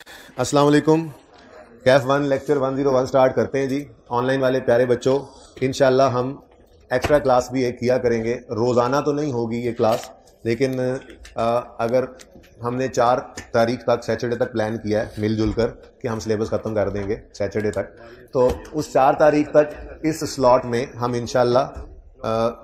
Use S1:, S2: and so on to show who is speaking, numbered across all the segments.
S1: अस्सलाम वालेकुम। Kaif 1 lecture 101 start करते हैं जी। ऑनलाइन वाले प्यारे बच्चों, इंशाल्लाह हम एक्स्ट्रा क्लास भी एक किया करेंगे। रोज़ाना तो नहीं होगी ये क्लास, लेकिन अगर हमने 4 तारीख तक सैटरडे तक प्लान किया है मिलजुल कर कि हम सिलेबस ख़त्म कर देंगे सैटरडे तक, तो उस 4 तारीख तक इस स्लॉट में हम इंशाल्लाह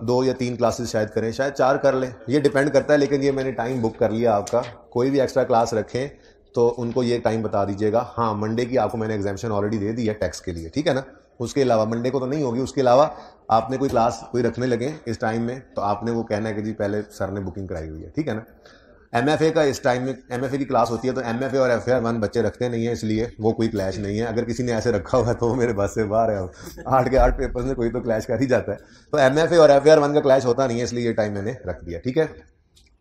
S1: 2 या 3 क्लासेस शायद करें, शायद 4 कर लें, ये डिपेंड करता है। लेकिन ये मैंने टाइम बुक कर लिया आपका। कोई भी एक्स्ट्रा क्लास रखें तो उनको ये टाइम बता दीजिएगा। हाँ, मंडे की आपको मैंने एग्जामिशन ऑलरेडी दे दी है टैक्स के लिए, ठीक है ना। उसके अलावा मंडे को तो नहीं होगी। उसके अलावा आपने कोई क्लास कोई रखने लगे इस टाइम में, तो आपने वो कहना है कि जी पहले सर ने बुकिंग कराई हुई है, ठीक है ना। एमएफए का इस टाइम में एमएफए की क्लास होती है, तो एमएफए और एफएआर 1 बच्चे रखते नहीं है, इसलिए वो कोई क्लैश नहीं है। अगर किसी ने ऐसे रखा हुआ है तो वो मेरे बस से बाहर है। 8 के 8 पेपर्स में कोई तो क्लैश कर ही जाता है। तो एमएफए और एफएआर 1 का क्लैश होता नहीं है, इसलिए ये टाइम मैंने रख दिया, ठीक है।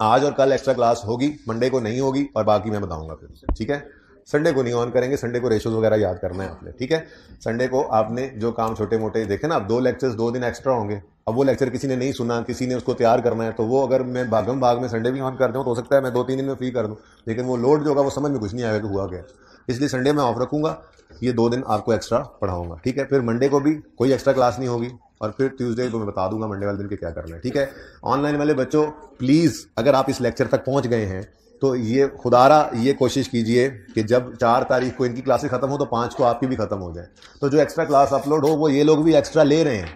S1: आज और कल एक्स्ट्रा क्लास होगी, मंडे को नहीं होगी, और बाकी मैं बताऊंगा फिर, ठीक है। संडे को नहीं ऑन करेंगे, संडे को रेशोज वगैरह याद करना है आपने, ठीक है। संडे को आपने जो काम छोटे मोटे देखे ना, अब 2 लेक्चर्स 2 दिन एक्स्ट्रा होंगे। अब वो लेक्चर किसी ने नहीं सुना, किसी ने उसको तैयार करना है, तो वो अगर मैं भागम भाग में संडे भी ऑन कर दूँ तो हो सकता है मैं 2-3 दिन में फ्री कर दूँ, लेकिन वो लोड जो होगा वो समझ में कुछ नहीं आएगा कि हुआ क्या। इसलिए संडे में ऑफ रखूंगा, ये 2 दिन आपको एक्स्ट्रा पढ़ाऊंगा, ठीक है। फिर मंडे को भी कोई एक्स्ट्रा क्लास नहीं होगी, और फिर ट्यूसडे को मैं बता दूंगा मंडे वाले दिन के क्या करना है, ठीक है। ऑनलाइन वाले बच्चों, प्लीज़ अगर आप इस लेक्चर तक पहुंच गए हैं तो ये खुदारा ये कोशिश कीजिए कि जब 4 तारीख को इनकी क्लासेस खत्म हो तो 5 को आपकी भी खत्म हो जाए। तो जो एक्स्ट्रा क्लास अपलोड हो वो ये लोग भी एक्स्ट्रा ले रहे हैं,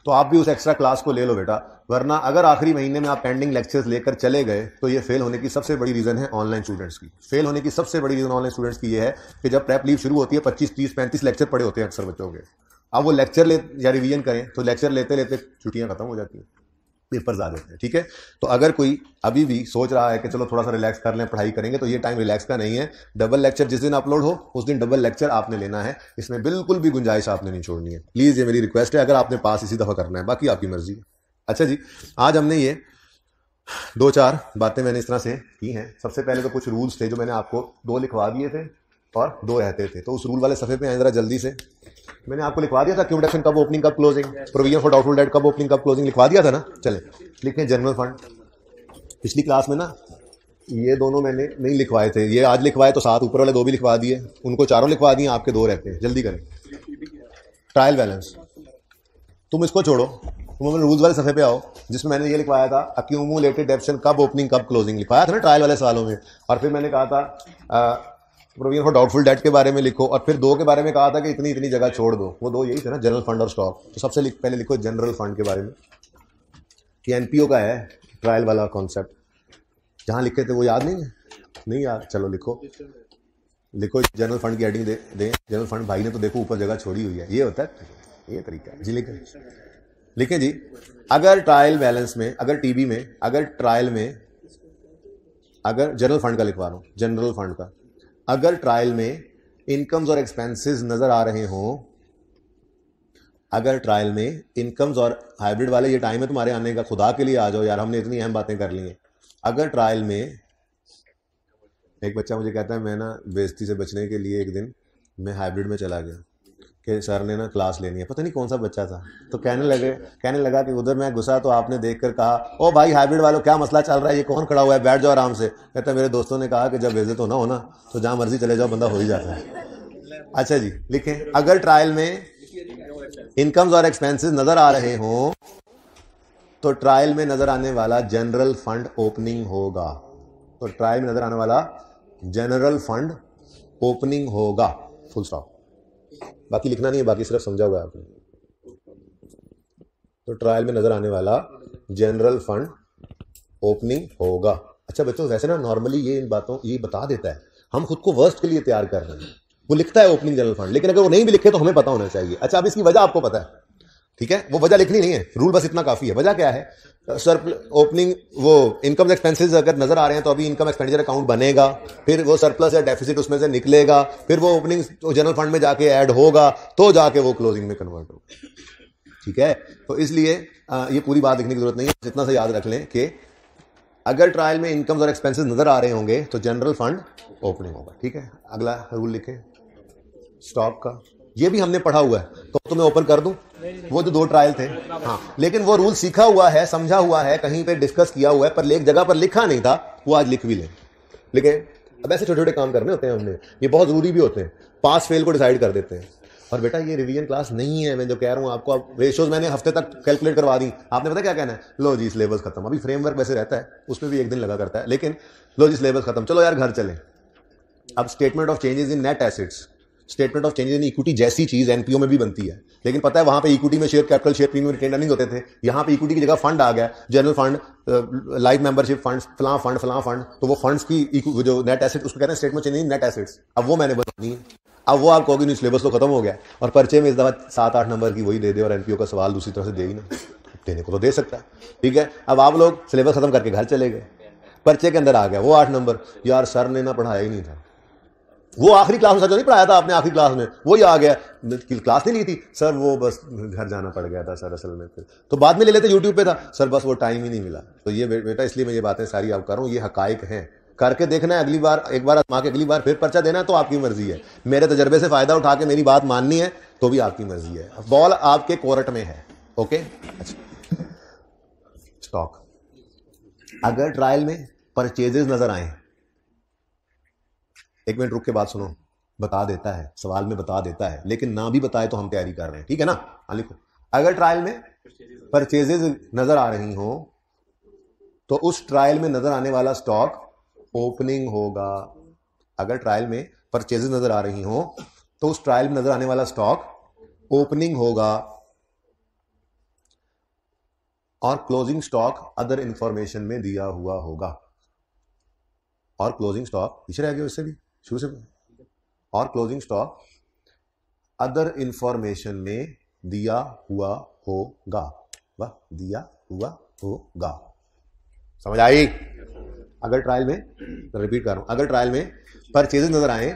S1: तो आप भी उस एक्स्ट्रा क्लास को ले लो बेटा। वरना अगर आखिरी महीने में आप पेंडिंग लेक्चर्स लेकर चले गए तो ये फेल होने की सबसे बड़ी रीज़न है ऑनलाइन स्टूडेंट्स की। फेल होने की सबसे बड़ी रीज़न ऑनलाइन स्टूडेंट्स की ये है कि जब प्रेप लीव शुरू होती है 25, 30, 35 लेक्चर पड़े होते हैं अक्सर बच्चों के। अब वो लेक्चर ले या रिवीजन करें तो लेक्चर लेते लेते छुट्टियां खत्म हो जाती हैं, पेपर्स आ जाते हैं, ठीक है। तो अगर कोई अभी भी सोच रहा है कि चलो थोड़ा सा रिलैक्स कर लें, पढ़ाई करेंगे, तो ये टाइम रिलैक्स का नहीं है। डबल लेक्चर जिस दिन अपलोड हो उस दिन डबल लेक्चर आपने लेना है, इसमें बिल्कुल भी गुंजाइश आपने नहीं छोड़नी है। प्लीज़ ये मेरी रिक्वेस्ट है, अगर आपने पास इसी दफ़ा करना है, बाकी आपकी मर्जी है। अच्छा जी, आज हमने ये 2-4 बातें मैंने इस तरह से की हैं। सबसे पहले तो कुछ रूल्स थे जो मैंने आपको 2 लिखवा दिए थे और 2 रहते थे, तो उस रूल वाले सफ़े पे आए ज़रा जल्दी से। मैंने आपको लिखवा दिया था कि इंडक्शन कब ओपनिंग कब closing, provision for doubtful debt कब ओपनिंग कब क्लोजिंग, लिखवा दिया था ना। चले लिखें जनरल फंड। पिछली क्लास में ना ये दोनों मैंने नहीं लिखवाए थे, ये आज लिखवाए तो साथ ऊपर वाले 2 भी लिखवा दिए, उनको 4 लिखवा दिए, आपके 2 रहते हैं। जल्दी करें। ट्रायल बैलेंस तुम इसको छोड़ो, तुम रूल्स वाले सफ़े पे आओ जिसमें मैंने ये लिखवाया था अक्यूमुलेटेड डेप्शन कब ओपनिंग कब क्लोजिंग, लिखवाया था ना ट्रायल वाले सवालों में। और फिर मैंने कहा था प्रोविजन फॉर डाउटफुल डेट के बारे में लिखो, और फिर 2 के बारे में कहा था कि इतनी इतनी जगह छोड़ दो। वो 2 यही थे ना, जनरल फंड और स्टॉक। तो सबसे पहले लिखो जनरल फंड के बारे में कि एनपीओ का है ट्रायल वाला कॉन्सेप्ट। जहाँ लिखे थे वो याद नहीं है? नहीं याद, चलो लिखो जनरल फंड की हेडिंग दें जनरल फंड। भाई ने तो देखो ऊपर जगह छोड़ी हुई है, ये होता है, ये तरीका है जी। लिखें जी, अगर ट्रायल बैलेंस में, अगर टीबी में, अगर ट्रायल में, अगर जनरल फंड का लिखवा रहा हूँ, जनरल फंड का, अगर ट्रायल में इनकम्स और एक्सपेंसेस नजर आ रहे हों, अगर ट्रायल में इनकम्स और हाइब्रिड वाले, ये टाइम है तुम्हारे आने का, खुदा के लिए आ जाओ यार, हमने इतनी अहम बातें कर ली हैं। अगर ट्रायल में, एक बच्चा मुझे कहता है मैं ना बेइज्जती से बचने के लिए एक दिन मैं हाइब्रिड में चला गया कि सर ने ना क्लास लेनी है, पता नहीं कौन सा बच्चा था, तो कहने लगा कि उधर मैं घुसा तो आपने देखकर कहा ओ भाई हाइब्रिड वालों क्या मसला चल रहा है, ये कौन खड़ा हुआ है, बैठ जाओ आराम से। कहता है मेरे दोस्तों ने कहा कि जब बेइज्जत होना हो ना तो जहाँ मर्जी चले जाओ, बंदा हो ही जाता है। अच्छा जी, लिखें अगर ट्रायल में इनकम्स और एक्सपेंसेस नजर आ रहे हों तो ट्रायल में नजर आने वाला जनरल फंड ओपनिंग होगा। तो ट्रायल में नजर आने वाला जनरल फंड ओपनिंग होगा, फुल स्टॉप। बाकी लिखना नहीं है, बाकी सिर्फ समझा हुआ है आपने। तो ट्रायल में नजर आने वाला जनरल फंड ओपनिंग होगा। अच्छा बच्चों, वैसे ना नॉर्मली ये इन बातों ये बता देता है, हम खुद को वर्स्ट के लिए तैयार कर रहे हैं। वो लिखता है ओपनिंग जनरल फंड, लेकिन अगर वो नहीं भी लिखे तो हमें पता होना चाहिए। अच्छा, अब इसकी वजह आपको पता है, ठीक है। वो वजह लिखनी नहीं है, रूल बस इतना काफी है। वजह क्या है? सर ओपनिंग वो इनकम एक्सपेंसेस अगर नजर आ रहे हैं तो अभी इनकम एक्सपेंडिचर अकाउंट बनेगा, फिर वो सरप्लस या डेफिसिट उसमें से निकलेगा, फिर वो ओपनिंग जनरल फंड में जाके ऐड होगा, तो जाके वो क्लोजिंग में कन्वर्ट होगा, ठीक है। तो इसलिए ये पूरी बात लिखने की जरूरत नहीं है, इतना सा याद रख लें कि अगर ट्रायल में इनकम्स और एक्सपेंसेस नजर आ रहे होंगे तो जनरल फंड ओपनिंग होगा, ठीक है। अगला रूल लिखें स्टॉक का, ये भी हमने पढ़ा हुआ है, तो तुम्हें ओपन कर दूं वो जो 2 ट्रायल थे। हाँ, लेकिन वो रूल सीखा हुआ है, समझा हुआ है, कहीं पे डिस्कस किया हुआ है, पर एक जगह पर लिखा नहीं था, वो आज लिख भी लें। लिखे अब ऐसे छोटे छोटे काम करने होते हैं हमने, ये बहुत जरूरी भी होते हैं, पास फेल को डिसाइड कर देते हैं। और बेटा ये रिवीजन क्लास नहीं है, मैं जो कह रहा हूँ आपको, अब रेशियोज मैंने हफ्ते तक कैलकुलेट करवा दी, आपने पता क्या कहना है, लो जी सिलेबस खत्म। अभी फ्रेमवर्क वैसे रहता है, उसमें भी एक दिन लगा करता है, लेकिन लो जी सिलेबस खत्म, चलो यार घर चलें। अब statement of changes in net assets, statement of changes in equity जैसी चीज एनपीओ में भी बनती है, लेकिन पता है वहां पे इक्विटी में share capital, share premium, retain earning होते थे, यहां पे इक्विटी की जगह फंड आ गया, general fund, life membership fund, फलां फंड, तो वो फंड्स की जो नेट एसेट, उसको कहते हैं statement changes in net assets. अब वो मैंने बनानी है, अब वो आप कहोगे नहीं सिलेबस तो खत्म हो गया, और पर्चे में इस दफा 7-8 नंबर की वही दे दे, और एनपीओ का सवाल दूसरी तरह से दे ही ना, देने को तो दे सकता है, ठीक है। अब आप लोग सिलेबस खत्म करके घर चले गए, पर्चे के अंदर आ गया वो 8 नंबर, यार सर ने ना पढ़ाया ही नहीं था, वो आखिरी क्लास में सर जो नहीं पढ़ाया था आपने आखिरी क्लास में, वही आ गया, क्लास नहीं ली थी सर, वो बस घर जाना पड़ गया था सर असल में, फिर तो बाद में ले लेते, यूट्यूब पे था सर, बस वो टाइम ही नहीं मिला। तो ये बेटा इसलिए मैं ये बातें सारी आप कर रहा हूँ, ये हकाइक हैं, करके देखना है, अगली बार एक बार आजमा के अगली बार फिर पर्चा देना है तो आपकी मर्जी है, मेरे तजर्बे से फायदा उठा के मेरी बात माननी है तो भी आपकी मर्जी है, बॉल आपके कोर्ट में है। ओके, अच्छा स्टॉक, अगर ट्रायल में परचेजेस नजर आए, एक मिनट रुक के बात सुनो, बता देता है सवाल में, बता देता है, लेकिन ना भी बताए तो हम तैयारी कर रहे हैं, ठीक है ना। हाँ लिखो, अगर ट्रायल में परचेजेस नजर आ रही हो तो उस ट्रायल में नजर आने वाला स्टॉक ओपनिंग होगा। अगर ट्रायल में परचेजेस नजर आ रही हो तो उस ट्रायल में नजर आने वाला स्टॉक ओपनिंग होगा, और क्लोजिंग स्टॉक अदर इंफॉर्मेशन में दिया हुआ होगा, और क्लोजिंग स्टॉक पीछे रह गया इससे भी शुरू से, और क्लोजिंग स्टॉक अदर इंफॉर्मेशन में दिया हुआ होगा, वाह, दिया हुआ होगा, समझ आई। अगर ट्रायल में, रिपीट कर रहा हूं, अगर ट्रायल में परचेजेस नजर आए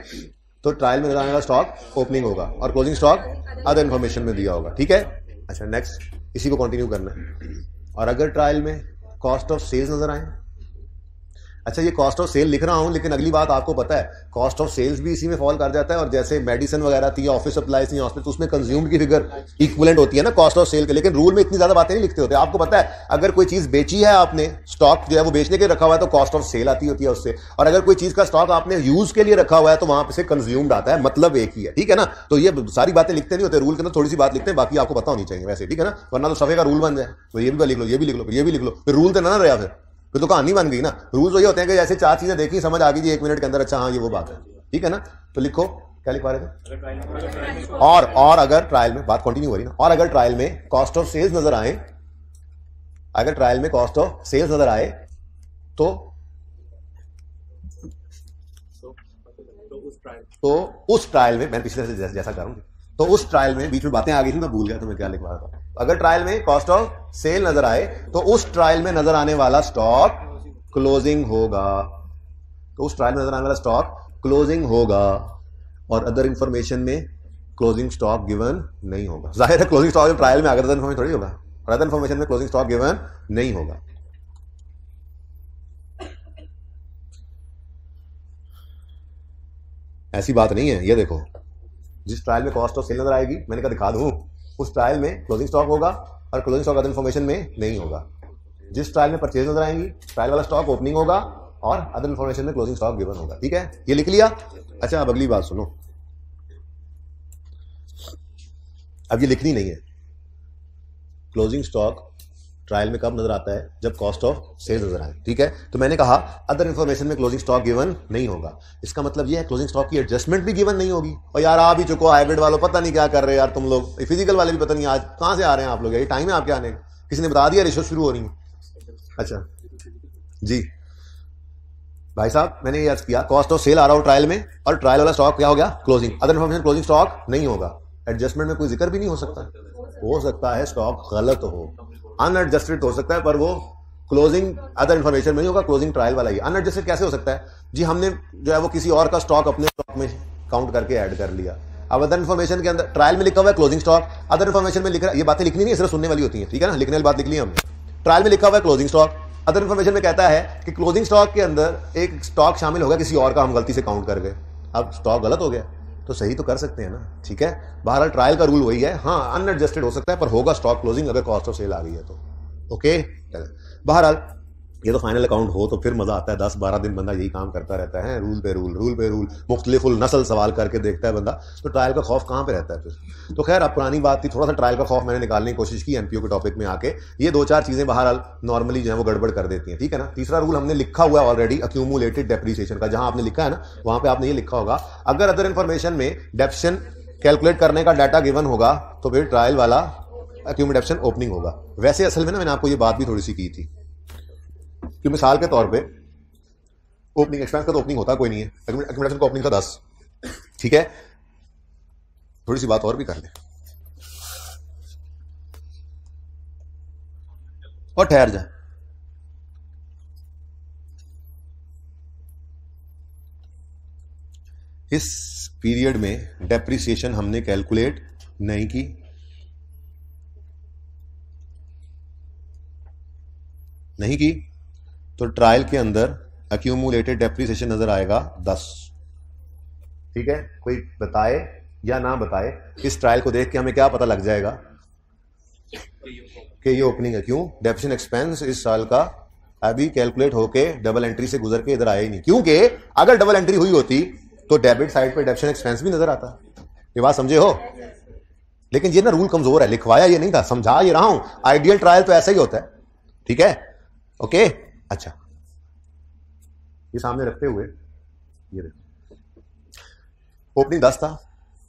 S1: तो ट्रायल में नजर आने वाला स्टॉक ओपनिंग होगा, और क्लोजिंग स्टॉक अदर इंफॉर्मेशन में दिया होगा, ठीक है। अच्छा नेक्स्ट, इसी को कंटिन्यू करना है। और अगर ट्रायल में कॉस्ट ऑफ सेल्स नजर आए, अच्छा ये कॉस्ट ऑफ सेल लिख रहा हूं, लेकिन अगली बात आपको पता है कॉस्ट ऑफ सेल्स भी इसी में फॉल कर जाता है, और जैसे मेडिसिन वगैरह थी, ऑफिस सप्लाईज थी हॉस्पिटल, तो उसमें कंज्यूम्ड की फिगर इक्विवेलेंट होती है ना कॉस्ट ऑफ सेल के, लेकिन रूल में इतनी ज्यादा बातें नहीं लिखते होते। आपको पता है अगर कोई चीज बेची है आपने, स्टॉक जो है वो बेचने के रखा हुआ है तो कॉस्ट ऑफ सेल आती होती है उससे, और अगर कोई चीज का स्टॉक आपने यूज के लिए रखा हुआ है तो वहां से कंज्यूम्ड आता है, मतलब एक ही है, ठीक है ना। तो ये सारी बातें लिखते नहीं होते, रूल के अंदर थोड़ी सी बात लिखते हैं, बाकी आपको पता होनी चाहिए वैसे, ठीक है ना, वरना तो सफे का रूल बन जाए, तो ये भी लिख लो, ये भी लिख लो, ये भी लिख लो, फिर रूल तो ना रहा, फिर तो कहानी बन गई ना। रूल्स वही होते हैं कि जैसे 4 चीजें देखी, समझ आ गई जी 1 मिनट के अंदर, अच्छा हाँ ये वो बात है, ठीक है ना। तो लिखो, क्या लिखवा रहे थे, और अगर ट्रायल में, बात कंटिन्यू हो रही ना, और अगर ट्रायल में कॉस्ट ऑफ सेल्स नजर आए, अगर ट्रायल में कॉस्ट ऑफ सेल्स नजर आए तो उस ट्रायल में, मैं पिछले से जैसा करूंगी, तो उस ट्रायल में बीच में बातें आ गई थी, मैं भूल गया तो मैं क्या लिखवा रहा था। अगर ट्रायल में कॉस्ट ऑफ सेल नजर आए तो उस ट्रायल में नजर आने वाला स्टॉक क्लोजिंग होगा, तो उस ट्रायल में नजर आने वाला स्टॉक क्लोजिंग होगा, और अदर इंफॉर्मेशन में क्लोजिंग स्टॉक गिवन नहीं होगा। जाहिर है क्लोजिंग स्टॉक ट्रायल में अगर अदर इंफॉर्मेशन थोड़ी होगा, और अदर इंफॉर्मेशन में क्लोजिंग स्टॉक गिवन नहीं होगा। ऐसी बात नहीं है, ये देखो, जिस ट्रायल में कॉस्ट ऑफ सेल नजर आएगी, मैंने कहा दिखा दूं, उस ट्रायल में क्लोजिंग स्टॉक होगा और क्लोजिंग स्टॉक अदर इंफॉर्मेशन में नहीं होगा। जिस ट्रायल में परचेज नजर आएंगी, ट्रायल वाला स्टॉक ओपनिंग होगा और अदर इंफॉर्मेशन में क्लोजिंग स्टॉक गिवन होगा, ठीक है, ये लिख लिया। अच्छा अब अगली बात सुनो, अब ये लिखनी नहीं है, क्लोजिंग स्टॉक ट्रायल में कब नजर आता है, जब कॉस्ट ऑफ सेल नजर आए, ठीक है। तो मैंने कहा अदर इंफॉर्मेशन में क्लोजिंग स्टॉक गिवन नहीं होगा, इसका मतलब ये है क्लोजिंग स्टॉक की एडजस्टमेंट भी गिवन नहीं होगी। और यार आप ही चुको, हाइब्रिड वालों पता नहीं क्या कर रहे हैं यार तुम लोग, फिजिकल वाले भी पता नहीं आज कहां से आ रहे हैं आप लोग, यही टाइम है आपके आने का, किसी ने बता दिया रेशो शुरू हो रही है। अच्छा जी भाई साहब, मैंने ये अर्ज किया कॉस्ट ऑफ सेल आ रहा हो ट्रायल में, और ट्रायल वाला स्टॉक क्या हो गया closing, other information closing stock नहीं होगा, एडजस्टमेंट में कोई जिक्र भी नहीं हो सकता है स्टॉक गलत हो, अनएडजस्टेड हो सकता है, पर वो क्लोजिंग अदर इंफॉर्मेशन में नहीं होगा, क्लोजिंग ट्रायल वाला ही। अनएडजस्टेड कैसे हो सकता है जी, हमने जो है वो किसी और का स्टॉक अपने स्टॉक में काउंट करके ऐड कर लिया। अब अदर इंफॉर्मेशन के अंदर ट्रायल में लिखा हुआ है क्लोजिंग स्टॉक, अदर इंफॉर्मेशन में लिख रहा है, ये बातें लिखनी नहीं है, सिर्फ सुनने वाली होती है, ठीक है ना, लिखने वाली बात लिख ली हमने। ट्रायल में लिखा हुआ है क्लोजिंग स्टॉक, अदर इंफॉर्मेशन में कहता है कि क्लोजिंग स्टॉक के अंदर एक स्टॉक शामिल होगा किसी और का, हम गलती से काउंट कर गए, अब स्टॉक गलत हो गया तो सही तो कर सकते हैं ना, ठीक है। बहरहाल ट्रायल का रूल वही है, हाँ अनएडजस्टेड हो सकता है पर होगा स्टॉक क्लोजिंग अगर कॉस्ट ऑफ सेल आ गई है तो, ओके। बहरहाल ये तो फाइनल अकाउंट हो तो फिर मजा आता है। 10-12 दिन बंदा यही काम करता रहता है, रूल पे रूल, मुख्तलिफुल नस्ल सवाल करके देखता है बंदा, तो ट्रायल का खौफ कहाँ पे रहता है फिर। तो खैर अब पुरानी बात थी, थोड़ा सा ट्रायल का खौफ मैंने निकालने की कोशिश की एमपीओ के टॉपिक में आके। ये 2-4 चीजें बहरहाल नॉर्मली जो है वो गड़बड़ कर देती हैं, ठीक है ना। तीसरा रूल हमने लिखा हुआ है ऑलरेडी, अक्यूमुलेटेड डेप्रिसिएशन का। जहां आपने लिखा है ना वहां पे आपने ये लिखा होगा, अगर अदर इन्फॉर्मेशन में डेप्शन कैलकुलेट करने का डाटा गिवन होगा तो फिर ट्रायल वाला अक्यूमुलेशन ओपनिंग होगा। वैसे असल में ना मैंने आपको ये बात भी थोड़ी सी की थी कि मिसाल के तौर पे ओपनिंग एक्सपेंस का तो ओपनिंग होता कोई नहीं है, अक्यूमुलेशन का ओपनिंग था 10, ठीक है। थोड़ी सी बात और भी कर ले और ठहर जा। इस पीरियड में डेप्रिसिएशन हमने कैलकुलेट नहीं की, तो ट्रायल के अंदर अक्यूमुलेटेड डेप्रिसिएशन नजर आएगा 10, ठीक है। कोई बताए या ना बताए, इस ट्रायल को देख के हमें क्या पता लग जाएगा कि ये ओपनिंग है। क्यों? डेप्रिसिएशन एक्सपेंस इस साल का अभी कैलकुलेट होके डबल एंट्री से गुजर के इधर आया ही नहीं, क्योंकि अगर डबल एंट्री हुई होती तो डेबिट साइड पे डेप्रिसिएशन एक्सपेंस भी नजर आता। ये बात समझे हो? लेकिन ये ना रूल कमजोर है, लिखवाया ये नहीं था, समझा ये रहा हूं। आइडियल ट्रायल तो ऐसा ही होता है, ठीक है, ओके। अच्छा, ये सामने रखते हुए ये देखो, ओपनिंग 10 था,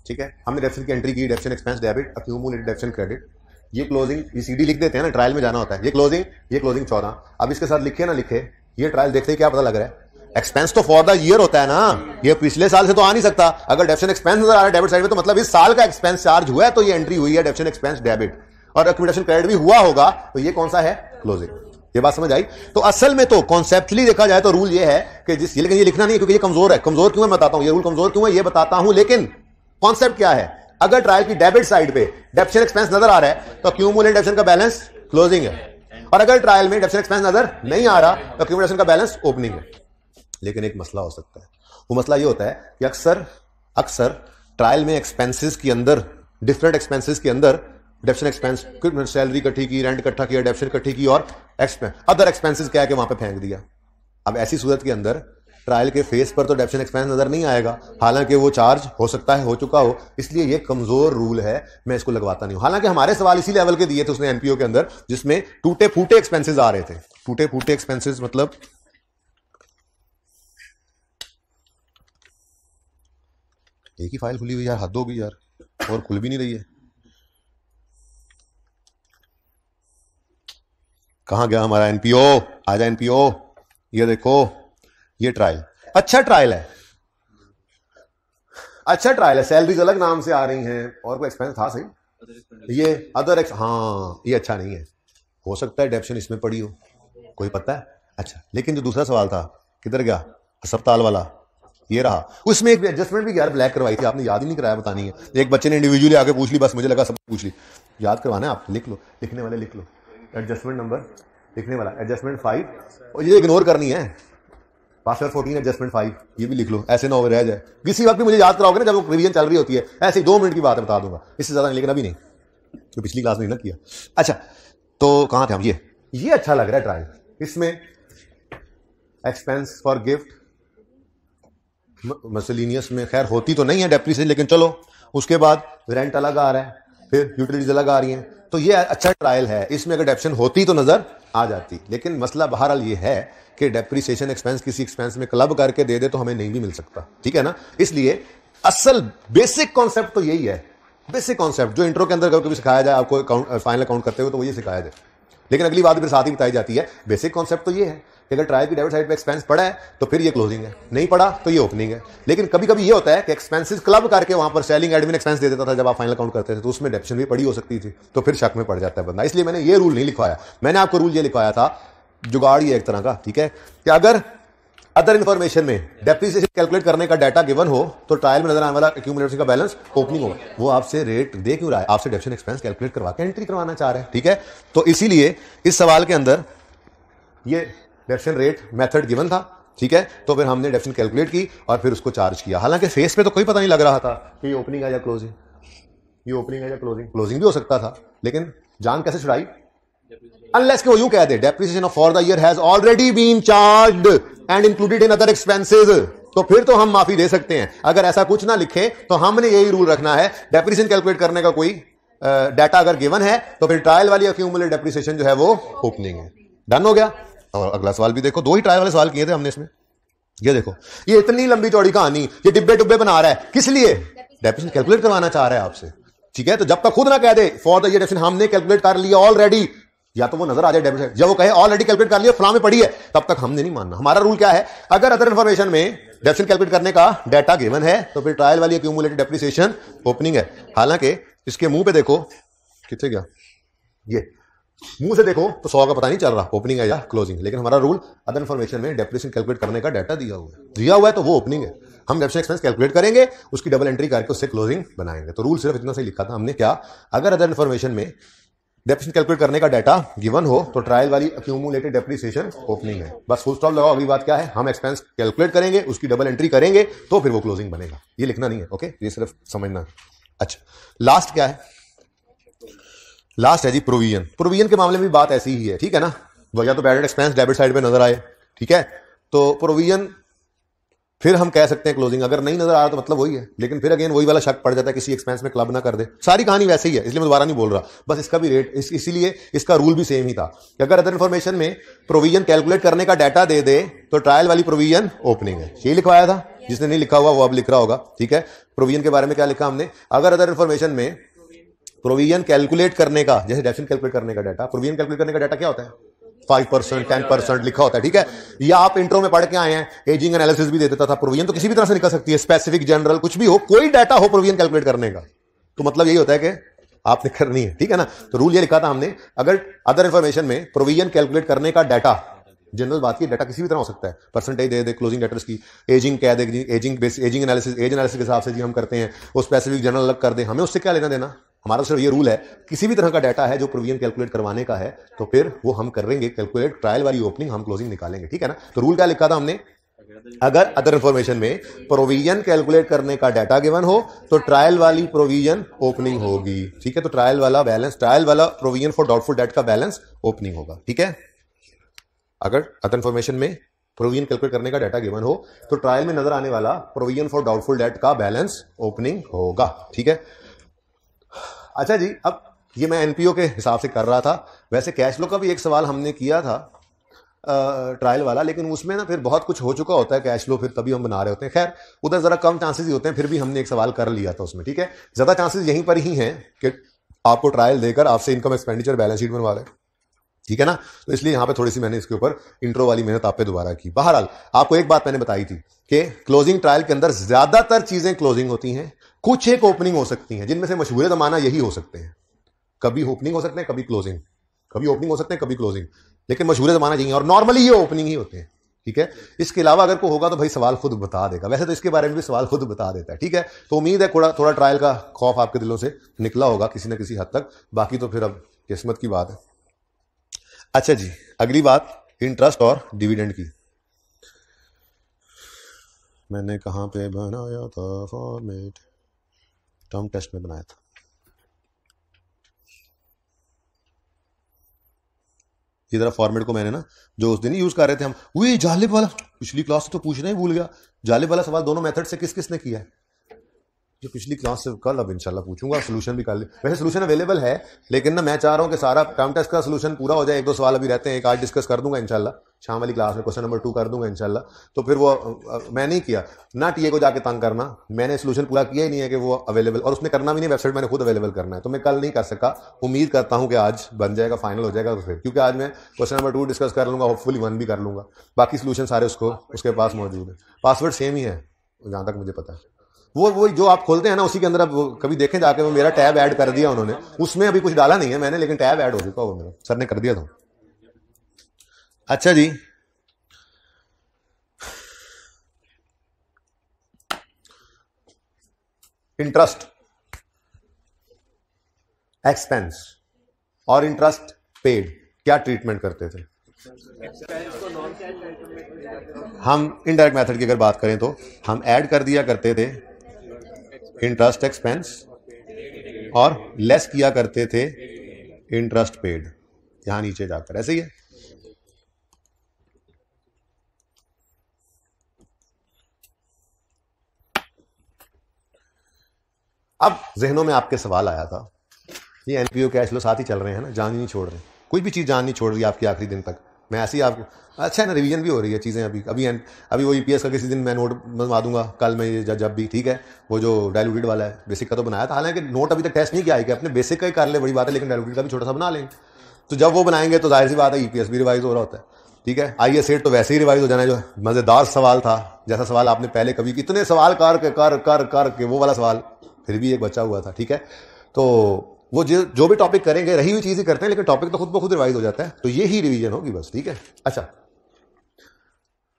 S1: ठीक है। हमने डेप्रिसिएशन की एंट्री की, depreciation expense debit, accumulated depreciation credit, ये क्लोजिंग, ये सीडी लिख देते हैं ना, ट्रायल में जाना होता है। ये क्लोजिंग 14। अब इसके साथ लिखे ना लिखे, ये ट्रायल देखते ही क्या पता लग रहा है, एक्सपेंस तो फॉर द ईयर होता है ना, ये पिछले साल से तो आ नहीं सकता। अगर डेप्रिसिएशन एक्सपेंस नजर आ रहा है डेबिट साइड में, तो मतलब इस साल का एक्सपेंस चार्ज हुआ है, तो ये एंट्री हुई है डेप्रिसिएशन एक्सपेंस डेबिट, और अक्यूमुलेशन क्रेडिट भी हुआ होगा, तो ये कौन सा है? क्लोजिंग। ये बात समझ आई? तो असल में तो कॉन्सेप्चुअली देखा जाए तो रूल ये है कि लेकिन ये लिखना नहीं है क्योंकि ये कमजोर है। कमजोर क्यों है बताता हूं, ये रूल कमजोर क्यों है ये बताता हूं। लेकिन कॉन्सेप्ट क्या है, अगर ट्रायल की डेबिट साइड पे डेप्रिसिएशन एक्सपेंस नजर आ रहा है तो अक्यूमुलेटेड डेप्रिसिएशन का बैलेंस क्लोजिंग है, और अगर ट्रायल में डेप्रिसिएशन एक्सपेंस नजर नहीं आ रहा तो अक्यूमुलेशन का बैलेंस ओपनिंग है। लेकिन एक मसला हो सकता है, वो मसला ये होता है कि अक्सर ट्रायल में एक्सपेंसेस के अंदर, डिफरेंट एक्सपेंसेस के अंदर डेप्रिसिएशन एक्सपेंस, सैलरी इकट्ठी की, रेंट इकट्ठा किया, डेप्रिसिएशन इकट्ठी की, और अदर एक्सपेंसेस क्या है कि वहां पे फेंक दिया। अब ऐसी सूरत के अंदर ट्रायल के फेस पर तो डेप्रिसिएशन एक्सपेंस नजर नहीं आएगा, हालांकि वो चार्ज हो सकता है हो चुका हो, इसलिए ये कमजोर रूल है, मैं इसको लगवाता नहीं हूं। हालांकि हमारे सवाल इसी लेवल के दिए थे उसने एनपीओ के अंदर, जिसमें टूटे फूटे एक्सपेंसेस आ रहे थे। टूटे फूटे एक्सपेंसेस मतलब एक ही फाइल खुली हुई यार, हद होगी यार, और खुल भी नहीं रही है। कहां गया हमारा एनपीओ? आजा एनपीओ, ये देखो, ये ट्रायल अच्छा ट्रायल है, अच्छा ट्रायल है। सैलरीज अलग नाम से आ रही हैं, और कोई एक्सपेंस था सही, ये अदर हाँ, ये अच्छा नहीं है। हो सकता है डेप्रिसिएशन इसमें पड़ी हो, कोई पता है। अच्छा, लेकिन जो दूसरा सवाल था किधर गया? अस्पताल वाला, ये रहा। उसमें एक एडजस्टमेंट भी यार ब्लैक करवाई थी आपने, याद ही नहीं कराया, पता नहीं है। एक बच्चे ने इंडिविजुअली आके पूछ ली, बस मुझे लगा सब पूछ ली। याद करवाना है आप, लिख लो, लिखने वाले लिख लो, एडजस्टमेंट नंबर लिखने वाला, एडजस्टमेंट 5, और ये इग्नोर करनी है, पासवर्ड 14 एडजस्टमेंट 5, ये भी लिख लो, ऐसे ना हो रह जाए। किसी वक्त भी मुझे याद कराओगे ना, जब रिवीजन चल रही होती है, ऐसे ही 2 मिनट की बात है, बता दूंगा, इससे ज्यादा नहीं, लेकिन अभी नहीं, तो पिछली क्लास में ना किया। अच्छा, तो कहां थे हम? ये अच्छा लग रहा है ट्रायल। इसमें एक्सपेंस फॉर गिफ्ट मसलिनियस में खैर होती तो नहीं है डेप्रिसिएशन, लेकिन चलो, उसके बाद रेंट अलग आ रहा है, फिर यूटिलिटीज अलग आ रही हैं, तो ये अच्छा ट्रायल है। इसमें अगर डेप्रिसिएशन होती तो नजर आ जाती, लेकिन मसला बहरहाल ये है कि डेप्रिसिएशन एक्सपेंस किसी एक्सपेंस में क्लब करके दे दे तो हमें नहीं भी मिल सकता, ठीक है ना। इसलिए असल बेसिक कॉन्सेप्ट तो यही है, बेसिक कॉन्सेप्ट जो इंट्रो के अंदर कभी सिखाया जाए आपको फाइनल अकाउंट करते हुए, तो वो ये सिखाया जाए। लेकिन अगली बात फिर साथ ही बताई जाती है, बेसिक कॉन्सेप्ट तो ये है कि अगर ट्रायल की डेबिट साइड पे एक्सपेंस पड़ा है तो फिर ये क्लोजिंग है, नहीं पड़ा तो ये ओपनिंग है। लेकिन कभी कभी ये होता है कि एक्सपेंसेस क्लब करके वहां पर सेलिंग एडमिन एक्सपेंस दे देता था जब आप फाइनल अकाउंट करते थे, तो उसमें डेप्रिसिएशन भी पड़ी हो सकती थी, तो फिर शक में पड़ जाता है बंदा। इसलिए मैंने ये रूल नहीं लिखवाया, मैंने आपको रूल ये लिखवाया था, जुगाड़ ये एक तरह का, ठीक है, कि अगर अदर इन्फॉर्मेशन में डेप्रिसिएशन कैलकुलेट करने का डाटा गिवन हो तो ट्रायल में नजर आने वाला एक्यूमुलेशन का बैलेंस ओपनिंग होगा। वो आपसे रेट दे क्यों रहा है? आपसे डेप्रिसिएशन एक्सपेंस कैलकुलेट करवा के एंट्री करवाना चाह रहे हैं, ठीक है। तो इसीलिए इस सवाल के अंदर ये डेप्रिसिएशन रेट मेथड गिवन था, ठीक है। तो फिर हमने डेप्रिसिएशन कैलकुलेट की और फिर उसको चार्ज किया। हालांकि फेस पे तो कोई पता नहीं लग रहा था कि ये ओपनिंग है या क्लोजिंग, ये ओपनिंग है या क्लोजिंग, क्लोजिंग भी हो सकता था, लेकिन जान कैसे छुड़ाई? अनलेस कि वो यूं कह दे depreciation of for the year has already been charged and included in other expenses, तो फिर तो हम माफी दे सकते हैं। अगर ऐसा कुछ ना लिखे तो हमने यही रूल रखना है, डेप्रिसिएशन कैलकुलेट करने का कोई डाटा अगर गिवन है तो फिर ट्रायल वाली अक्यूमुलेटेड डेप्रिसिएशन जो है वो ओपनिंग है। डन हो गया। और अगला सवाल भी देखो, दो ही ट्रायल वाले सवाल किए थे हमने इसमें। ये देखो, ये इतनी लंबी चौड़ी कहानी, ये डिब्बे डुब्बे बना रहा है, किस लिए? डेप्रिसिएशन कैलकुलेट करवाना चाह रहा है आपसे, ठीक है। तो जब तक खुद ना कह दे फॉर द ईयर डेप्रिसिएशन हमने कैलकुलेट कर लिया ऑलरेडी, या तो वो नजर आ जाए डेप्रिसिएशन, जब वो कहे ऑलरेडी कैलकुलेट कर लिया फलां में पड़ी है, तब तक हमने नहीं मानना। हमारा रूल क्या है, अगर अदर इंफॉर्मेशन में डेप्रिसिएशन कैलकुलेट करने का डाटा गिवन है तो फिर ट्रायल वाली अक्यूमुलेटेड डेप्रिसिएशन ओपनिंग है। हालांकि इसके मुंह पे देखो, कितने गया ये, मुंह से देखो तो 100 का पता नहीं चल रहा ओपनिंग है या क्लोजिंग, लेकिन हमारा रूल अदर इंफॉर्मेशन में डेप्रिसिएशन कैलकुलेट करने का डाटा दिया हुआ है तो वो ओपनिंग है। हम डेप्रिसिएशन एक्सपेंस कैलकुलेट करेंगे, उसकी डबल एंट्री करके उससे क्लोजिंग बनाएंगे। तो रूल सिर्फ इतना से लिखा था हमने, क्या? अगर अदर इंफॉर्मेशन में डेप्रिसिएशन कैलकुलेट करने का डाटा गिवन हो तो ट्रायल वाली अक्यूमुलेटेड डेप्रिसिएशन ओपनिंग है। बस फुल स्टॉप लगाओ। अगली बात क्या है, हम एक्सपेंस कैलकुलेट करेंगे, उसकी डबल एंट्री करेंगे तो फिर वो क्लोजिंग बनेगा। ये लिखना नहीं है, ओके, ये सिर्फ समझना। अच्छा, लास्ट क्या है? लास्ट है जी प्रोविजन। प्रोविजन के मामले में भी बात ऐसी ही है, ठीक है ना। वजह तो बैडेड एक्सपेंस डेबिट साइड पे नजर आए, ठीक है, तो प्रोविजन फिर हम कह सकते हैं क्लोजिंग। अगर नहीं नजर आ रहा तो मतलब वही है, लेकिन फिर अगेन वही वाला शक पड़ जाता है किसी एक्सपेंस में क्लब ना कर दे। सारी कहानी वैसे ही है, इसलिए मैं दोबारा नहीं बोल रहा। बस इसका भी रेट इसीलिए इसका रूल भी सेम ही था कि अगर अदर इंफॉर्मेशन में प्रोविजन कैलकुलेट करने का डाटा दे दे तो ट्रायल वाली प्रोविजन ओपनिंग है। यही लिखवाया था, जिसने नहीं लिखा हुआ वो अब लिख रहा होगा, ठीक है। प्रोविजन के बारे में क्या लिखा हमने, अगर अदर इंफॉर्मेशन में प्रोविजन कैलकुलेट करने का, जैसे डेप्रिसिएशन कैलकुलेट करने का डाटा, प्रोविजन कैलकुलेट करने का डाटा क्या होता है? 5%, 10% लिखा होता है, ठीक है। या आप इंट्रो में पढ़ के आए हैं, एजिंग एनालिसिस भी दे देता था। प्रोविजन तो किसी भी तरह से निकल सकती है, स्पेसिफिक, जनरल, कुछ भी हो, कोई डाटा हो प्रोविजन कैलकुलेट करने का, तो मतलब यही होता है कि आपने करनी है, ठीक है ना। तो रूल ये लिखा था हमने, अगर अदर इंफॉर्मेशन में प्रोविजन कैलकुलेट करने का डाटा, जनरल बात की, डाटा किसी भी तरह हो सकता है, परसेंटेज दे दे क्लोजिंग डेटर्स की, एजिंग कह दे, एजिंग एनालिसिस, एज एनालिसिस के हिसाब से जी हम करते हैं, वो स्पेसिफिक जनरल अलग कर दे, हमें उससे क्या लेना देना। हमारा सिर्फ ये रूल है, किसी भी तरह का डाटा है जो प्रोविजन कैलकुलेट करवाने का है तो फिर वो हम करेंगे कैलकुलेट, ट्रायल वाली ओपनिंग, हम क्लोजिंग निकालेंगे, ठीक है ना। तो रूल क्या लिखा था हमने, अगर अदर इंफॉर्मेशन में प्रोविजन कैलकुलेट करने का डाटा गिवन हो तो ट्रायल वाली प्रोविजन ओपनिंग होगी, ठीक है। तो ट्रायल वाला बैलेंस, ट्रायल वाला प्रोविजन फॉर डाउटफुल डेट का बैलेंस ओपनिंग होगा, ठीक है। अगर अदर इंफॉर्मेशन में प्रोविजन कैलकुलेट करने का डाटा गिवन हो तो ट्रायल में नजर आने वाला प्रोविजन फॉर डाउटफुल डेट का बैलेंस ओपनिंग होगा, ठीक है। अच्छा जी, अब ये मैं एनपीओ के हिसाब से कर रहा था। वैसे कैश फ्लो का भी एक सवाल हमने किया था ट्रायल वाला, लेकिन उसमें ना फिर बहुत कुछ हो चुका होता है कैश फ्लो, फिर तभी हम बना रहे होते हैं। खैर उधर जरा कम चांसेस ही होते हैं, फिर भी हमने एक सवाल कर लिया था उसमें, ठीक है। ज्यादा चांसेस यहीं पर ही हैं कि आपको ट्रायल देकर आपसे इनकम एक्सपेंडिचर बैलेंस शीट बनवा लें, ठीक है ना। तो इसलिए यहां पे थोड़ी सी मैंने इसके ऊपर इंट्रो वाली मेहनत आप पे दोबारा की। बहरहाल आपको एक बात मैंने बताई थी कि क्लोजिंग ट्रायल के अंदर ज्यादातर चीजें क्लोजिंग होती हैं, कुछ एक ओपनिंग हो सकती हैं, जिनमें से मशहूर जमाना यही हो सकते हैं। कभी ओपनिंग हो सकते हैं, कभी क्लोजिंग, कभी ओपनिंग हो सकते हैं, कभी क्लोजिंग, लेकिन मशहूर जमाना यही है और नॉर्मली ये ओपनिंग ही होते हैं, ठीक है। इसके अलावा अगर कोई होगा तो भाई सवाल खुद बता देगा, वैसे तो इसके बारे में भी सवाल खुद बता देता है, ठीक है। तो उम्मीद है थोड़ा ट्रायल का खौफ आपके दिलों से निकला होगा किसी न किसी हद तक, बाकी तो फिर अब किस्मत की बात है। अच्छा जी, अगली बात इंटरेस्ट और डिविडेंड की। मैंने कहां पे बनाया था फॉर्मेट, टर्म टेस्ट में बनाया था। ये जरा फॉर्मेट को मैंने ना जो उस दिन यूज कर रहे थे हम, वही जालिब वाला, पिछली क्लास से तो पूछना ही भूल गया, जालिब वाला सवाल दोनों मेथड से किस किसने किया है? जो पिछली क्लास से कल अब इंशाल्लाह पूछूंगा, सोल्यूशन भी कर ले। वैसे सोल्यूशन अवेलेबल है, लेकिन ना मैं चाह रहा हूं कि सारा टर्म टेस्ट का सोल्यूशन पूरा हो जाए। एक दो सवाल अभी रहते हैं, एक आज डिस्कस कर दूंगा इंशाल्लाह, शाम वाली क्लास में क्वेश्चन नंबर 2 कर दूंगा इंशाल्लाह। तो फिर वो मैं नहीं किया ना, टीए को जाके तंग करना, मैंने सोल्यूशन पूरा किया ही नहीं है कि वो अवेलेबल, और उसने करना भी नहीं, वेबसाइट मैंने खुद अवेलेबल करना है, तो मैं कल नहीं कर सका। उम्मीद करता हूं कि आज बन जाएगा, फाइनल हो जाएगा, तो फिर क्योंकि आज मैं क्वेश्चन नंबर 2 डिस्कस कर लूंगा, होपफुली 1 भी कर लूंगा, बाकी सोल्यूशन सारे उसके पास मौजूद है। पासवर्ड सेम ही है जहां तक मुझे पता है, वो जो आप खोलते हैं ना उसी के अंदर अब कभी देखें जाके, वो मेरा टैब ऐड कर दिया उन्होंने, उसमें अभी कुछ डाला नहीं है मैंने, लेकिन टैब ऐड हो चुका वो मेरा, सर ने कर दिया था। अच्छा जी, इंटरेस्ट एक्सपेंस और इंटरेस्ट पेड क्या ट्रीटमेंट करते थे हम? इनडायरेक्ट मेथड की अगर बात करें तो हम ऐड कर दिया करते थे इंटरेस्ट एक्सपेंस और लेस किया करते थे इंटरेस्ट पेड, यहां नीचे जाकर, ऐसे ही है। अब जहनों में आपके सवाल आया था, ये एनपीओ कैश फ्लो साथ ही चल रहे हैं ना, जान ही नहीं छोड़ रहे, कोई भी चीज़ जान नहीं छोड़ रही आपकी आखिरी दिन तक। मैं ऐसे ही आपको, अच्छा है ना, रिवीजन भी हो रही है चीज़ें अभी अभी अभी वो ईपीएस का किसी दिन मैं नोट बनवा दूंगा, कल मैं जब भी, ठीक है। वो जो डायलूटेड वाला है, बेसिक का तो बनाया था, हालांकि नोट अभी तक टेस्ट नहीं किया है कि अपने बेसिक का ही कर ले, बड़ी बात है, लेकिन डायलूटेड का भी छोटा सा बना लेंगे। तो जब वो बनाएंगे तो जाहिर सी बात है ईपीएस भी रिवाइज हो रहा होता है, ठीक है। आईए सेट तो वैसे ही रिवाइज हो जाना है। जो मज़ेदार सवाल था, जैसा सवाल आपने पहले कभी इतने सवाल कर के वो वाला सवाल फिर भी एक बचा हुआ था, ठीक है। तो वो जो भी टॉपिक करेंगे रही हुई चीज़ ही करते हैं, लेकिन टॉपिक तो खुद ब खुद रिवाइज हो जाता है, तो ये ही रिवीजन होगी बस, ठीक है। अच्छा,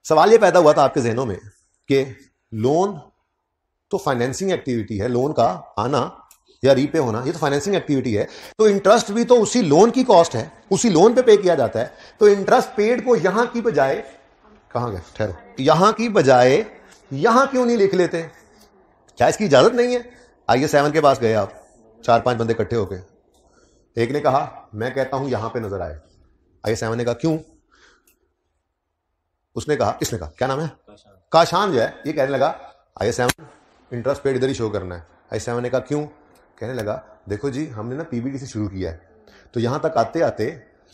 S1: सवाल ये पैदा हुआ था आपके जहनों में कि लोन तो फाइनेंसिंग एक्टिविटी है, लोन का आना या रीपे होना ये तो फाइनेंसिंग एक्टिविटी है, तो इंटरेस्ट भी तो उसी लोन की कॉस्ट है, उसी लोन पे किया जाता है। तो इंटरेस्ट पेड को यहां की बजाय, कहां गए, ठहरो, यहां की बजाय यहां क्यों नहीं लिख लेते? क्या इसकी इजाजत नहीं है? आइए 7 के पास गए आप, 4-5 बंदे इकट्ठे होके, एक ने कहा मैं कहता हूं यहां पे नजर आए। आइए 7 ने कहा क्यों? उसने कहा, किसने कहा, क्या नाम है, काशान जो है, ये कहने लगा आइए 7 इंटरेस्ट पेड इधर ही शो करना है। आइए 7 ने कहा क्यों? कहने लगा देखो जी, हमने ना पीबीटी से शुरू किया है, तो यहां तक आते आते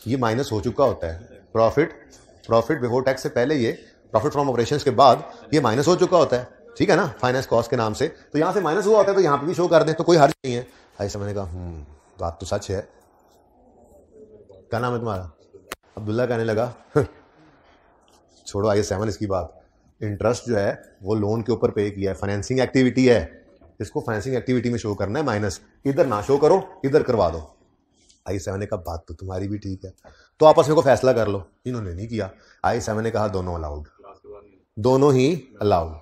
S1: ये माइनस हो चुका होता है, प्रॉफिट बिफोर टैक्स से पहले, ये प्रॉफिट फ्रॉम ऑपरेशंस के बाद ये माइनस हो चुका होता है, ठीक है ना, फाइनेंस कॉस्ट के नाम से। तो यहां से माइनस हुआ होता है, तो यहां पे भी शो कर दें तो कोई हर्ज नहीं है। ऐसे मैंने कहा बात तो सच है। क्या नाम है तुम्हारा? अब्दुल्ला। कहने लगा छोड़ो आइए 7 इसकी बात, इंटरेस्ट जो है वो लोन के ऊपर पे किया है, फाइनेंसिंग एक्टिविटी है, इसको फाइनेंसिंग एक्टिविटी में शो करना है, माइनस इधर ना शो करो, इधर करवा दो। आई 7 ने कहा बात तो तुम्हारी भी ठीक है, तो आपस में को फैसला कर लो। इन्होंने नहीं किया। आई 7 ने कहा दोनों अलाउड, दोनों ही अलाउड।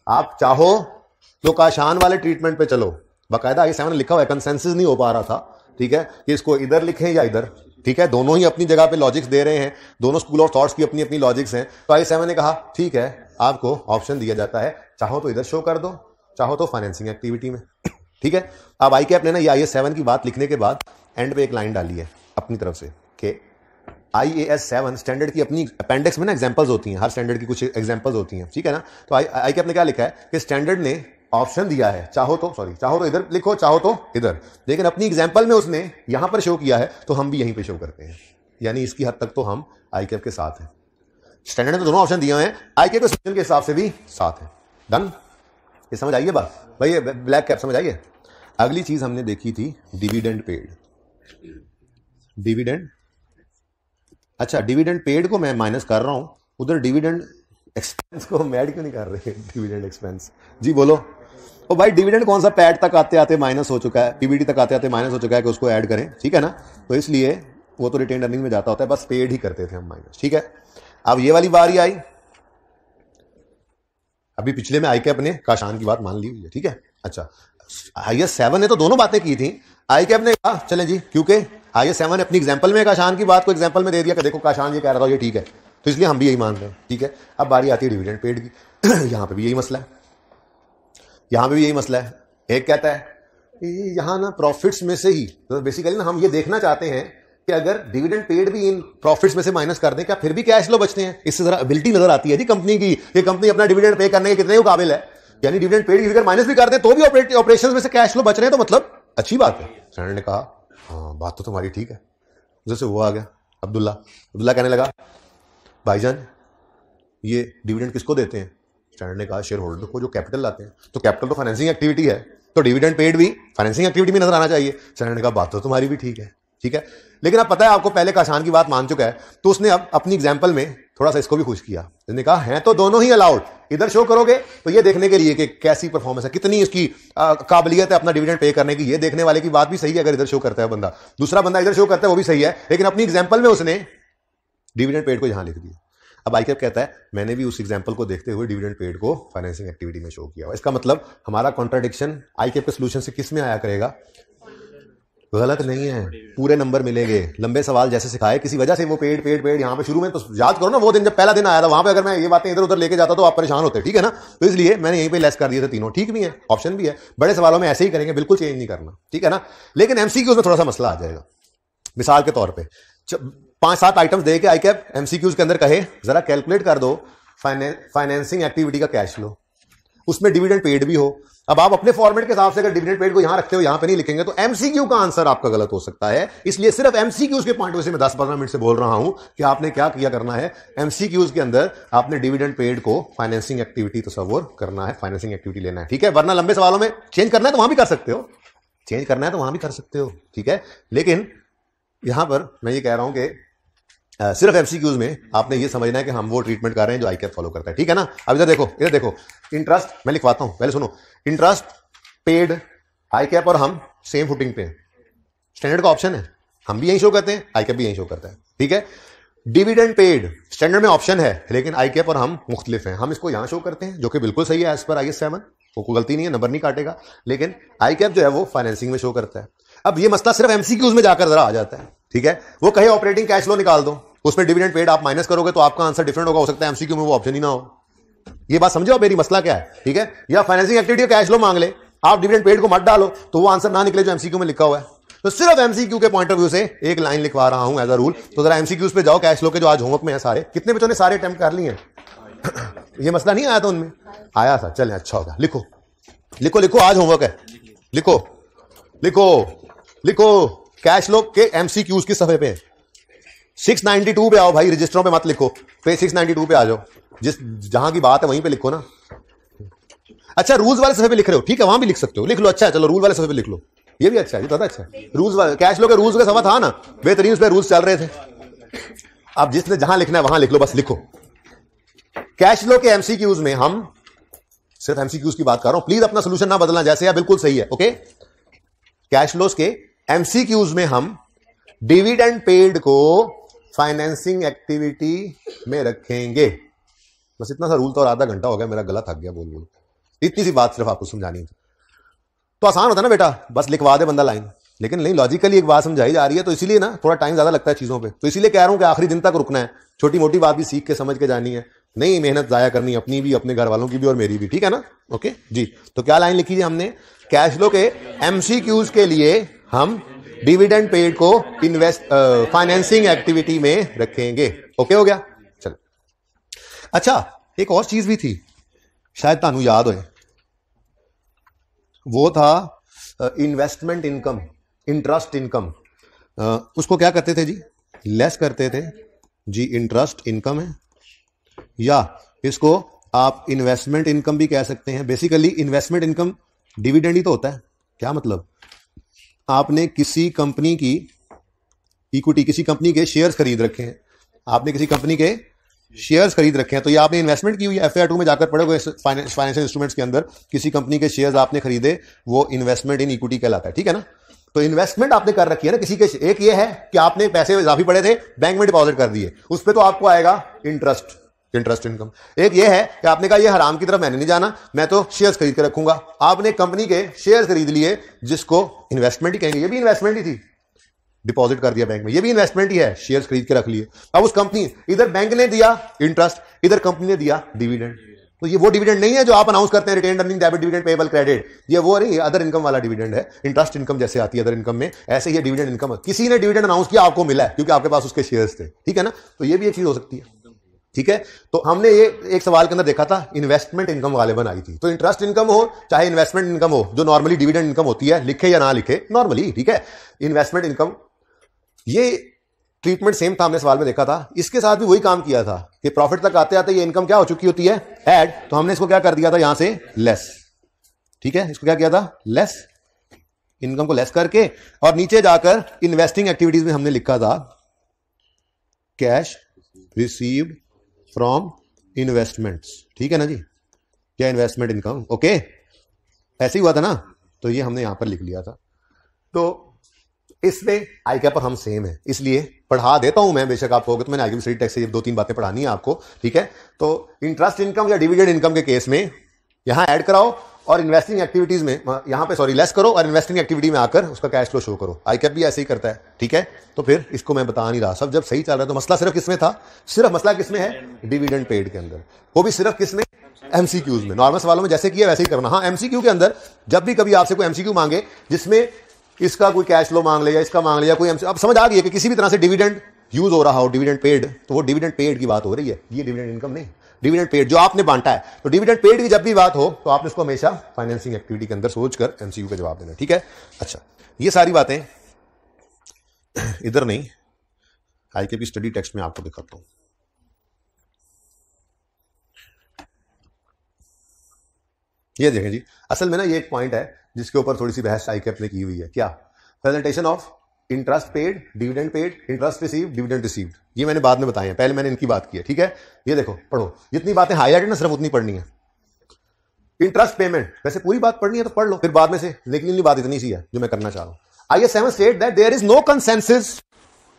S1: आप चाहो तो काशान वाले ट्रीटमेंट पे चलो, बाकायदा आई 7 ने लिखा हुआ है, कंसेंसस नहीं हो पा रहा था, ठीक है, कि इसको इधर लिखें या इधर, ठीक है। दोनों ही अपनी जगह पे लॉजिक्स दे रहे हैं, दोनों स्कूल ऑफ थॉट्स की अपनी अपनी लॉजिक्स हैं। तो आई 7 ने कहा ठीक है, आपको ऑप्शन दिया जाता है, चाहो तो इधर शो कर दो, चाहो तो फाइनेंसिंग एक्टिविटी में, ठीक है। अब आई कैप ने ना ये आई 7 की बात लिखने के बाद एंड पे एक लाइन डाली है अपनी तरफ से कि IAS 7 स्टैंडर्ड की अपनी अपेंडिक्स में ना एग्जांपल्स होती हैं, हर स्टैंडर्ड की कुछ एग्जांपल्स होती हैं, ठीक है ना। तो आई कैप ने क्या लिखा है कि स्टैंडर्ड ने ऑप्शन दिया है, चाहो तो इधर लिखो, चाहो तो इधर, लेकिन अपनी एग्जांपल में उसने यहां पर शो किया है, तो हम भी यहीं पे शो करते हैं, यानी इसकी हद तक तो हम आई कैप के साथ हैं। स्टैंडर्ड ने तो दोनों ऑप्शन दिए हुए हैं, आई कैप के हिसाब से भी साथ है। डन, ये समझ आइए बात भाई, ये ब्लैक कैप समझ आइए। अगली चीज हमने देखी थी डिविडेंड पेड, डिविडेंड। अच्छा, डिविडेंड पेड को मैं माइनस कर रहा हूं, उधर डिविडेंड एक्सपेंस को हम ऐड क्यों नहीं कर रहे? डिविडेंड एक्सपेंस जी बोलो। ओ भाई, डिविडेंड कौन सा पैड तक आते आते माइनस हो चुका है, पीबीटी तक आते आते माइनस हो चुका है कि उसको ऐड करें, ठीक है ना। तो इसलिए वो तो रिटेन अर्निंग में जाता होता है, बस पेड ही करते थे हम माइनस, ठीक है। अब ये वाली बारी आई, अभी पिछले में आई कैप ने काशान की बात मान ली हुई है, ठीक है। अच्छा, IAS 7 ने तो दोनों बातें की थी, आई कैप ने कहा चले जी, क्योंकि IAS 7 ने अपनी एग्जांपल में काशान की बात को एग्जांपल में दे दिया कि देखो काशान ये कह रहा था, ये ठीक है, तो इसलिए हम भी यही मान रहे हैं, ठीक है। अब बारी आती है डिविडेंड पेड की। यहां पे भी यही मसला है, यहां पे भी यही मसला है। एक कहता है यहां ना प्रॉफिट्स में से ही, तो बेसिकली ना हम ये देखना चाहते हैं कि अगर डिविडेंड पेड भी इन प्रॉफिट्स में से माइनस कर दें, क्या फिर भी कैश फ्लो बचते हैं? इससे जरा एबिलिटी नजर आती है जी कंपनी की, ये कंपनी अपना डिविडेंड पे करने के कितने काबिल है। यानी डिविडेंड पेड अगर माइनस भी कर दें तो भी ऑपरेशंस में से कैश फ्लो बच रहे हैं, तो मतलब अच्छी बात है। स्टैंडर्ड ने कहा हाँ बात तो तुम्हारी ठीक है। जैसे वो आ गया अब्दुल्ला कहने लगा भाईजान ये डिविडेंड किसको देते हैं? स्टैंडर्ड ने कहा शेयर होल्डर को, जो कैपिटल लाते हैं। तो कैपिटल तो फाइनेंसिंग एक्टिविटी है, तो डिविडेंड पेड भी फाइनेंसिंग एक्टिविटी में नजर आना चाहिए। स्टैंडर्ड ने कहा बात तो तुम्हारी भी ठीक है, ठीक है। लेकिन अब पता है आपको, पहले काशान की बात मान चुका है, तो उसने अब अपनी एग्जांपल में थोड़ा सा इसको भी खुश किया। उसने कहा है तो दोनों ही अलाउड, इधर शो करोगे तो ये देखने के लिए कि कैसी परफॉर्मेंस है, कितनी इसकी काबिलियत है अपना डिविडेंड पे करने की, ये देखने वाले की बात भी सही है। अगर इधर शो करता है बंदा, दूसरा बंदा इधर शो करता है, वो भी सही है, लेकिन अपनी एग्जांपल में उसने डिविडेंड पेड को यहां लिख दिया। अब आईकेप कहता है मैंने भी उस एग्जांपल को देखते हुए डिविडेंड पेड को फाइनेंसिंग एक्टिविटी में शो किया। इसका मतलब हमारा कॉन्ट्राडिक्शन आईकेप के सोल्यूशन से किस में आया करेगा? गलत नहीं है, पूरे नंबर मिलेंगे। लंबे सवाल जैसे सिखाए, किसी वजह से वो पेड यहां पे शुरू में, तो याद करो ना वो दिन जब पहला दिन आया था, वहां पे अगर मैं ये बातें इधर उधर लेके जाता तो आप परेशान होते, ठीक है ना। तो इसलिए मैंने यहीं पे लेस कर दिए थे तीनों, ठीक भी है, ऑप्शन भी है। बड़े सवालों में ऐसे ही करेंगे, बिल्कुल चेंज नहीं करना, ठीक है ना। लेकिन एमसीक्यूज में थोड़ा सा मसला आ जाएगा। मिसाल के तौर पर 5-7 आइटम्स दे के आई कैप एमसीक्यूज के अंदर कहे जरा कैलकुलेट कर दो फाइनेंसिंग एक्टिविटी का कैश फ्लो, उसमें डिविडेंड पेड भी हो। अब आप अपने फॉर्मेट के हिसाब से अगर डिविडेंड पेड को यहां रखते हो, यहां पे नहीं लिखेंगे, तो एमसीक्यू का आंसर आपका गलत हो सकता है। इसलिए सिर्फ एमसीक्यूज के पॉइंट से मैं 10-15 मिनट से बोल रहा हूं कि आपने क्या किया करना है। एमसीक्यूज के अंदर आपने डिविडेंड पेड को फाइनेंसिंग एक्टिविटी तस्वर करना है, फाइनेंसिंग एक्टिविटी लेना है, ठीक है। वरना लंबे सवालों में चेंज करना है तो वहां भी कर सकते हो, चेंज करना है तो वहां भी कर सकते हो, ठीक है। लेकिन यहां पर मैं ये कह रहा हूं कि सिर्फ एमसीक्यूज में आपने ये समझना है कि हम वो ट्रीटमेंट कर रहे हैं जो आईकैप फॉलो करता है, ठीक है ना। अब इधर देखो, इधर देखो, इंटरेस्ट मैं लिखवाता हूं, पहले सुनो। इंटरेस्ट पेड, आईकैप और हम सेम फुटिंग पे हैं। स्टैंडर्ड का ऑप्शन है, हम भी यही शो करते हैं, आईकैप भी यही शो करता है, ठीक है। डिविडेंड पेड स्टैंडर्ड में ऑप्शन है, लेकिन आईकैप और हम मुख्तलिफ हैं। हम इसको यहां शो करते हैं, जो कि बिल्कुल सही है एज पर IS 7, कोई गलती नहीं है, नंबर नहीं काटेगा। लेकिन आईकैप जो है वो फाइनेंसिंग में शो करता है। अब ये मसला सिर्फ एमसीक्यूज में जाकर जरा आ जाता है, ठीक है। वो कहे ऑपरेटिंग कैश फ्लो निकाल दो, उसमें डिविडेंड पेड आप माइनस करोगे तो आपका आंसर डिफरेंट होगा, हो सकता है एमसीक्यू में वो ऑप्शन ही ना हो। ये बात समझो मेरी मसला क्या है, ठीक है। या फाइनेंसिंग एक्टिविटी का कैश फ्लो मांग ले, आप डिविडेंड पेड को मत डालो तो वो आंसर ना निकले जो एमसीक्यू में लिखा हुआ है। तो सिर्फ एमसीक्यू के पॉइंट ऑफ व्यू से एक लाइन लिखवा रहा हूं एज अ रूल। तो जरा एमसीक्यूज पे जाओ, कैश फ्लो के जो आज होमवर्क में है सारे, कितने बच्चों ने सारे अटेम्प्ट कर लिए हैं? ये मसला नहीं आया था उनमें, आया था, चलें अच्छा होगा। लिखो लिखो लिखो, आज होमवर्क है, लिखो लिखो लिखो। कैश फ्लो के एमसीक्यूज की सफे पे 692 पे आओ भाई, रजिस्टरों पे मत लिखो, पे 692 पे आ जाओ, जहां की बात है वहीं पे लिखो ना। अच्छा रूल्स वाले सफे पे लिख रहे हो, ठीक है, वहां भी लिख सकते हो, लिख लो, अच्छा है, चलो रूल वाले सफे पे लिख लो, ये भी अच्छा है, ये तो अच्छा है। रूल्स वाले कैश फ्लो के रूल्स का सफा था ना, बेहतरीन, उस पे रूल्स चल रहे थे। अब जिसने जहां लिखना है वहां लिख लो, बस लिखो। कैश फ्लो के एमसीक्यूज में हम सिर्फ एमसीक्यूज की बात कर रहा हूं, प्लीज अपना सोल्यूशन ना बदलना, जैसे या बिल्कुल सही है, ओके। कैश फ्लोज के एमसीक्यूज में हम डिविडेंड पेड को फाइनेंसिंग एक्टिविटी में रखेंगे। बस इतना सा रूल तो, और आधा घंटा हो गया, मेरा गला थक गया बोल बोल, इतनी सी बात सिर्फ आपको समझानी थी। तो आसान होता ना बेटा, बस लिखवा दे बंदा लाइन, लेकिन नहीं, लॉजिकली एक बात समझाई जा रही है, तो इसीलिए ना थोड़ा टाइम ज्यादा लगता है चीजों पे। तो इसीलिए कह रहा हूं कि आखिरी दिन तक रुकना है, छोटी मोटी बात भी सीख के समझ के जानी है, नहीं मेहनत जाया करनी, अपनी भी, अपने घर वालों की भी और मेरी भी, ठीक है ना, ओके जी। तो क्या लाइन लिखी है हमने, कैश फ्लो के एमसीक्यूज के लिए हम डिविडेंड पेड को फाइनेंसिंग एक्टिविटी में रखेंगे, ओके हो गया। चलो अच्छा, एक और चीज भी थी, शायद तानू याद हो, वो था इन्वेस्टमेंट इनकम, इंटरेस्ट इनकम। उसको क्या करते थे जी, लेस करते थे जी, इंटरेस्ट इनकम है, या इसको आप इन्वेस्टमेंट इनकम भी कह सकते हैं। बेसिकली इन्वेस्टमेंट इनकम डिविडेंड ही तो होता है। क्या मतलब, आपने किसी कंपनी की इक्विटी, किसी कंपनी के शेयर्स खरीद रखे हैं, आपने किसी कंपनी के शेयर्स खरीद रखे हैं, तो ये आपने इन्वेस्टमेंट की हुई है। FAR 2 में जाकर पढ़ोगे, फाइनेंशियल इंस्ट्रूमेंट्स के अंदर किसी कंपनी के शेयर्स आपने खरीदे, वो इन्वेस्टमेंट इन इक्विटी कहलाता है, ठीक है ना। तो इन्वेस्टमेंट आपने कर रखी है ना किसी के, एक ये है कि आपने पैसे इजाफी पड़े थे, बैंक में डिपॉजिट कर दिए, उस पर तो आपको आएगा इंटरेस्ट इनकम। एक ये है कि आपने कहा ये हराम की तरफ मैंने नहीं जाना, मैं तो शेयर्स खरीद के रखूंगा, आपने कंपनी के शेयर्स खरीद लिए, जिसको इन्वेस्टमेंट ही कहेंगे, ये भी इन्वेस्टमेंट ही थी, डिपॉजिट कर दिया बैंक में, ये भी इन्वेस्टमेंट ही है, शेयर्स खरीद के रख लिए। अब उस कंपनी, इधर बैंक ने दिया इंटरेस्ट, इधर कंपनी ने दिया डिविडेंड, तो ये वो डिविडेंड नहीं है जो आप अनाउंस करते हैं, retained earning, debit dividend, payable credit, ये वो नहीं, अदर इनकम वाला डिविडेंड है। इंटरेस्ट इनकम जैसे आती है अदर इनकम में, ऐसे ही डिविडेंड इनकम, किसी ने डिविडेंड अनाउंस किया, आपको मिला है क्योंकि आपके पास उसके शेयर्स थे, ठीक है ना। तो ये भी एक चीज हो सकती है, ठीक है। तो हमने ये एक सवाल के अंदर देखा था, इन्वेस्टमेंट इनकम वाले बनाई थी। तो इंटरेस्ट इनकम हो चाहे इन्वेस्टमेंट इनकम हो, जो नॉर्मली डिविडेंड इनकम होती है, लिखे या ना लिखे नॉर्मली, ठीक है, इन्वेस्टमेंट इनकम, ये ट्रीटमेंट सेम था, हमने सवाल में देखा था। इसके साथ भी वही काम किया था कि प्रॉफिट तक आते आते ये इनकम क्या हो चुकी होती है, ऐड, तो हमने इसको क्या कर दिया था यहां से लेस, ठीक है, इसको क्या किया था, लेस, इनकम को लेस करके, और नीचे जाकर इन्वेस्टिंग एक्टिविटीज में हमने लिखा था कैश रिसीव्ड फ्रॉम इन्वेस्टमेंट्स, ठीक है ना जी, क्या इन्वेस्टमेंट इनकम, ओके, ऐसे ही हुआ था ना। तो ये हमने यहां पर लिख लिया था। तो इसमें आईकैप पर हम सेम है, इसलिए पढ़ा देता हूं मैं, बेशक आप कहोगे तो मैंने आगे स्टडी टेक्स्ट से ये 2-3 बातें पढ़ानी है आपको, ठीक है। तो इंटरेस्ट इनकम या डिविडेंड इनकम के केस में यहां ऐड कराओ, और इन्वेस्टिंग एक्टिविटीज में यहां पे सॉरी लेस करो, और इन्वेस्टिंग एक्टिविटी में आकर उसका कैश फ्लो शो करो। आईकैप भी ऐसे ही करता है, ठीक है। तो फिर इसको मैं बता नहीं रहा, सब जब सही चल रहा है, तो मसला सिर्फ किसमें था, सिर्फ मसला किसमें है, डिविडेंड पेड के अंदर, वो भी सिर्फ किसमें, एमसीक्यूज में। नॉर्मल सवालों में जैसे किया वैसे ही करना। हाँ, एमसीक्यू के अंदर जब भी कभी आपसे कोई एमसीक्यू मांगे जिसमें इसका कोई कैश फ्लो मांग ले या इसका मांग ले या कोई, अब समझ आ गई है कि किसी भी तरह से डिविडेंड यूज हो रहा हो डिविडेंड पेड, तो वो डिविडेंड पेड की बात हो रही है, ये डिविडेंड इनकम नहीं, डिविडेंड पेड जो आपने बांटा है। तो डिविडेंड पेड की जब भी बात हो तो आपने उसको हमेशा फाइनेंसिंग एक्टिविटी के अंदर सोचकर एमसीक्यू का जवाब देना, ठीक है। अच्छा, ये सारी बातें इधर नहीं, आईकेपी स्टडी टेक्स्ट में आपको दिखाता हूं। ये देखें जी, असल में ना ये एक पॉइंट है जिसके ऊपर थोड़ी सी बहस आईकेप ने की हुई है। क्या? Presentation of interest paid, dividend paid, interest received, dividend received, ये मैंने बाद में बताया है, पहले मैंने इनकी बात की है, ठीक है। ये देखो, पढ़ो, जितनी बातें हाईलाइटेड ना सिर्फ उतनी पढ़नी है। इंटरेस्ट पेमेंट, वैसे पूरी बात पढ़नी है तो पढ़ लो, फिर बाद में से, लेकिन बात इतनी सी है जो मैं करना चाह रहा हूं। IAS 7 state that there is no consensus,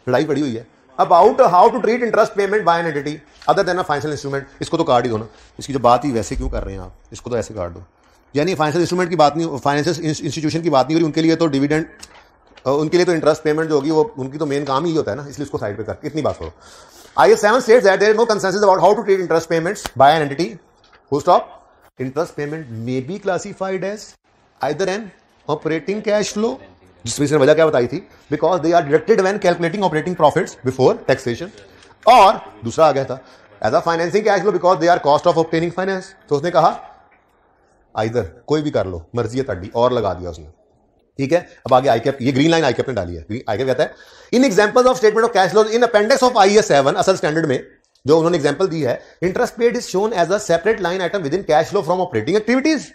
S1: लड़ाई पड़ी हुई है, about how to treat interest payment by an entity other than a financial instrument. इसको तो काट ही दो ना, इसकी जो बात ही वैसे क्यों कर रहे हैं आप, इसको तो ऐसे काट दो। यानी फाइनेंशियल इंस्ट्रूमेंट की बात नहीं, फाइनेंशियल इंस्टीट्यूशन की बात नहीं हो रही, उनके लिए तो डिविडेंड, उनके लिए तो इंटरेस्ट पेमेंट जो होगी वो उनकी तो मेन काम ही होता है ना, इसलिए इसको साइड पे कर, इतनी बात करो। IAS 7 states that there is no consensus about how to treat interest payments by an entity. Full stop. Interest payment may be classified as either an operating cash flow, जिसमें इसने वजह क्या बताई थी, because they are deducted when calculating operating profits before taxation, और दूसरा आ गया था as a financing cash flow because they are cost of obtaining finance। तो उसने कहा either, कोई भी कर लो, मर्जी है तड्डी, और लगा दिया उसने, ठीक है। अब आगे आईकेप, ये ग्रीन लाइन आईकेप ने डाली है, आईकेप कहता है in examples of statement of cash flows in appendix of IAS 7 असल स्टैंडर्ड में जो उन्होंने एग्जांपल दी है, interest paid is shown as a separate line item within cash flow from operating activities,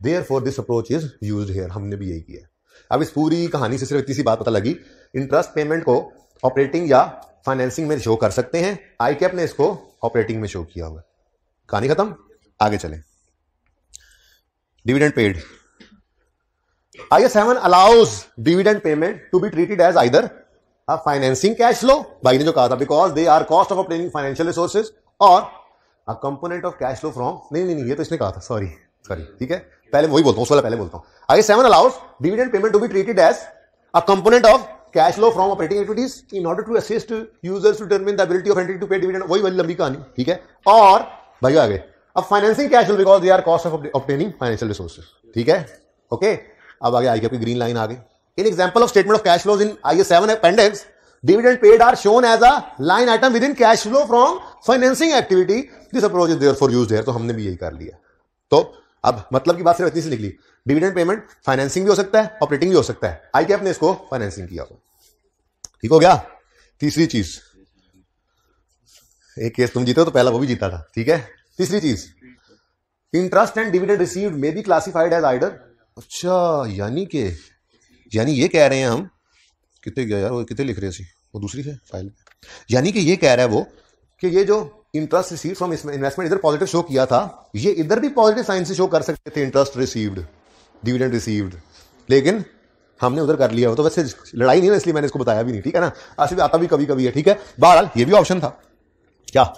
S1: therefore this approach is used here. हमने भी यही किया। अब इस पूरी कहानी से सिर्फ इतनी सी बात पता लगी, इंटरेस्ट पेमेंट को ऑपरेटिंग या फाइनेंसिंग में शो कर सकते हैं, आईकेप ने इसको ऑपरेटिंग में शो किया हुआ। कहानी खत्म, आगे चलें। Dividend paid, IAS 7 allows dividend payment to be treated as either a financing cash flow, भाई ने जो कहा था, because they are cost of obtaining financial resources, और a component of cash flow from, नहीं ये तो इसने कहा था, सॉरी, ठीक है, पहले वही बोलता हूं, उस वाला पहले बोलता हूं। IAS 7 allows dividend payment to be treated as a component of cash flow from operating activities in order to assist users to determine the ability of entity to pay dividend, वही वाली लंबी कहानी, ठीक है। और भाई आगे, अब financing cash flow because they are cost of obtaining financial resources, ठीक है, ओके। अब आगे आईकेप की ग्रीन लाइन आ गई। In example of statement of cash flows in IAS 7 appendix, dividend paid are shown as a line item within cash flow from financing activity, this approach is therefore used here. तो हमने भी यही कर लिया। तो अब मतलब की बात सिर्फ इतनी सी निकली, डिविडेंड पेमेंट फाइनेंसिंग भी हो सकता है, ऑपरेटिंग भी हो सकता है, आईकेप ने इसको फाइनेंसिंग किया, ठीक हो गया। तीसरी चीज, एक केस तुम जीते हो तो पहला वो भी जीता था, ठीक है। तीसरी चीज, interest and dividend received may be classified as either. अच्छा, यानी ये कह रहे हैं हम, कितने गया यार, वो कितने लिख रहे हैं, वो दूसरी है फाइल, यानी कि ये कह रहा है वो कि ये जो इंटरेस्ट रिसीव्ड फ्रॉम इन्वेस्टमेंट इधर पॉजिटिव शो किया था, ये इधर भी पॉजिटिव साइन से शो कर सकते थे, इंटरेस्ट रिसीव्ड, डिविडेंड रिसीव्ड, लेकिन हमने उधर कर लिया हो। तो वैसे लड़ाई नहीं है, इसलिए मैंने इसको बताया भी नहीं, ठीक है ना, आसिफ आता भी कभी कभी है, ठीक है। बहरहाल ये भी ऑप्शन था, क्या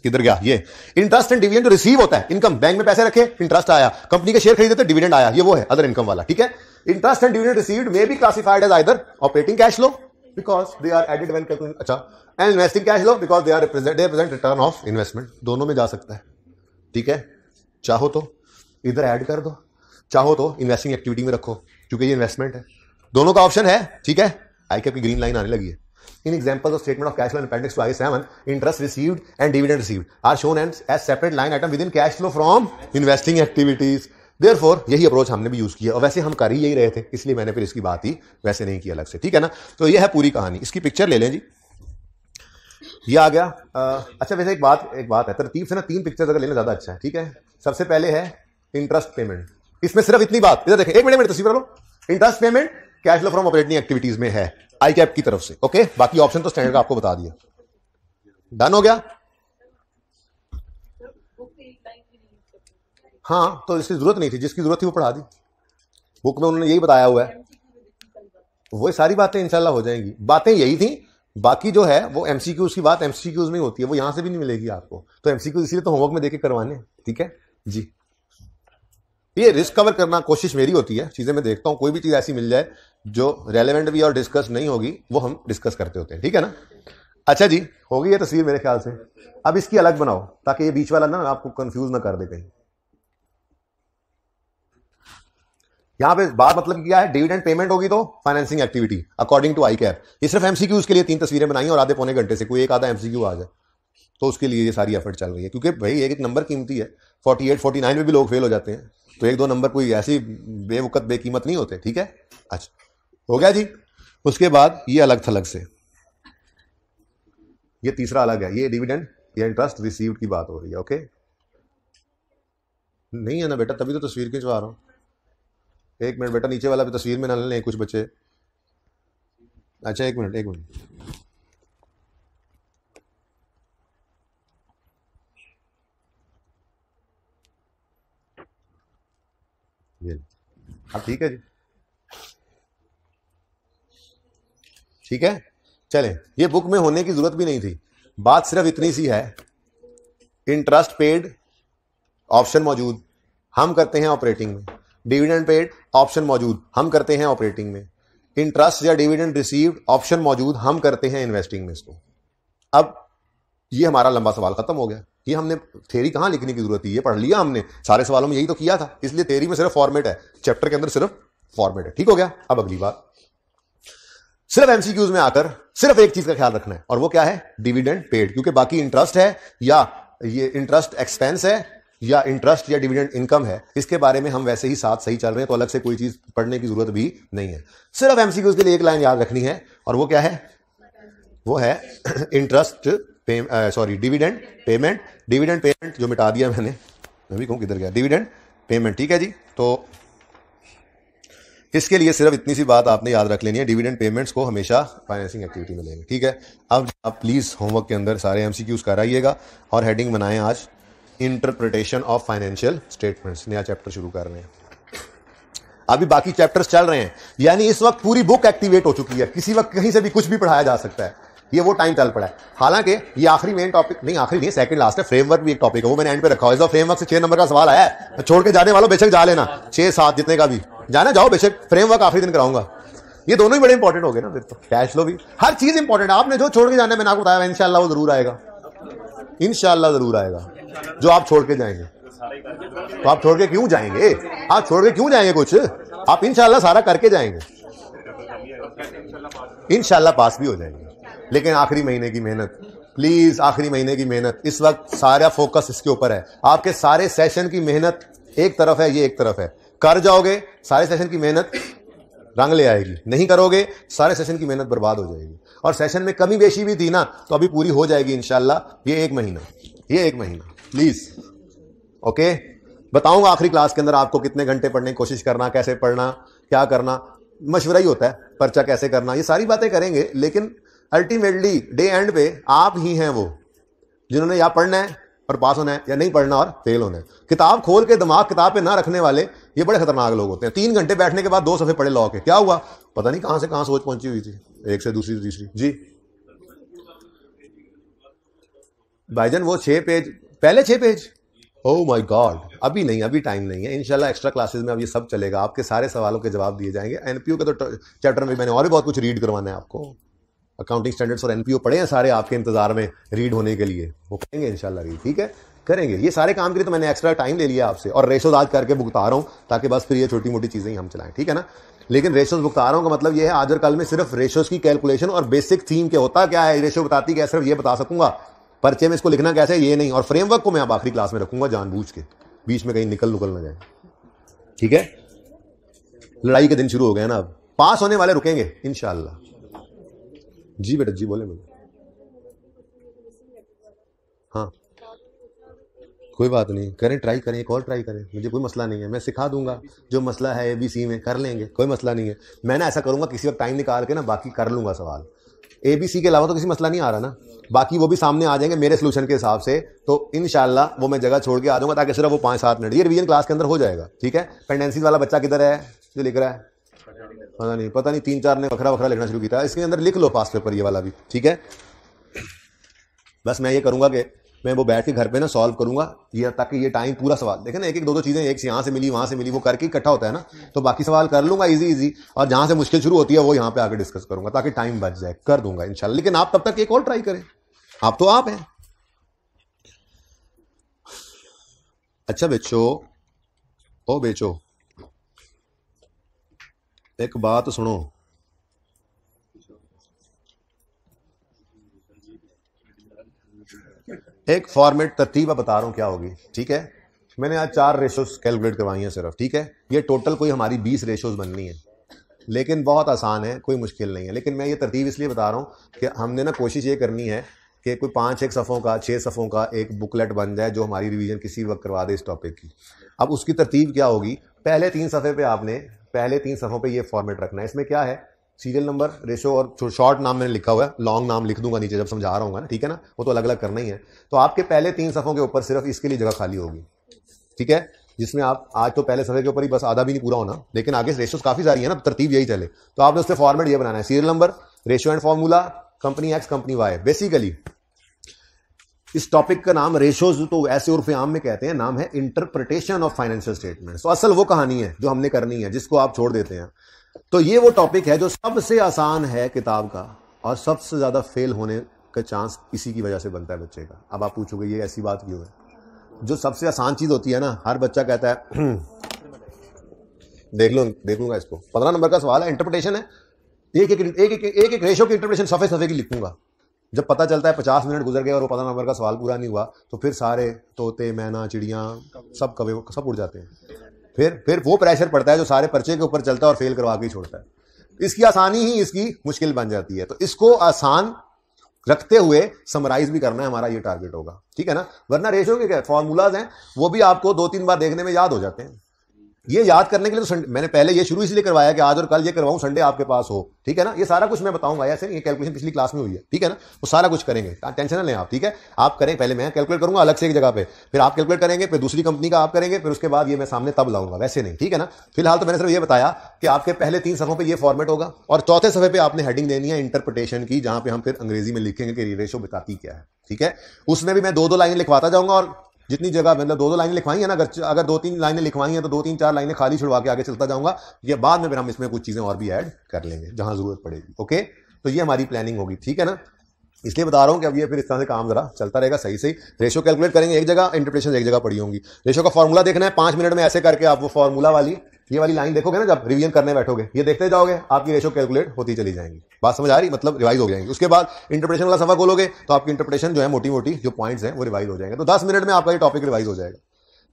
S1: किधर गया, ये इंटरेस्ट एंड डिविडेंड जो रिसीव होता है, इनकम, बैंक में पैसे रखे, इंटरेस्ट आया, कंपनी के शेयर खरीदे तो डिविडेंड आया, ये वो है अदर इनकम वाला, ठीक है। Interest and dividend received may be classified as either operating cash flow because they are added when calculating, अच्छा, and investing cash flow because they represent return of investment, दोनों में जा सकता है, ठीक है। चाहो तो इधर ऐड कर दो, चाहो तो इन्वेस्टिंग एक्टिविटी में रखो, क्योंकि ये इन्वेस्टमेंट है, दोनों का ऑप्शन है, ठीक है। आईकेप की ग्रीन लाइन आने लगी है। In examples of statement of cash flow in appendix to IAS 7, interest received and dividend received are shown as separate line item within cash flow from investing activities. Therefore, यही approach हमने भी use किया, और वैसे हम कर ही यही रहे थे, इसलिए मैंने फिर इसकी बात ही वैसे नहीं की अलग से, ठीक है ना। तो ये है पूरी कहानी। इसकी पिक्चर ले लें जी, ये आ गया। अच्छा, वैसे एक बात है, तरतीब से ना 3 पिक्चर्स अगर लेना ज्यादा अच्छा है, ठीक है। सबसे पहले है इंटरेस्ट पेमेंट, इसमें सिर्फ इतनी बात, इधर देखें, एक मिनट तस्वीर कर लो। Interest payment cash flow from operating activities में है आईकेप की तरफ से, ओके। बाकी ऑप्शन तो स्टैंडर्ड का आपको बता दिया, डन हो गया। हाँ, तो इसकी जरूरत नहीं थी, जिसकी जरूरत थी वो पढ़ा दी, बुक में उन्होंने यही बताया हुआ है, वो सारी बातें इंशाल्लाह हो जाएंगी। बातें यही थी, बाकी जो है वो एमसीक्यूज की बात एमसीक्यूज में होती है, वो यहां से भी नहीं मिलेगी आपको, तो एमसीक्यूज इसीलिए तो होमवर्क में देके करवाने, ठीक है जी। ये रिस्क कवर करना कोशिश मेरी होती है, चीजें मैं देखता हूं, कोई भी चीज ऐसी मिल जाए जो रेलेवेंट भी और डिस्कस नहीं होगी वो हम डिस्कस करते होते हैं, ठीक है ना। अच्छा जी, हो गई है तस्वीर मेरे ख्याल से। अब इसकी अलग बनाओ ताकि ये बीच वाला ना आपको कंफ्यूज ना कर दे कहीं। यहां पे बात मतलब क्या है, डिविडेंड पेमेंट होगी तो financing activity according to I cap. ये सिर्फ एमसीक्यूज के लिए 3 तस्वीरें बनाई और आधे पौने घंटे से कोई एक आधा एमसीक्यू आ जाए तो उसके लिए ये सारी एफर्ट चल रही है, क्योंकि भाई एक एक नंबर कीमती है। 48 49 में भी लोग फेल हो जाते हैं, तो एक दो नंबर कोई ऐसी बेवकत बेकीमत नहीं होते। ठीक है, अच्छा हो गया जी। उसके बाद ये अलग थलग से, ये तीसरा अलग है, ये डिविडेंड या इंटरेस्ट रिसीव्ड की बात हो रही है। ओके, नहीं है ना बेटा, तभी तो तस्वीर खिंचवा रहा हूं। एक मिनट बेटा, नीचे वाला भी तस्वीर में ना लें कुछ बच्चे। अच्छा एक मिनट, एक मिनट। ये अब ठीक है जी, ठीक है। चलें, ये बुक में होने की जरूरत भी नहीं थी, बात सिर्फ इतनी सी है। इंटरेस्ट पेड ऑप्शन मौजूद, हम करते हैं ऑपरेटिंग में। डिविडेंड पेड ऑप्शन मौजूद, हम करते हैं ऑपरेटिंग में। इंटरेस्ट या डिविडेंड रिसीव्ड ऑप्शन मौजूद, हम करते हैं इन्वेस्टिंग में इसको। अब ये हमारा लंबा सवाल खत्म हो गया। ये हमने थ्योरी कहां लिखने की जरूरत है, ये पढ़ लिया हमने, सारे सवालों में यही तो किया था, इसलिए थ्योरी में सिर्फ फॉर्मेट है, चैप्टर के अंदर सिर्फ फॉर्मेट है। ठीक हो गया। अब अगली बात, सिर्फ एमसीक्यूज में आकर सिर्फ एक चीज का ख्याल रखना है, और वो क्या है, डिविडेंड पेड। क्योंकि बाकी इंटरेस्ट है या ये इंटरेस्ट एक्सपेंस है या इंटरेस्ट या डिविडेंड इनकम है, इसके बारे में हम वैसे ही साथ सही चल रहे हैं, तो अलग से कोई चीज पढ़ने की जरूरत भी नहीं है। सिर्फ एमसीक्यूज के लिए एक लाइन याद रखनी है, और वो क्या है, वो है interest sorry dividend payment. Dividend payment जो मिटा दिया मैंने, मैं भी कहूं किधर गया, डिविडेंड पेमेंट। ठीक है जी, तो इसके लिए सिर्फ इतनी सी बात आपने याद रख लेनी है, डिविडेंड पेमेंट्स को हमेशा फाइनेंसिंग एक्टिविटी में लेंगे। ठीक है, अब आप प्लीज होमवर्क के अंदर सारे एमसीक्यूज कराइएगा और हेडिंग बनाएं आज इंटरप्रिटेशन ऑफ फाइनेंशियल स्टेटमेंट्स। नया चैप्टर शुरू कर रहे हैं, अभी बाकी चैप्टर्स चल रहे हैं, यानी इस वक्त पूरी बुक एक्टिवेट हो चुकी है, किसी वक्त कहीं से भी कुछ भी पढ़ाया जा सकता है, ये वो टाइम चल पड़ा है। हालांकि ये आखिरी मेन टॉपिक नहीं, आखिरी नहीं, सेकंड लास्ट है। फ्रेमवर्क भी एक टॉपिक है, वो मैंने एंड पे रखा है। इस फ्रेमवर्क से 6 नंबर का सवाल आया है, छोड़ के जाने वालों बेशक जा लेना, 6 7 जितने का भी जाना जाओ, बेशक फ्रेमवर्क आखिरी दिन कराऊंगा। ये दोनों ही बड़े इंपॉर्टेंट हो गए ना, फिर तो कैश फ्लो भी, हर चीज इंपॉर्टेंट है। आपने जो छोड़ के जाना है मैंने आपको बताया, इंशाल्लाह वो जरूर आएगा, इंशाल्लाह जरूर आएगा जो आप छोड़ के जाएंगे। तो आप छोड़ के क्यों जाएंगे, आप छोड़ के क्यों जाएंगे कुछ, आप इंशाल्लाह सारा करके जाएंगे, इंशाल्लाह पास भी हो जाएंगे। लेकिन आखिरी महीने की मेहनत, प्लीज आखिरी महीने की मेहनत, इस वक्त सारा फोकस इसके ऊपर है। आपके सारे सेशन की मेहनत एक तरफ है, ये एक तरफ है। कर जाओगे सारे सेशन की मेहनत रंग ले आएगी, नहीं करोगे सारे सेशन की मेहनत बर्बाद हो जाएगी। और सेशन में कमी बेशी भी थी ना, तो अभी पूरी हो जाएगी इंशाल्लाह। ये एक महीना प्लीज, ओके। बताऊंगा आखिरी क्लास के अंदर आपको कितने घंटे पढ़ने की कोशिश करना, कैसे पढ़ना, क्या करना, मशवरा ही होता है, पर्चा कैसे करना, ये सारी बातें करेंगे। लेकिन अल्टीमेटली डे एंड पे आप ही हैं वो जिन्होंने या पढ़ना है और पास होना है, या नहीं पढ़ना और फेल होना है। किताब खोल के दिमाग किताब पे ना रखने वाले ये बड़े खतरनाक लोग होते हैं। 3 घंटे बैठने के बाद 2 सफ़े पढ़े लॉ के, क्या हुआ पता नहीं, कहां से कहां सोच पहुंची हुई थी, एक से दूसरी तीसरी। जी भाईजान, वो 6 पेज, पहले 6 पेज, ओह माय गॉड, अभी नहीं, अभी टाइम नहीं है। इंशाल्लाह एक्स्ट्रा क्लासेस में अब ये सब चलेगा, आपके सारे सवालों के जवाब दिए जाएंगे। एनपीओ के तो चैप्टर में मैंने और भी बहुत कुछ रीड करवाना है आपको। अकाउंटिंग स्टैंडर्ड्स और एनपीओ पढ़े हैं सारे आपके इंतजार में रीड होने के लिए, वो करेंगे इंशाल्लाह रीड। ठीक है, करेंगे। ये सारे काम के लिए तो मैंने एक्स्ट्रा टाइम ले लिया आपसे, और रेशोज आज करके भुगता रहा हूं, ताकि बस फिर ये छोटी मोटी चीजें ही हम चलाएं। ठीक है ना, लेकिन रेशोज भुगता रहा हूं का मतलब ये है आज और कल में सिर्फ रेशोज की कैलकुलेशन और बेसिक थीम के होता क्या है, रेशो बताती क्या, सिर्फ ये बता सकूंगा। पर्चे में इसको लिखना कैसे है ये नहीं, और फ्रेमवर्क को मैं अब आखिरी क्लास में रखूंगा जानबूझ के, बीच में कहीं निकल ना जाए। ठीक है, लड़ाई के दिन शुरू हो गए ना, अब पास होने वाले रुकेंगे इंशाल्लाह। जी बेटा, जी बोले बोले। हाँ कोई बात नहीं, करें, ट्राई करें, एक और ट्राई करें, मुझे कोई मसला नहीं है, मैं सिखा दूंगा। जो मसला है ABC में कर लेंगे, कोई मसला नहीं है। मैं ना ऐसा करूंगा किसी वक्त टाइम निकाल के ना बाकी कर लूंगा सवाल। ABC के अलावा तो किसी मसला नहीं आ रहा ना, बाकी वो भी सामने आ जाएंगे मेरे सोल्यूशन के हिसाब से, तो इंशाल्लाह वो मैं जगह छोड़ के आ जाऊंगा, ताकि सिर्फ वो 5-7 मिनट ये रिवीजन क्लास के अंदर हो जाएगा। ठीक है, पेंडेंसी वाला बच्चा किधर है जो लिख रहा है, पता नहीं 3-4 ने वखरा लिखना शुरू किया, इसके अंदर लिख लो पास पेपर ये वाला भी। ठीक है, बस मैं ये करूंगा कि मैं वो बैठ के घर पे ना सॉल्व करूंगा ये, ताकि ये टाइम पूरा सवाल देखें ना, एक एक 2-2 चीजें, एक से यहाँ से मिली वहां से मिली, वो करके इकट्ठा होता है ना, तो बाकी सवाल कर लूंगा इजी, और जहां से मुश्किल शुरू होती है वो यहाँ पे आके डिस्कस करूंगा, ताकि टाइम बच जाए, कर दूंगा इंशाल्लाह। लेकिन आप तब तक एक और ट्राई करें, आप तो आप हैं। अच्छा बेचो, ओ बेचो, एक बात सुनो, एक फॉर्मेट तरतीब बता रहा हूं क्या होगी, ठीक है। मैंने आज 4 रेशोज कैलकुलेट करवाई हैं सिर्फ, ठीक है। ये टोटल कोई हमारी 20 रेशोज बननी है, लेकिन बहुत आसान है, कोई मुश्किल नहीं है। लेकिन मैं ये तरतीब इसलिए बता रहा हूं कि हमने ना कोशिश ये करनी है कि कोई 5-6 सफ़ों का 6 सफ़ों का एक बुकलेट बन जाए जो हमारी रिवीजन किसी वक्त करवा दे इस टॉपिक की। अब उसकी तरतीब क्या होगी, पहले 3 सफ़े पे आपने पहले 3 सफ़ों पे ये फॉर्मेट रखना है। इसमें क्या है, सीरियल नंबर, रेशो और शॉर्ट नाम मैंने लिखा हुआ है, लॉन्ग नाम लिख दूंगा नीचे जब समझा रहा हूँ ना, ठीक है ना, वो तो अलग अलग करना ही है। तो आपके पहले 3 सफ़ों के ऊपर सिर्फ इसके लिए जगह खाली होगी, ठीक है, जिसमें आप आज तो पहले सफ़े के ऊपर ही बस आधा भी नहीं पूरा होना, लेकिन आगे रेशोज काफ़ी सारी है ना, तरतीब यही चले। तो आपने उससे फॉर्मेट ये बनाना है, serial number, ratio and formula, company X company Y. Basically इस टॉपिक का नाम रेशोज तो ऐसे उर्फ आम में कहते हैं, नाम है इंटरप्रिटेशन ऑफ फाइनेंशियल स्टेटमेंट। तो असल वो कहानी है जो हमने करनी है, जिसको आप छोड़ देते हैं। तो ये वो टॉपिक है जो सबसे आसान है किताब का, और सबसे ज्यादा फेल होने का चांस इसी की वजह से बनता है बच्चे का। अब आप पूछोगे ये ऐसी बात क्यों है, जो सबसे आसान चीज होती है ना, हर बच्चा कहता है देख लूंगा इसको, 15 नंबर का सवाल है, इंटरप्रिटेशन है, एक रेशो की इंटरप्रिटेशन सफे की लिखूंगा। जब पता चलता है 50 मिनट गुजर गए और वो 15 नंबर का सवाल पूरा नहीं हुआ, तो फिर सारे तोते मैना चिड़ियां सब कवे सब उड़ जाते हैं। फिर वो प्रेशर पड़ता है जो सारे पर्चे के ऊपर चलता है और फेल करवा के छोड़ता है। इसकी आसानी ही इसकी मुश्किल बन जाती है। तो इसको आसान रखते हुए समराइज भी करना है, हमारा ये टारगेट होगा, ठीक है ना। वरना रेशो के क्या फॉर्मूलाज हैं, वो भी आपको 2-3 बार देखने में याद हो जाते हैं। ये याद करने के लिए तो मैंने पहले ये शुरू इसलिए करवाया कि आज और कल ये करवाऊं, संडे आपके पास हो, ठीक है ना। ये सारा कुछ मैं बताऊंगा, ऐसे ये कैलकुलेशन पिछली क्लास में हुई है, ठीक है ना, वो सारा कुछ करेंगे, टेंशन ना लें आप, ठीक है। आप करें, पहले मैं कैलकुलेट करूंगा अलग से एक जगह पे, फिर आप कैलकुलेट करेंगे, फिर दूसरी कंपनी का आप करेंगे, फिर उसके बाद ये मैं सामने तब लाऊंगा, वैसे नहीं, ठीक है ना। फिलहाल तो मैंने सिर्फ ये बताया कि आपके पहले 3 सफ़ों पे ये फॉर्मेट होगा, और चौथे सफ़े पे आपने हेडिंग देनी है इंटरप्रिटेशन की, जहां पे हम फिर अंग्रेजी में लिखेंगे कि रेशो बताती क्या है, ठीक है। उसमें भी मैं 2-2 लाइनें लिखवाता जाऊंगा, और जितनी जगह मतलब 2-2 लाइनें लिखवाई है ना, अगर 2-3 लाइनें लिखवाई हैं तो 2-3-4 लाइनें खाली छुड़वा के आगे चलता जाऊंगा। ये बाद में फिर हम इसमें कुछ चीजें और भी ऐड कर लेंगे जहां जरूरत पड़ेगी, ओके। तो ये हमारी प्लानिंग होगी, ठीक है ना। इसलिए बता रहा हूं कि अब ये फिर इस तरह से काम जरा चलता रहेगा सही सही। रेशो कैलकुलेट करेंगे एक जगह, इंटरप्रिटेशन एक जगह पड़ी होंगी। रेशो का फॉर्मूला देखना है, 5 मिनट में ऐसे करके आप वो फॉर्मूला वाली ये वाली लाइन देखोगे ना, जब रिवीजन करने बैठोगे, ये देखते जाओगे, आपकी रेशो कैलकुलेट होती चली जाएंगी। बात समझ आ रही, मतलब रिवाइज हो जाएंगी। उसके बाद इंटरप्रिटेशन वाला सफा खोलोगे तो आपकी इंटरप्रिटेशन जो है मोटी मोटी जो पॉइंट्स हैं वो रिवाइज हो जाएंगे। तो 10 मिनट में आपका ये टॉपिक रिवाइज हो जाएगा।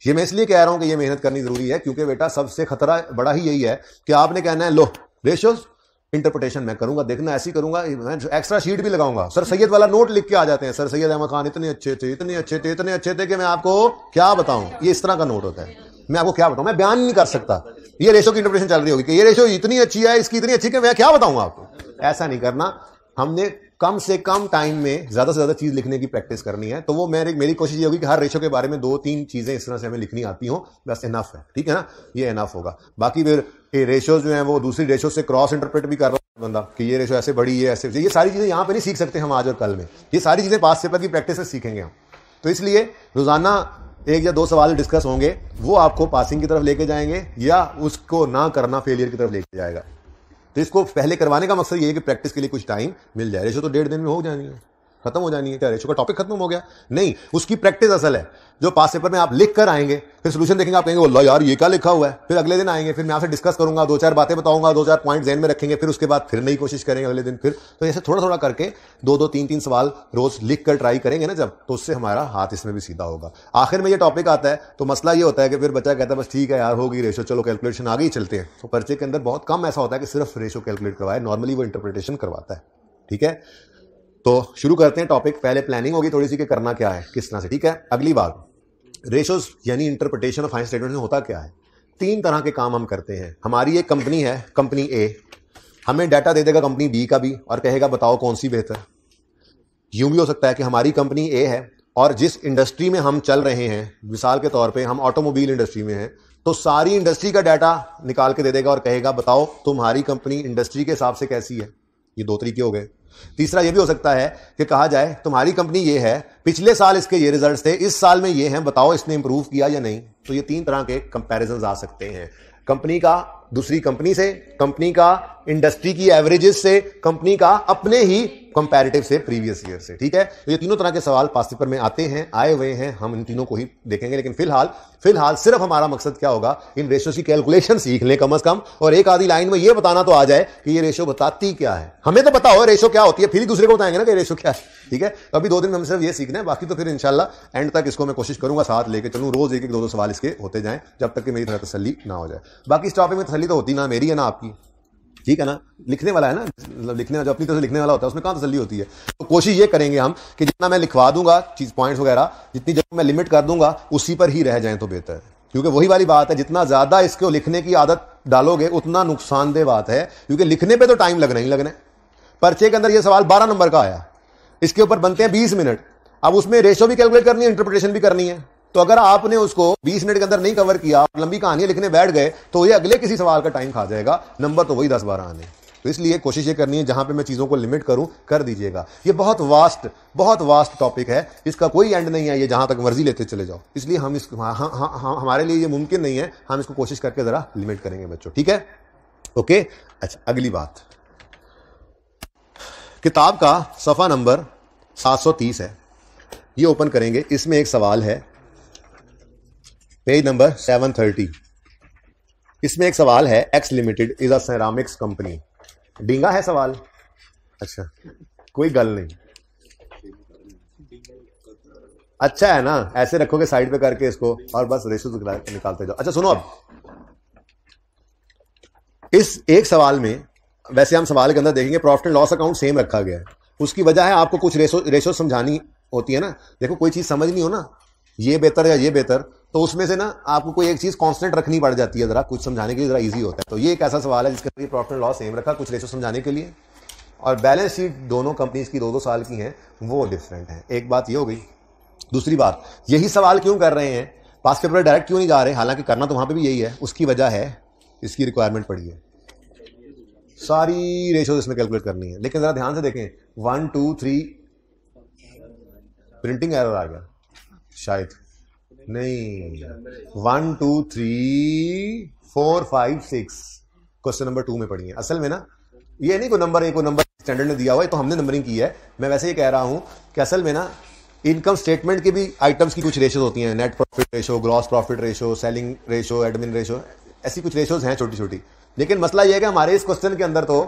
S1: ये मैं इसलिए कह रहा हूं कि ये मेहनत करनी जरूरी है, क्योंकि बेटा सबसे खतरा बड़ा ही यही है कि आपने कहना है लो रेशोज इंटरप्रिटेशन मैं करूंगा, देखना ऐसी करूंगा, मैं एक्स्ट्रा शीट भी लगाऊंगा। सर सैयद वाला नोट लिख के आ जाते हैं, सर सैयद अहमद खान इतने अच्छे थे, इतने अच्छे थे, इतने अच्छे थे कि मैं आपको क्या बताऊं। ये इस तरह का नोट होता है, मैं आपको क्या बताऊं, मैं बयान नहीं कर सकता। ये रेशो की इंटरप्रिटेशन चल रही होगी कि ये रेशो इतनी अच्छी है, इसकी इतनी अच्छी कि मैं क्या बताऊं आपको। ऐसा नहीं करना, हमने कम से कम टाइम में ज्यादा से ज्यादा चीज लिखने की प्रैक्टिस करनी है। तो वो मेरी कोशिश ये होगी कि हर रेशो के बारे में 2-3 चीजें इस तरह से हमें लिखनी आती हो, बस इनफ है, ठीक है ना, ये इनफ होगा। बाकी फिर ये रेशो जो है वो दूसरी रेशो से क्रॉस इंटरप्रेट भी कर रहा है बंदा कि ये रेशो ऐसे बड़ी है, ऐसे, ये सारी चीजें यहाँ पे नहीं सीख सकते हम आज और कल में। ये सारी चीजें पास्ट पेपर की प्रैक्टिस से सीखेंगे हम। तो इसलिए रोजाना 1 या 2 सवाल डिस्कस होंगे, वो आपको पासिंग की तरफ लेके जाएंगे या उसको ना करना फेलियर की तरफ लेके जाएगा। तो इसको पहले करवाने का मकसद ये है कि प्रैक्टिस के लिए कुछ टाइम मिल जाए। रेशो तो 1.5 दिन में हो जानी है, खत्म हो जानी है। क्या रेशो का टॉपिक खत्म हो गया? नहीं, उसकी प्रैक्टिस असल है। जो पास पेपर में आप लिख कर आएंगे, फिर सोल्यूशन देखेंगे, आप कहेंगे अल्लाह यार ये क्या लिखा हुआ है। फिर अगले दिन आएंगे, फिर मैं आपसे डिस्कस करूंगा, 2-4 बातें बताऊंगा, 2-4 पॉइंट ध्यान में रखेंगे, फिर उसके बाद फिर नई कोशिश करेंगे अगले दिन फिर। तो ऐसे थोड़ा थोड़ा करके 2-2, 3-3 सवाल रोज लिख कर ट्राई करेंगे ना जब, तो उससे हमारा हाथ इसमें भी सीधा होगा। आखिर में ये टॉपिक आता है तो मसला ये होता है कि फिर बच्चा कहता है बस ठीक है यार होगी रेशो, चलो कैलकुलेशन आगे ही चलते हैं। तो पर्चे के अंदर बहुत कम ऐसा होता है कि सिर्फ रेशो कैलकुलेट करवाए, नॉर्मली वो इंटरप्रिटेशन करवाता है, ठीक है। तो शुरू करते हैं टॉपिक। पहले प्लानिंग होगी थोड़ी सी कि करना क्या है, किस तरह से, ठीक है। अगली बात, रेशोज यानी इंटरप्रिटेशन ऑफ फाइनेंशियल स्टेटमेंट में होता क्या है। 3 तरह के काम हम करते हैं। हमारी एक कंपनी है, कंपनी ए, हमें डाटा दे देगा कंपनी बी का भी और कहेगा बताओ कौन सी बेहतर। यूं भी हो सकता है कि हमारी कंपनी ए है और जिस इंडस्ट्री में हम चल रहे हैं, मिसाल के तौर पे हम ऑटोमोबाइल इंडस्ट्री में हैं, तो सारी इंडस्ट्री का डाटा निकाल के दे देगा और कहेगा बताओ तुम्हारी कंपनी इंडस्ट्री के हिसाब से कैसी है। ये 2 तरीके हो गए। तीसरा ये भी हो सकता है कि कहा जाए तुम्हारी कंपनी ये है, पिछले साल इसके ये रिजल्ट्स थे, इस साल में ये हैं, बताओ इसने इंप्रूव किया या नहीं। तो ये 3 तरह के कंपैरिजंस आ सकते हैं। कंपनी का दूसरी कंपनी से, कंपनी का इंडस्ट्री की एवरेजेस से, कंपनी का अपने ही कंपैरेटिव से, प्रीवियस ईयर से। ठीक है, तो ये तीनों तरह के सवाल पास्ट पेपर में आते हैं, आए हुए हैं, हम इन तीनों को ही देखेंगे। लेकिन फिलहाल सिर्फ हमारा मकसद क्या होगा, इन रेशियोज की कैलकुलेशन सीख लें कम से कम, और एक आधी लाइन में ये बताना तो आ जाए कि ये रेशियो बताती क्या है। हमें तो पता हो रेशियो क्या होती है, फिर ही दूसरे को बताएंगे ना कि रेशियो क्या है। ठीक है, तो अभी 2 दिन में हम सिर्फ ये सीखना है, बाकी तो फिर इंशाल्लाह एंड तक इसको मैं कोशिश करूंगा साथ लेके चलूं, रोज एक 2 सवाल इसके होते जाएं, जब तक कि मेरी तरह तसल्ली ना हो जाए। बाकी इस टॉपिक में तसल्ली तो होती ना मेरी है ना आपकी, ठीक है ना, लिखने वाला है ना, लिखने जो अपनी तरह से लिखने वाला होता है उसमें कहां तसल्ली होती है। तो कोशिश ये करेंगे हम कि जितना मैं लिखवा दूंगा चीज पॉइंट्स वगैरह, जितनी जगह मैं लिमिट कर दूंगा उसी पर ही रह जाएं तो बेहतर है। क्योंकि वही वाली बात है, जितना ज्यादा इसको लिखने की आदत डालोगे उतना नुकसानदेह बात है, क्योंकि लिखने पे तो टाइम लगना ही लगना है। पर्चे के अंदर ये सवाल 12 नंबर का आया, इसके ऊपर बनते हैं 20 मिनट, अब उसमें रेशो भी कैलकुलेट करनी है, इंटरप्रिटेशन भी करनी है। तो अगर आपने उसको 20 मिनट के अंदर नहीं कवर किया, लंबी कहानी लिखने बैठ गए, तो ये अगले किसी सवाल का टाइम खा जाएगा, नंबर तो वही 10-12 आने। तो इसलिए कोशिश ये करनी है जहां पे मैं चीजों को लिमिट करूं कर दीजिएगा। ये बहुत वास्ट टॉपिक है, इसका कोई एंड नहीं है, ये जहां तक मर्जी लेते चले जाओ। इसलिए हम इसको हमारे लिए ये मुमकिन नहीं है, हम इसको कोशिश करके जरा लिमिट करेंगे बच्चों, ठीक है, ओके। अच्छा, अगली बात, किताब का सफा नंबर 730 है, ये ओपन करेंगे। इसमें एक सवाल है, पेज नंबर 730। इसमें एक सवाल है, X limited is a ceramics company. डींगा है सवाल, अच्छा कोई गल नहीं, अच्छा है ना, ऐसे रखोगे साइड पे करके इसको और बस रेशो निकालते जाओ। अच्छा सुनो, अब इस एक सवाल में, वैसे हम सवाल के अंदर देखेंगे profit and loss account same रखा गया है, उसकी वजह है आपको कुछ रेशो समझानी होती है ना। देखो कोई चीज समझ नहीं हो ना, ये बेहतर या ये बेहतर, तो उसमें से ना आपको कोई एक चीज कांस्टेंट रखनी पड़ जाती है, जरा कुछ समझाने के लिए जरा इजी होता है। तो ये एक ऐसा सवाल है जिसके अंदर प्रॉफिट एंड लॉस सेम रखा, कुछ रेशो समझाने के लिए, और बैलेंस शीट दोनों कंपनीज की 2-2 साल की हैं, वो डिफरेंट है। एक बात ये हो गई। दूसरी बात, यही सवाल क्यों कर रहे हैं, पास पेपर डायरेक्ट क्यों नहीं जा रहे, हालांकि करना तो वहां पर भी यही है, उसकी वजह है इसकी रिक्वायरमेंट पड़ी है, सारी रेशोज इसमें कैलकुलेट करनी है। लेकिन जरा ध्यान से देखें, 1 2 3 प्रिंटिंग एरर आ गया शायद, नहीं, 1 2 3 4 5 6 क्वेश्चन नंबर 2 में पढ़ी है। असल में ना ये नहीं कोई नंबर, एक नंबर स्टैंडर्ड ने दिया हुआ है तो हमने नंबरिंग की है। मैं वैसे ये कह रहा हूं कि असल में ना इनकम स्टेटमेंट के भी आइटम्स की कुछ रेशोज होती हैं, net profit ratio, gross profit ratio, selling ratio, admin ratio, ऐसी कुछ रेशोज हैं छोटी छोटी। लेकिन मसला यह है कि हमारे इस क्वेश्चन के अंदर तो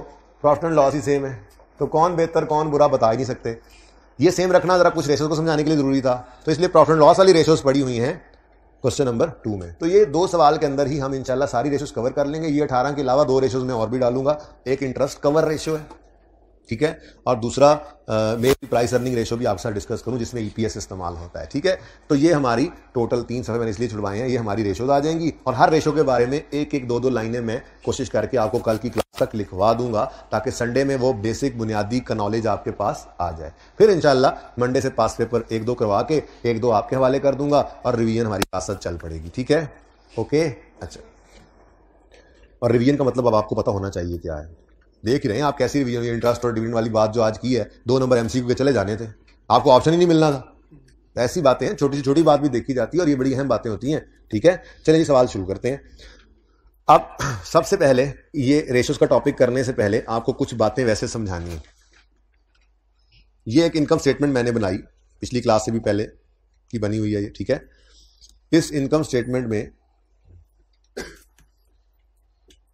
S1: profit and loss he same है, तो कौन बेहतर कौन बुरा बता ही नहीं सकते। ये सेम रखना जरा कुछ रेशोज को समझाने के लिए जरूरी था, तो इसलिए प्रॉफिट एंड लॉस वाली रेशोज पड़ी हुई हैं क्वेश्चन नंबर 2 में। तो ये 2 सवाल के अंदर ही हम इंशाल्लाह सारी रेशोज कवर कर लेंगे। ये 18 के अलावा 2 रेशोज में और भी डालूंगा, एक इंटरेस्ट कवर रेशो है, ठीक है, और दूसरा मेरी प्राइस अर्निंग रेशो भी आपके साथ डिस्कस करूं जिसमें ईपीएस इस्तेमाल होता है, ठीक है। तो ये हमारी टोटल 3 सफ़े मैंने इसलिए छुड़वाए हैं, ये हमारी रेशोज आ जाएंगी, और हर रेशो के बारे में एक 2 लाइनें मैं कोशिश करके आपको कल की क्लास तक लिखवा दूंगा, ताकि संडे में वो बेसिक बुनियादी का नॉलेज आपके पास आ जाए। फिर इंशाल्लाह मंडे से पास पेपर 1-2 करवा के 1-2 आपके हवाले कर दूंगा, और रिवीजन हमारी क्लास साथ चल पड़ेगी, ठीक है, ओके। अच्छा, और रिवीजन का मतलब अब आपको पता होना चाहिए क्या है। देख ही रहे हैं आप कैसी रिवीजन, इंटरेस्ट और डिविडेंड वाली बात जो आज की है, 2 नंबर एमसीक्यू के चले जाने थे, आपको ऑप्शन ही नहीं मिलना था। ऐसी बातें हैं, छोटी छोटी बात भी देखी जाती है, और ये बड़ी अहम बातें होती हैं, ठीक है। चलिए सवाल शुरू करते हैं। अब सबसे पहले ये रेशोज का टॉपिक करने से पहले आपको कुछ बातें वैसे समझानी है। ये एक इनकम स्टेटमेंट मैंने बनाई, पिछली क्लास से भी पहले की बनी हुई है ये, ठीक है। इस इनकम स्टेटमेंट में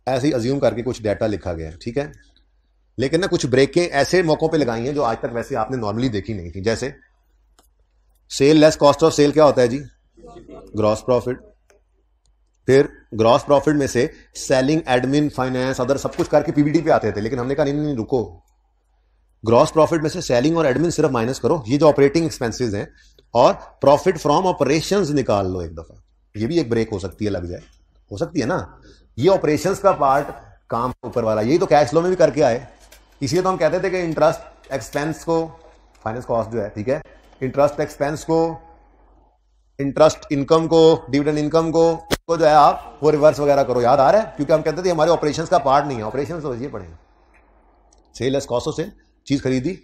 S1: ऐसे ही अज्यूम करके कुछ डाटा लिखा गया है, ठीक है, लेकिन ना कुछ ब्रेकें ऐसे मौकों पे लगाई हैं जो आज तक वैसे आपने नॉर्मली देखी नहीं थी। जैसे sale less cost of sale क्या होता है जी, ग्रॉस प्रॉफिट। फिर ग्रॉस प्रॉफिट में से सेलिंग, एडमिन, फाइनेंस, अदर सब कुछ करके पीबीटी पे आते थे, लेकिन हमने कहा नहीं रुको, ग्रॉस प्रॉफिट में से सेलिंग और एडमिन सिर्फ माइनस करो, ये जो ऑपरेटिंग एक्सपेंसेस हैं, और प्रॉफिट फ्रॉम ऑपरेशंस निकाल लो एक दफा। ये भी एक ब्रेक हो सकती है, लग जाए, हो सकती है ना। ये ऑपरेशंस का पार्ट काम ऊपर वाला, यही तो कैश फ्लो में भी करके आए, इसलिए तो हम कहते थे कि इंटरेस्ट एक्सपेंस को, फाइनेंस कॉस्ट जो है, ठीक है, इंटरेस्ट एक्सपेंस को, इंटरेस्ट इनकम को, डिविडेंड इनकम को जो है आप वो रिवर्स वगैरह करो, याद आ रहा है, क्योंकि हम कहते थे हमारे ऑपरेशंस का पार्ट नहीं है। ऑपरेशंस तो ये पड़ेगा, sale less cost of sale, चीज खरीदी,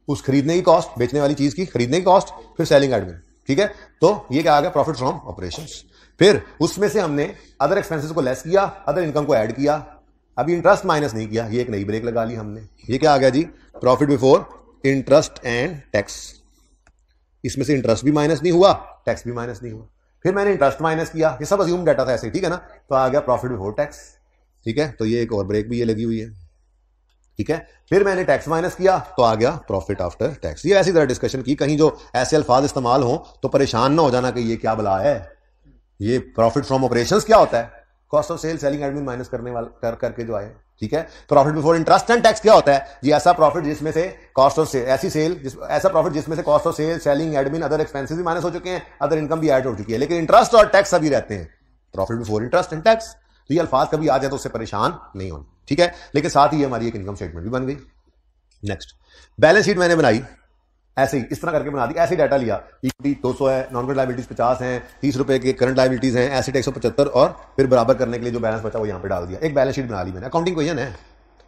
S1: उस खरीदने की कॉस्ट, बेचने वाली चीज की खरीदने की कॉस्ट, फिर सेलिंग एडमिन, ठीक है। तो ये क्या आ गया, प्रॉफिट फ्रॉम ऑपरेशंस। फिर उसमें से हमने अदर एक्सपेंसेस को लेस किया, अदर इनकम को ऐड किया, अभी इंटरेस्ट माइनस नहीं किया, ये एक नई ब्रेक लगा ली हमने। ये क्या आ गया जी, profit before interest and tax. इसमें से इंटरेस्ट भी माइनस नहीं हुआ, टैक्स भी माइनस नहीं हुआ। फिर मैंने इंटरेस्ट माइनस किया, ये सब अज्यूम डाटा था ऐसे, ठीक है ना, तो आ गया प्रॉफिट बिफोर टैक्स। ठीक है, तो ये एक और ब्रेक भी ये लगी हुई है। ठीक है, फिर मैंने टैक्स माइनस किया तो आ गया प्रॉफिट आफ्टर टैक्स। ये ऐसी तरह डिस्कशन की, कहीं जो ऐसे अल्फाज इस्तेमाल हो तो परेशान ना हो जाना कि ये क्या बला है, ये प्रॉफिट फ्रॉम ऑपरेशंस क्या होता है, cost of sale selling admin minus करने वाला करके जो आए। ठीक है, profit before interest and tax क्या होता है जी, ऐसा प्रॉफिट जिसमें से कॉस्ट ऑफ सेल, ऐसी सेल ऐसा प्रॉफिट जिसमें से cost of sale selling admin other expenses भी माइनस हो चुके हैं, अदर इनकम भी ऐड हो चुकी है, लेकिन इंटरेस्ट और टैक्स अभी रहते हैं। Profit before interest and tax, तो ये अल्फाज कभी आ जाए तो उससे परेशान नहीं होना। ठीक है, लेकिन साथ ही हमारी एक इनकम स्टेटमेंट भी बन गई। नेक्स्ट, बैलेंस शीट मैंने बनाई ऐसे ही, इस तरह करके बना दी, ऐसे ही डाटा लिया, इक्विटी 200 है, नॉन करंट लायबिलिटीज 50 हैं, 30 रुपए के करंट लायबिलिटीज हैं, एसेट 175, और फिर बराबर करने के लिए जो बैलेंस बचा वो यहां पे डाल दिया। एक बैलेंस शीट बना ली मैंने, अकाउंटिंग क्वेश्चन है।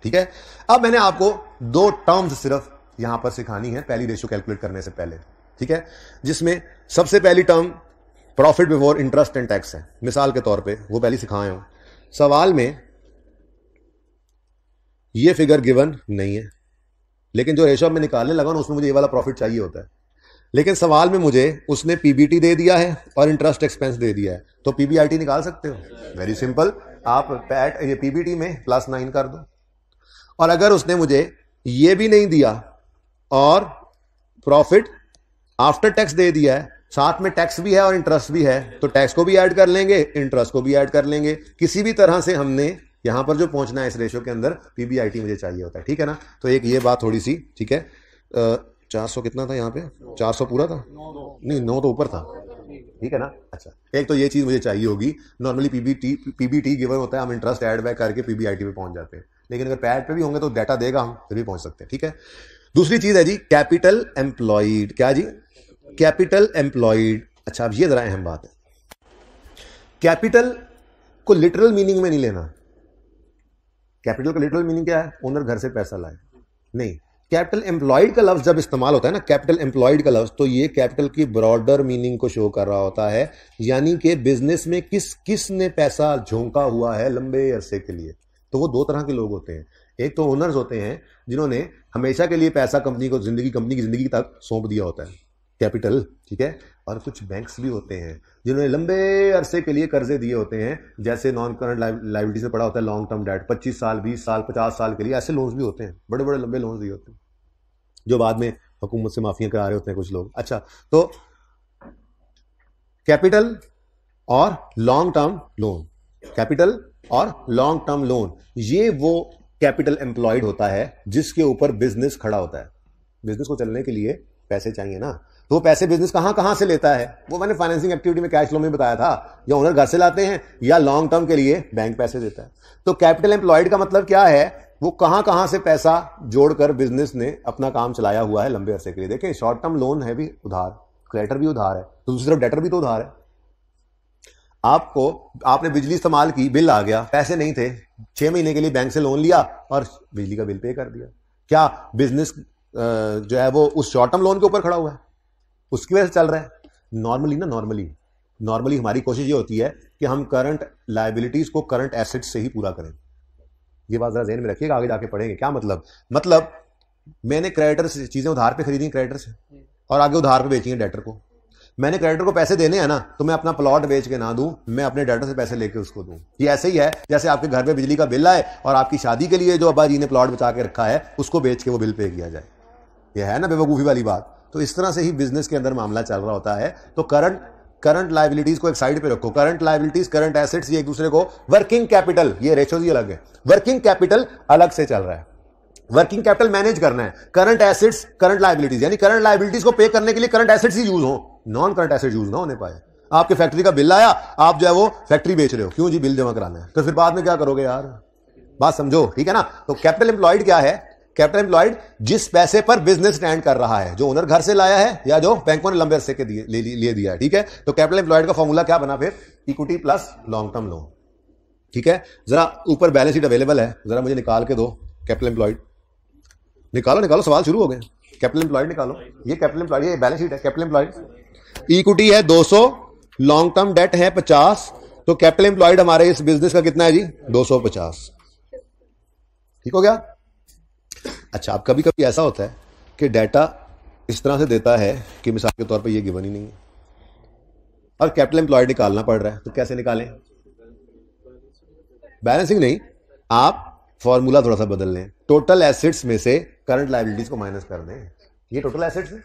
S1: ठीक है, अब मैंने आपको 2 टर्म्स सिर्फ यहां पर सिखानी है पहली रेशियो कैलकुलेट करने से पहले। ठीक है, जिसमें सबसे पहली term profit before interest and tax है। मिसाल के तौर पर वो पहली सिखाए हो, सवाल में ये फिगर गिवन नहीं है, लेकिन जो रेशो में निकालने लगा ना उसमें मुझे ये वाला प्रॉफिट चाहिए होता है, लेकिन सवाल में मुझे उसने पीबीटी दे दिया है और इंटरेस्ट एक्सपेंस दे दिया है, तो पीबीआईटी निकाल सकते हो। वेरी सिंपल, आप पैट ये पीबीटी में +9 कर दो। और अगर उसने मुझे ये भी नहीं दिया और प्रॉफिट आफ्टर टैक्स दे दिया है, साथ में टैक्स भी है और इंटरेस्ट भी है, तो टैक्स को भी ऐड कर लेंगे, इंटरेस्ट को भी ऐड कर लेंगे। किसी भी तरह से हमने यहां पर जो पहुंचना है इस रेशियो के अंदर, पीबीआईटी मुझे चाहिए होता है। ठीक है ना, तो एक ये बात थोड़ी सी, ठीक है, 400 कितना था यहाँ पे, 400 पूरा था नहीं, 9 तो ऊपर था। ठीक है ना, अच्छा, एक तो ये चीज मुझे चाहिए होगी। नॉर्मली पीबीटी गिवन होता है, हम इंटरेस्ट ऐड बैक करके पीबीआईटी पे पहुंच जाते हैं, लेकिन अगर पैड पे भी होंगे तो डाटा देगा, हम फिर भी पहुंच सकते हैं। ठीक है, दूसरी चीज है जी कैपिटल एम्प्लॉयड। क्या जी, कैपिटल एम्प्लॉयड। अच्छा, अब ये जरा अहम बात है, कैपिटल को लिटरल मीनिंग में नहीं लेना। कैपिटल का लिटरल मीनिंग क्या है, ओनर घर से पैसा लाए, नहीं। कैपिटल एम्प्लॉयड का लफ्ज जब इस्तेमाल होता है ना, कैपिटल एम्प्लॉयड का लफ्ज, तो ये कैपिटल की ब्रॉडर मीनिंग को शो कर रहा होता है, यानी कि बिजनेस में किस ने पैसा झोंका हुआ है लंबे अरसे के लिए। तो वो 2 तरह के लोग होते हैं, एक तो ओनर्स होते हैं जिन्होंने हमेशा के लिए पैसा कंपनी की जिंदगी तक सौंप दिया होता है, कैपिटल। ठीक है, और कुछ बैंक्स भी होते हैं जिन्होंने लंबे अरसे के लिए कर्जे दिए होते हैं, जैसे नॉन करंट लायबिलिटीज में पड़ा होता है लॉन्ग टर्म डेट, 25 साल 20 साल 50 साल के लिए, ऐसे लोन्स भी होते हैं, बड़े बड़े लंबे लोन्स दिए होते हैं, जो बाद में हुकूमत से माफियां करा रहे होते हैं कुछ लोग। अच्छा, तो कैपिटल और लॉन्ग टर्म लोन, कैपिटल और लॉन्ग टर्म लोन, ये वो कैपिटल एम्प्लॉयड होता है जिसके ऊपर बिजनेस खड़ा होता है। बिजनेस को चलने के लिए पैसे चाहिए ना, तो वो पैसे बिजनेस कहां से लेता है, वो मैंने फाइनेंसिंग एक्टिविटी में कैश फ्लो में बताया था, या ओनर घर से लाते हैं या लॉन्ग टर्म के लिए बैंक पैसे देता है। तो कैपिटल एम्प्लॉयड का मतलब क्या है, वो कहां से पैसा जोड़कर बिजनेस ने अपना काम चलाया हुआ है लंबे अरसे के लिए। देखें, शॉर्ट टर्म लोन है भी उधार, क्रेडिटर भी उधार है, तो दूसरी तरफ डेटर भी तो उधार है। आपने बिजली इस्तेमाल की, बिल आ गया, पैसे नहीं थे, 6 महीने के लिए बैंक से लोन लिया और बिजली का बिल पे कर दिया। क्या बिजनेस जो है वो उस शॉर्ट टर्म लोन के ऊपर खड़ा हुआ है, उसकी वजह से चल रहा है? नॉर्मली हमारी कोशिश ये होती है कि हम करंट लायबिलिटीज को करंट एसेट्स से ही पूरा करें। ये बात जरा ज़हन में रखिएगा, आगे जाके पढ़ेंगे। क्या मतलब मैंने क्रेडिटर से चीजें उधार पे खरीदी क्रेडिटर से, और आगे उधार पे बेची है डेटर को। मैंने क्रेडिटर को पैसे देने हैं ना, तो मैं अपना प्लॉट बेच के ना दूं, मैं अपने डेटर से पैसे लेके उसको दूं। ये ऐसे ही है जैसे आपके घर में बिजली का बिल आए और आपकी शादी के लिए जो अब्बा जी ने प्लॉट बचा के रखा है उसको बेच के वो बिल पे किया जाए। ये है ना बेवकूफ़ी वाली बात। तो इस तरह से ही बिजनेस के अंदर मामला चल रहा होता है। तो करंट लायबिलिटीज को एक साइड पे रखो, करंट लायबिलिटीज करंट एसेट्स ये एक दूसरे को, वर्किंग कैपिटल ये रेशोज ही अलग है, वर्किंग कैपिटल अलग से चल रहा है। वर्किंग कैपिटल मैनेज करना है, करंट एसेट्स करंट लायबिलिटीज, यानी करंट लायबिलिटीज को पे करने के लिए करंट एसेट्स ही यूज हो, नॉन करंट एसेट यूज ना होने पाए। आपके फैक्ट्री का बिल आया, आप जो है वो फैक्ट्री बेच रहे हो, क्यों जी, बिल जमा कराना है, तो फिर बाद में क्या करोगे यार, बात समझो, ठीक है ना। तो कैपिटल एम्प्लॉयड क्या है? कैपिटल एम्प्लॉयड जिस पैसे पर बिजनेस स्टैंड कर रहा है, जो ओनर घर से लाया है या जो बैंकों ने लंबे अरसे के लिए दिया है, ठीक है। तो कैपिटल एम्प्लॉयड का फॉर्मूला क्या बना फिर? Equity plus long term loan, ठीक है। जरा ऊपर बैलेंस शीट अवेलेबल है, जरा मुझे निकाल के दो। कैपिटल एम्प्लॉयड निकालो, सवाल शुरू हो गए। कैपिटल एम्प्लॉयड निकालो, ये कैपिटल एम्प्लॉयड, ये बैलेंस शीट है। कैपिटल एम्प्लॉयड इक्विटी है 200, लॉन्ग टर्म डेट है 50, तो कैपिटल एम्प्लॉयड हमारे इस बिजनेस का कितना है जी? 250। ठीक हो गया? अच्छा, अब कभी कभी ऐसा होता है कि डाटा इस तरह से देता है कि मिसाल के तौर पे ये गिवन ही नहीं है और कैपिटल एम्प्लॉयड निकालना पड़ रहा है, तो कैसे निकालें? बैलेंसिंग नहीं, आप फॉर्मूला थोड़ा सा बदल लें। टोटल एसेट्स में से करंट लायबिलिटीज को माइनस कर दें। ये टोटल एसेट्स है,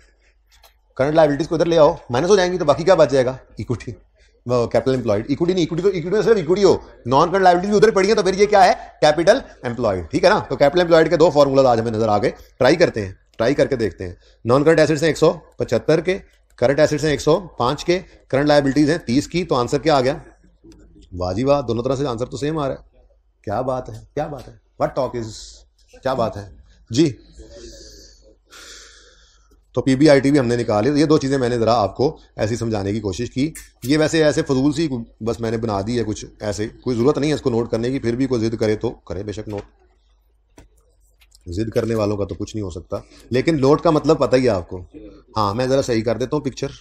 S1: करंट लायबिलिटीज को इधर ले आओ, माइनस हो जाएंगी, तो बाकी क्या बच जाएगा? Equity, capital employed. इक्विटी नहीं, इक्विटी तो इक्विटी में सिर्फ इक्विटी हो, नॉन करंट लायबिलिटी भी उधर पड़ी है, तो फिर ये क्या है? Capital employed. ठीक है ना? तो कैपिटल एम्प्लॉयड के दो फॉर्मूला आज हमें नजर आ गए, ट्राई करते हैं, ट्राई करके देखते हैं। नॉन करंट एसेट्स हैं 175 के, करंट एसेट्स हैं 105 के, करंट लायबिलिटीज हैं 30 की, तो आंसर क्या आ गया? वाह जी वाह, दोनों तरह से आंसर तो सेम आ रहा है। क्या बात है, क्या बात है, व्हाट टॉक इज, क्या बात है जी। तो पीबीआईटी भी हमने निकाली। ये दो चीजें मैंने जरा आपको ऐसी समझाने की कोशिश की। ये वैसे ऐसे फजूल सी बस मैंने बना दी है, कुछ ऐसे, कोई जरूरत नहीं है इसको नोट करने की, फिर भी कोई जिद करे तो करे, बेशक नोट, जिद करने वालों का तो कुछ नहीं हो सकता, लेकिन नोट का मतलब पता ही है आपको। हाँ, मैं जरा सही कर देता हूँ पिक्चर।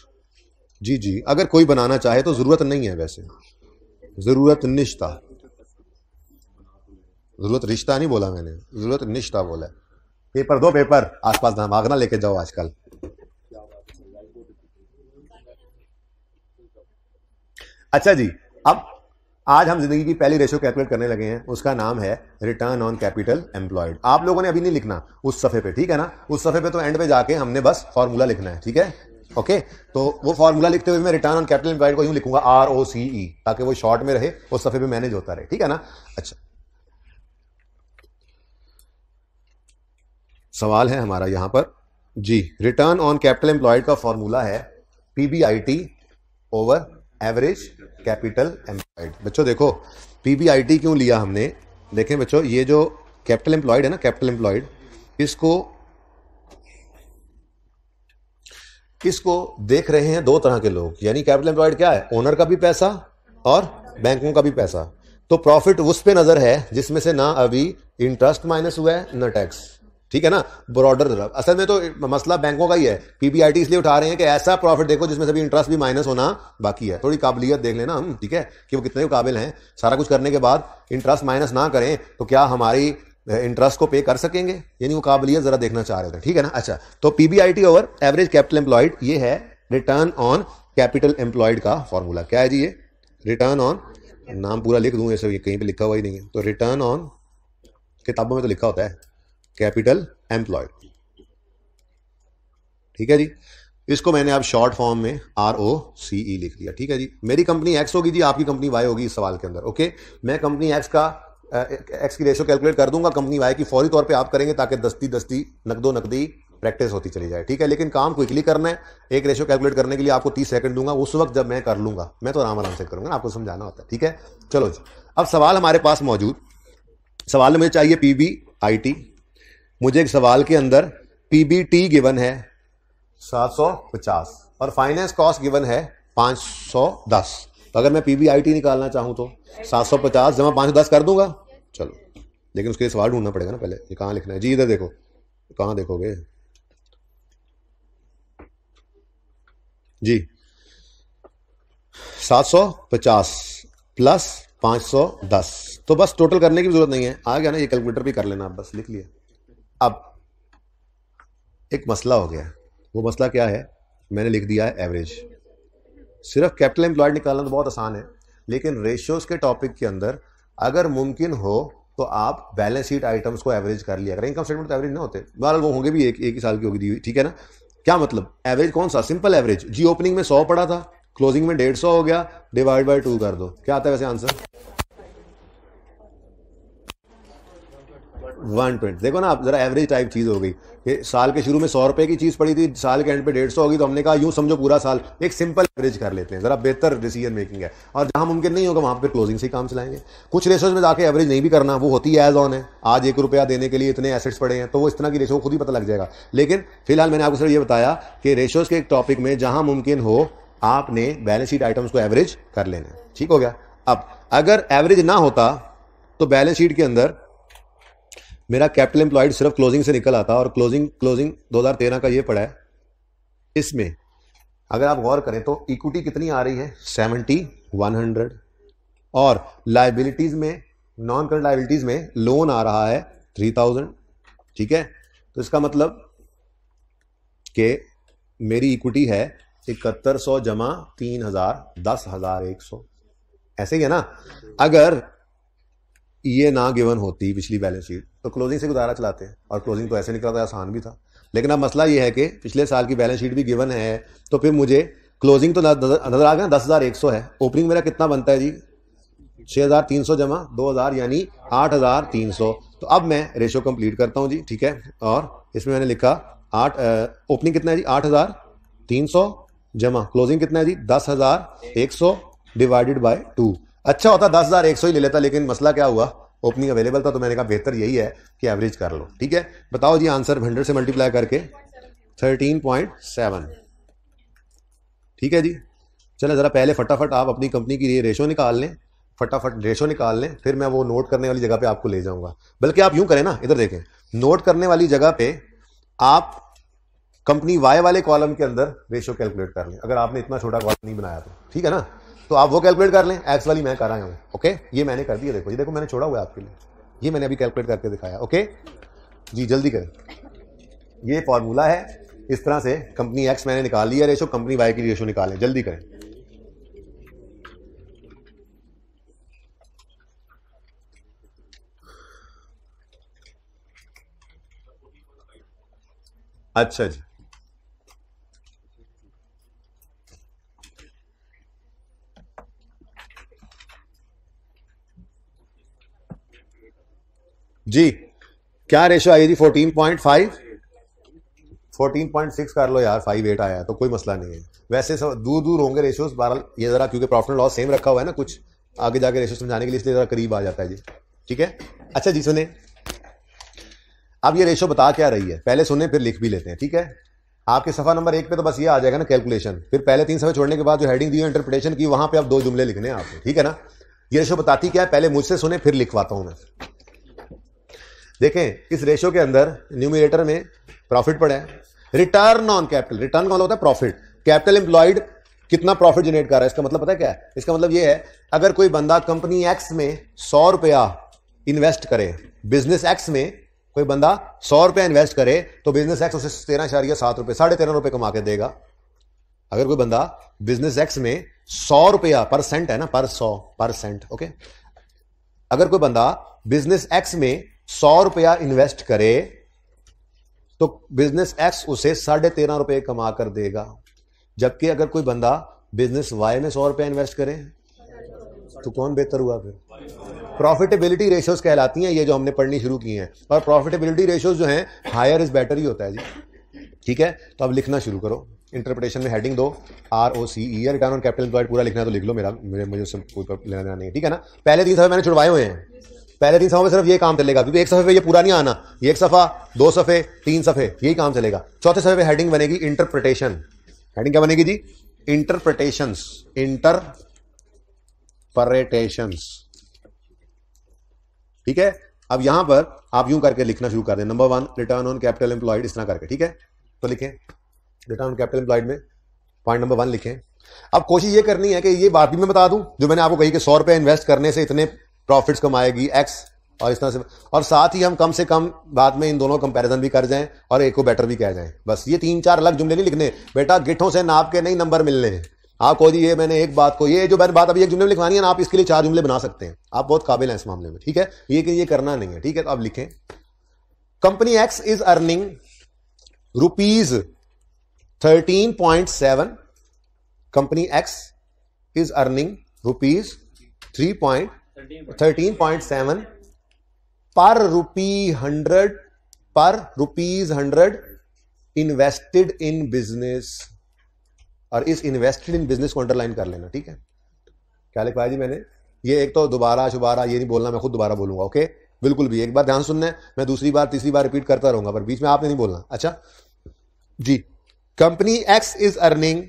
S1: जी जी, अगर कोई बनाना चाहे तो जरूरत नहीं है, वैसे जरूरत निश्ता, जरूरत रिश्ता नहीं बोला मैंने, जरूरत निश्ता बोला है। पेपर दो, पेपर आसपास ना भागना लेके जाओ आजकल। अच्छा जी, अब आज हम जिंदगी की पहली रेशियो कैलकुलेट करने लगे हैं, उसका नाम है रिटर्न ऑन कैपिटल एम्प्लॉयड। आप लोगों ने अभी नहीं लिखना उस सफे पे, ठीक है ना? उस सफे पे तो एंड पे जाके हमने बस फॉर्मूला लिखना है, ठीक है? ओके, तो वो फॉर्मूला लिखते हुए मैं रिटर्न ऑन कैपिटल एम्प्लॉयड को यूं लिखूंगा ROCE, ताकि वो शॉर्ट में रहे, उस सफे पे मैनेज होता रहे, ठीक है ना? अच्छा, सवाल है हमारा यहां पर जी, रिटर्न ऑन कैपिटल एम्प्लॉयड का फॉर्मूला है PBIT over average capital employed. बच्चों देखो, पीबीआईटी क्यों लिया हमने? देखें बच्चों, ये जो कैपिटल एम्प्लॉयड है ना, कैपिटल एम्प्लॉयड, इसको देख रहे हैं दो तरह के लोग। यानी कैपिटल एम्प्लॉयड क्या है? ओनर का भी पैसा और बैंकों का भी पैसा। तो प्रॉफिट उस पे नजर है जिसमें से ना अभी इंटरेस्ट माइनस हुआ है ना टैक्स, ठीक है ना? ब्रॉडर तरफ असल में तो मसला बैंकों का ही है। पीबीआईटी इसलिए उठा रहे हैं कि ऐसा प्रॉफिट देखो जिसमें से भी इंटरेस्ट भी माइनस होना बाकी है। थोड़ी काबिलियत देख लेना हम, ठीक है, कि वो कितने काबिल हैं। सारा कुछ करने के बाद इंटरेस्ट माइनस ना करें तो क्या हमारी इंटरेस्ट को पे कर सकेंगे? यानी वो काबिलियत जरा देखना चाह रहे थे, ठीक है ना? अच्छा, तो PBIT over average capital employed, ये है रिटर्न ऑन कैपिटल एम्प्लॉयड का फॉर्मूला। क्या है जी ये? रिटर्न ऑन, नाम पूरा लिख दूं, ऐसे कहीं पे लिखा हुआ ही नहीं है, तो रिटर्न ऑन, किताबों में तो लिखा होता है कैपिटल एम्प्लॉयड, ठीक है जी। इसको मैंने अब शॉर्ट फॉर्म में ROCE लिख दिया, ठीक है जी। मेरी कंपनी एक्स होगी जी, आपकी कंपनी वाई होगी इस सवाल के अंदर, ओके। मैं कंपनी एक्स की रेशियो कैलकुलेट कर दूंगा, कंपनी वाई की फौरी तौर पे आप करेंगे, ताकि दस्ती नकदी प्रैक्टिस होती चली जाए, ठीक है। लेकिन काम क्विकली करना है। एक रेशियो कैलकुलेट करने के लिए आपको 30 सेकंड दूंगा, उस वक्त जब मैं कर लूंगा, मैं तो आराम से करूंगा, आपको समझाना होता है, ठीक है। चलो जी, अब सवाल हमारे पास मौजूद, सवाल में मुझे चाहिए पीबीआईटी, मुझे एक सवाल के अंदर पीबीटी गिवन है 750 और फाइनेंस कॉस्ट गिवन है 510। तो अगर मैं पीबीआईटी निकालना चाहूं तो 750 जमा 510 कर दूंगा, चलो। लेकिन उसके लिए सवाल ढूंढना पड़ेगा ना पहले, ये कहां लिखना है जी? इधर देखो, कहां देखोगे जी? 750 प्लस 510, तो बस टोटल करने की जरूरत नहीं है, आ गया ना? ये कैलकुलेटर भी कर लेना, बस लिख लिया। अब एक मसला हो गया, वो मसला क्या है? मैंने लिख दिया है एवरेज। सिर्फ कैपिटल एम्प्लॉयड निकालना तो बहुत आसान है, लेकिन रेशियोज के टॉपिक के अंदर अगर मुमकिन हो तो आप बैलेंस शीट आइटम्स को एवरेज कर लिया करें। इनकम स्टेटमेंट तो एवरेज ना होते, बहरहाल वो होंगे भी एक ही साल की होगी दी हुई, ठीक है ना? क्या मतलब एवरेज कौन सा? सिंपल एवरेज जी। ओपनिंग में 100 पड़ा था, क्लोजिंग में 150 हो गया, डिवाइड बाय 2 कर दो, क्या आता है वैसे आंसर? 120। देखो ना आप, जरा एवरेज टाइप चीज हो गई कि साल के शुरू में 100 रुपए की चीज पड़ी थी, साल के एंड पे 150 होगी, तो हमने कहा यूं समझो पूरा साल, एक सिंपल एवरेज कर लेते हैं, जरा बेहतर डिसीजन मेकिंग है। और जहां मुमकिन नहीं होगा वहां पे क्लोजिंग से ही काम चलाएंगे। कुछ रेशोज में जाके एवरेज नहीं भी करना, वो होती है एज ऑन है, आज 1 रुपया देने के लिए इतने एसेट्स पड़े हैं, तो वो इस तरह की रेशो खुद ही पता लग जाएगा। लेकिन फिलहाल मैंने आपको सिर्फ ये बताया कि रेशोज के एक टॉपिक में जहां मुमकिन हो आपने बैलेंस शीट आइटम्स को एवरेज कर लेना है, ठीक हो गया। अब अगर एवरेज ना होता तो बैलेंस शीट के अंदर मेरा कैपिटल एम्प्लॉयड सिर्फ क्लोजिंग से निकल आता, और क्लोजिंग 2013 का ये पड़ा है। इसमें अगर आप गौर करें तो इक्विटी कितनी आ रही है? 70, 100, और लाइबिलिटीज में, नॉन करंट लाइबिलिटीज में लोन आ रहा है 3000, ठीक है। तो इसका मतलब कि मेरी इक्विटी है 7100 जमा 3000, 10,100, ऐसे ही है ना। अगर ये ना गिवन होती पिछली बैलेंस शीट तो क्लोजिंग से गुजारा चलाते हैं, और क्लोजिंग तो ऐसे निकला था, आसान भी था। लेकिन अब मसला ये है कि पिछले साल की बैलेंस शीट भी गिवन है, तो फिर मुझे क्लोजिंग तो नजर आ गया 10,100 है, ओपनिंग मेरा कितना बनता है जी 6,300 जमा 2,000 यानी 8,300। तो अब मैं रेशो कंप्लीट करता हूं जी, ठीक है। और इसमें मैंने लिखा 8, ओपनिंग कितना है जी 8,300 जमा क्लोजिंग कितना है जी 10,100 डिवाइडेड बाय 2। अच्छा होता 10,100 ही ले लेता, लेकिन मसला क्या हुआ, ओपनिंग अवेलेबल था, तो मैंने कहा बेहतर यही है कि एवरेज कर लो, ठीक है। बताओ जी आंसर 100 से मल्टीप्लाई करके 13.7, ठीक है जी। चलो जरा पहले फटाफट आप अपनी कंपनी की रेशो निकाल लें, फटाफट रेशो निकाल लें, फिर मैं वो नोट करने वाली जगह पे आपको ले जाऊंगा। बल्कि आप यूं करें ना, इधर देखें, नोट करने वाली जगह पे आप कंपनी वाई वाले कॉलम के अंदर रेशो कैलकुलेट कर लें, अगर आपने इतना छोटा कॉलम नहीं बनाया तो, ठीक है ना। तो आप वो कैलकुलेट कर लें, एक्स वाली मैं कर रहा हूं, ओके। ये मैंने कर दिया, देखो ये देखो मैंने छोड़ा हुआ है आपके लिए, ये मैंने अभी कैलकुलेट करके दिखाया, ओके जी। जल्दी करें, ये फॉर्मूला है, इस तरह से कंपनी एक्स मैंने निकाल लिया रेशो, कंपनी वाई की रेशो निकालें, जल्दी करें। अच्छा जी, जी क्या रेशो आई जी 14.5, 14.6 कर लो यार, 5.8 आया है तो कोई मसला नहीं है। वैसे सब दूर दूर होंगे रेशोस, बहरहाल ये जरा क्योंकि प्रॉफिट एंड लॉस सेम रखा हुआ है ना, कुछ आगे जाके रेशो समझाने के लिए, इसलिए जरा करीब आ जाता है जी, ठीक है। अच्छा जी सुने, अब ये रेशो बता क्या रही है, पहले सुने फिर लिख भी लेते हैं, ठीक है। आपके सफा नंबर 1 पे तो बस ये आ जाएगा ना कैलकुलेशन, फिर पहले 3 सफे छोड़ने के बाद जो हेडिंग दी है इंटरप्रिटेशन की, वहां पे आप 2 जुमले लिखने हैं आपको, ठीक है ना। ये रेशो बताती क्या है, पहले मुझसे सुने फिर लिखवाता हूं मैं। देखें इस रेशो के अंदर न्यूमरेटर में प्रॉफिट पड़ा है, रिटर्न ऑन कैपिटल, रिटर्न का मतलब होता है प्रॉफिट, कैपिटल एम्प्लॉयड कितना प्रॉफिट जनरेट कर रहा है, इसका मतलब पता है क्या है, इसका मतलब ये है अगर कोई बंदा कंपनी एक्स में 100 रुपया इन्वेस्ट करे, बिजनेस एक्स में कोई बंदा 100 रुपया इन्वेस्ट करे, तो बिजनेस एक्स उसे 13.7 रुपए, 13.5 रुपए कमा के देगा। अगर कोई बंदा बिजनेस एक्स में 100 रुपया, परसेंट है ना, पर 100%, ओके। अगर कोई बंदा बिजनेस एक्स में 100 रुपया इन्वेस्ट करे तो बिजनेस एक्स उसे 13.5 रुपए कमा कर देगा। जबकि अगर कोई बंदा बिजनेस वाई में 100 रुपया इन्वेस्ट करे तो कौन बेहतर हुआ, फिर प्रॉफिटेबिलिटी रेशियोज कहलाती हैं ये जो हमने पढ़नी शुरू की हैं, और प्रॉफिटेबिलिटी रेशियोज जो हैं हायर इज बेटर ही होता है जी, ठीक है। तो अब लिखना शुरू करो, इंटरप्रिटेशन में हेडिंग दो ROCE, return on capital employed, पूरा लिखना है तो लिख लो, मुझे उससे कोई लेना देना नहीं है, ठीक है ना। पहले 3 सफे मैंने छुड़वाए हुए हैं, पहले 3 सफे में सिर्फ ये काम चलेगा, क्योंकि एक सफे पे ये पूरा नहीं आना, ये 1 सफा 2 सफे 3 सफे यही काम चलेगा। चौथे सफे पे हेडिंग बनेगी इंटरप्रिटेशन, हेडिंग क्या बनेगी जी, इंटरप्रिटेशंस, इंटरप्रिटेशंस, ठीक है। अब यहां पर आप यूं करके लिखना शुरू कर दें, number 1 return on capital employed, इस तरह करके, ठीक है। तो लिखें रिटर्न ऑन कैपिटल एम्प्लॉयड में पॉइंट नंबर 1 लिखें। अब कोशिश ये करनी है कि ये बात भी मैं बता दूं जो मैंने आपको कही कि 100 रुपए इन्वेस्ट करने से इतने प्रॉफिट्स कमाएगी एक्स, और इस तरह से, और साथ ही हम कम से कम बाद में इन दोनों कंपैरिजन भी कर जाएं और एक को बेटर भी कह जाएं। बस ये 3-4 अलग जुमले नहीं लिखने बेटा, गिट्ठों से नाप के नहीं नंबर मिलने हैं आपको जी। ये मैंने एक बात को, ये जो मैंने बात अभी एक जुमले में लिखवानी है ना, आप इसके लिए 4 जुमले बना सकते हैं, आप बहुत काबिल हैं इस मामले में, ठीक है। ये करना नहीं है, ठीक है। तो अब लिखें company X is earning ₹13.7, company X is earning ₹13.7 पर ₹100 इन्वेस्टेड इन बिजनेस, और इस इन्वेस्टेड इन बिजनेस को अंडरलाइन कर लेना, ठीक है। क्या लिखवाया जी मैंने, ये एक तो दोबारा शुबारा ये नहीं बोलना, मैं खुद दोबारा बोलूंगा, ओके। बिल्कुल भी, एक बार ध्यान सुनना है, मैं दूसरी बार तीसरी बार रिपीट करता रहूंगा, पर बीच में आपने नहीं बोलना, अच्छा जी। कंपनी एक्स इज अर्निंग,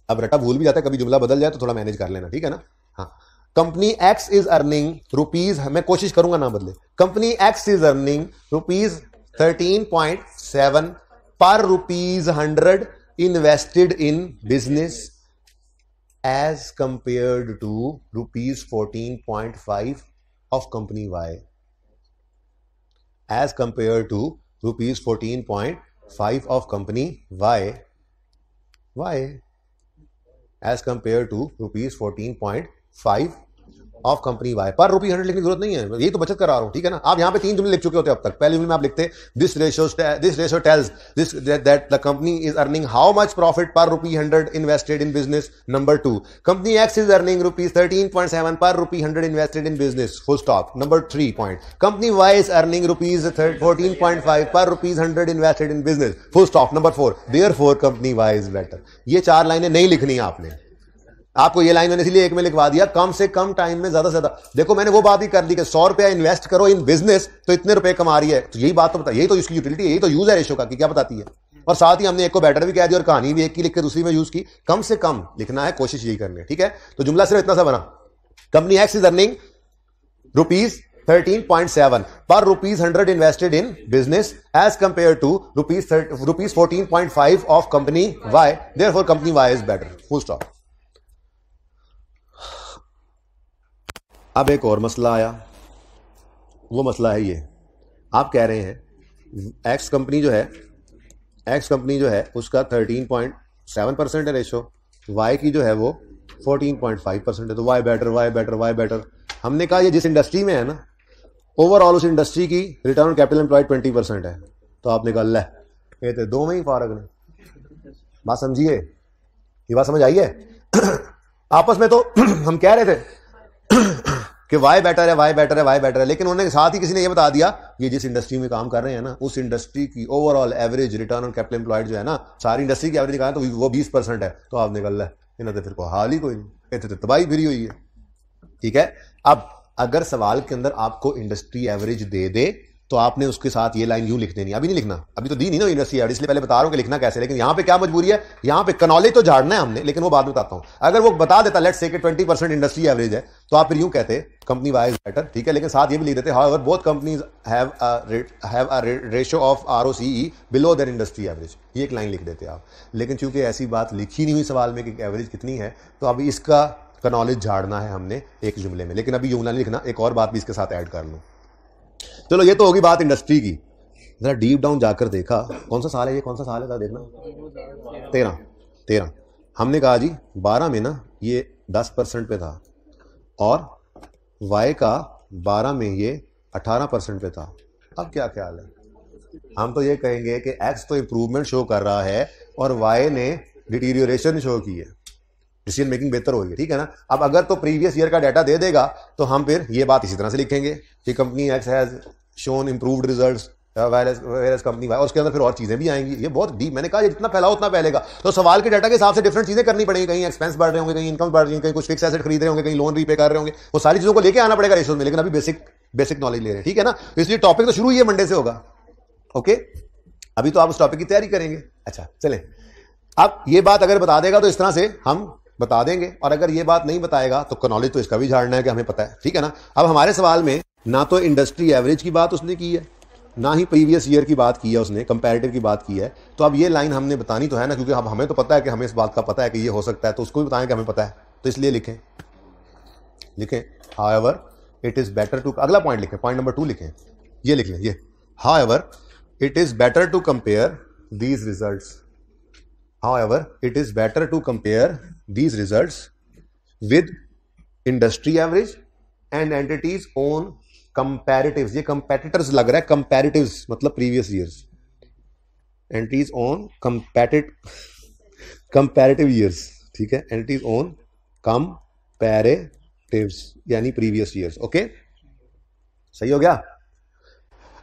S1: अब रटा भूल भी जाता है, कभी जुमला बदल जाए तो थोड़ा मैनेज कर लेना, ठीक है ना। हाँ, company X is earning rupees, मैं कोशिश करूंगा ना बदले, कंपनी एक्स इज अर्निंग ₹13.7 पर ₹100 invested in business, as compared to rupees 14.5 of company Y. As compared to rupees 14.5 of company Y. Why? As compared to rupees 14.5 of company Y. पर rupee 100 लिखने की जरूरत नहीं है, यही तो बचत करा रहा हूं, ठीक है ना। आप यहां पे 3 जुमले लिख चुके होते हैं अब तक। पहले जुमले में आप लिखते this ratio tells this that the company is earning how much profit per rupee 100 invested in business. Number 2, company X is earning rupees 13.7 per rupee 100 invested in business, full stop. Number 3 point, company Y is earning rupees 14.5 per rupees 100 invested in business, full stop. Number 4, therefore company Y is better. ये 4 लाइनें नहीं लिखनी है आपने। आपको ये line मैंने इसलिए एक में लिखवा दिया, कम से कम टाइम में ज्यादा से ज्यादा। देखो मैंने वो बात ही कर दी कि 100 रुपया इन्वेस्ट करो इन बिजनेस तो इतने रुपए कमा रही है, तो यही बात तो बता, यही तो इसकी यूटिलिटी है, यही तो यूज है रेशो का कि क्या बताती है। और साथ ही हमने एक को बेटर भी कह दिया और कहानी भी एक की लिख के दूसरी में यूज की। कम से कम लिखना है, कोशिश यही करनी है, ठीक है। तो जुमला सिर्फ इतना सा बना, company X is earning rupees 13.7 per rupees 100 invested in business as compare to rupees 14.5 of company Y, therefore company Y is better, full stop. अब एक और मसला आया, वो मसला है ये, आप कह रहे हैं एक्स कंपनी जो है उसका 13.7% है रेशो, वाई की जो है वो 14.5% है, तो वाई बेटर। हमने कहा ये जिस इंडस्ट्री में है ना, ओवरऑल उस इंडस्ट्री की रिटर्न ऑन कैपिटल एम्प्लॉयड 20% है। तो आपने कहा ले ये तो दो में ही फारक ने। बात समझिए, ये बात समझ आई है। आपस में तो हम कह रहे थे कि वाई बेटर है, लेकिन उन्होंने साथ ही किसी ने ये बता दिया ये जिस इंडस्ट्री में काम कर रहे हैं ना, उस इंडस्ट्री की overall average return on capital employed जो है ना, सारी इंडस्ट्री की एवरेज निकालें तो वो 20% है। तो आपने कहा इन्हें तो फिर को हाल ही कोई नहीं, इतने तो तबाही फिरी हुई है, ठीक है। अब अगर सवाल के अंदर आपको इंडस्ट्री एवरेज दे दे तो आपने उसके साथ ये लाइन यूं लिख देनी, अभी नहीं लिखना, अभी तो दी नहीं ना इंडस्ट्री एवरेज, इसलिए पहले बता रहा हूं कि लिखना कैसे। लेकिन यहां पे क्या मजबूरी है, यहां पे कनॉलेज तो झाड़ना है हमने, लेकिन वो बाद में बताता हूं। अगर वो बता देता लेट्स से कि 20% इंडस्ट्री एवरेज है, तो आप फिर यूं कहते कंपनी वाई इज बेटर, ठीक है। लेकिन साथ ये भी लिख देते however both companies have a ratio of ROCE below their industry average, ये एक लाइन लिख देते आप। लेकिन चूंकि ऐसी बात लिखी नहीं हुई सवाल में कि एवरेज कितनी है, तो अभी इसका कनॉलेज झाड़ना है हमने एक जुमले में। लेकिन अभी जुमला नहीं लिखना, एक और बात भी इसके साथ ऐड कर लो। चलो ये तो होगी बात इंडस्ट्री की। जरा डीप डाउन जाकर देखा, कौन सा साल है ये, कौन सा साल है देखना, 13। हमने कहा जी 12 में ना ये 10% पे था और वाई का 12 में ये 18% पे था। अब क्या ख्याल है, हम तो ये कहेंगे कि एक्स तो इंप्रूवमेंट शो कर रहा है और वाई ने डिटीरियोरेशन शो की है, डिसीजन मेकिंग बेहतर होगी, ठीक है ना। अब अगर तो प्रीवियस ईयर का डाटा दे देगा तो हम फिर ये बात इसी तरह से लिखेंगे कि company X has shown improved results whereas company Y, और उसके अंदर फिर और चीजें भी आएंगी। ये बहुत डीप, मैंने कहा ये जितना फैलाओ उतना फैलेगा। तो सवाल के डाटा के हिसाब से डिफरेंट चीजें करनी पड़ेगी, कहीं एक्सपेंस बढ़ रहे होंगे, कहीं इनकम बढ़ रही है, कहीं कुछ फिक्स एसेट खरीद रहे होंगे, कहीं लोन रीपे कर रहे होंगे, वो सारी चीजों को लेके आना पड़ेगा रेशोज में। लेकिन अभी बेसिक नॉलेज ले रहे हैं, ठीक है ना। तो इसलिए टॉपिक तो शुरू ही मंडे से होगा, ओके। अभी तो आप उस टॉपिक की तैयारी करेंगे। अच्छा चलें, अब ये बात अगर बता देगा तो इस तरह से हम बता देंगे, और अगर ये बात नहीं बताएगा तो नॉलेज तो इसका भी झाड़ना है कि हमें पता है, ठीक है ना। अब हमारे सवाल में ना तो इंडस्ट्री एवरेज की बात उसने की है, ना ही प्रीवियस ईयर की बात की है उसने, कंपैरेटिव की बात की है। तो अब ये लाइन हमने बतानी तो है ना, क्योंकि अब हमें तो पता है कि हमें इस बात का पता है कि ये हो सकता है, तो उसको भी बताएं कि हमें पता है, तो इसलिए लिखें however it is better to, अगला पॉइंट लिखें, पॉइंट नंबर 2 लिखें, ये लिख लें, ये however it is better to compare these results, however it is better to compare these results with industry average and entities own comparatives, ये competitors लग रहा है, comparatives मतलब previous years, entities own comparative years, ठीक है, entities own comparatives यानी previous years, okay सही हो गया।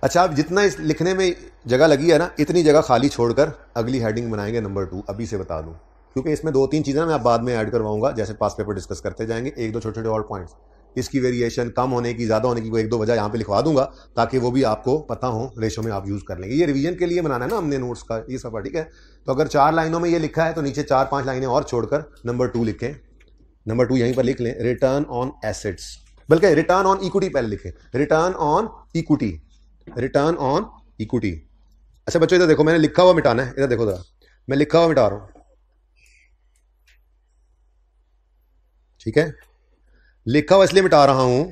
S1: अच्छा, अब जितना इस लिखने में जगह लगी है ना, इतनी जगह खाली छोड़कर अगली हेडिंग बनाएंगे नंबर 2, अभी से बता दूं, क्योंकि इसमें 2-3 चीजें मैं बाद में ऐड करवाऊंगा, जैसे पास पेपर डिस्कस करते जाएंगे, 1-2 छोटे-छोटे और पॉइंट्स, इसकी वेरिएशन कम होने की, ज्यादा होने की, वो 1-2 वजह यहां पे लिखवा दूंगा, ताकि वो भी आपको पता हो, रेशो में आप यूज कर लेंगे। ये रिवीजन के लिए बनाना है ना हमने नोट्स का ये सफर, ठीक है। तो अगर 4 लाइनों में ये लिखा है तो नीचे 4-5 लाइनें और छोड़कर नंबर 2 लिखें, नंबर 2 यहीं पर लिख लें, रिटर्न ऑन एसेट्स, बल्कि रिटर्न ऑन इक्विटी पहले लिखें, रिटर्न ऑन इक्विटी। अच्छा बच्चों इधर देखो, मैंने लिखा हुआ मिटाना है, इधर देखो जरा, मैं लिखा हुआ मिटा रहा हूं, ठीक है, लिखा हुआ इसलिए मिटा रहा हूं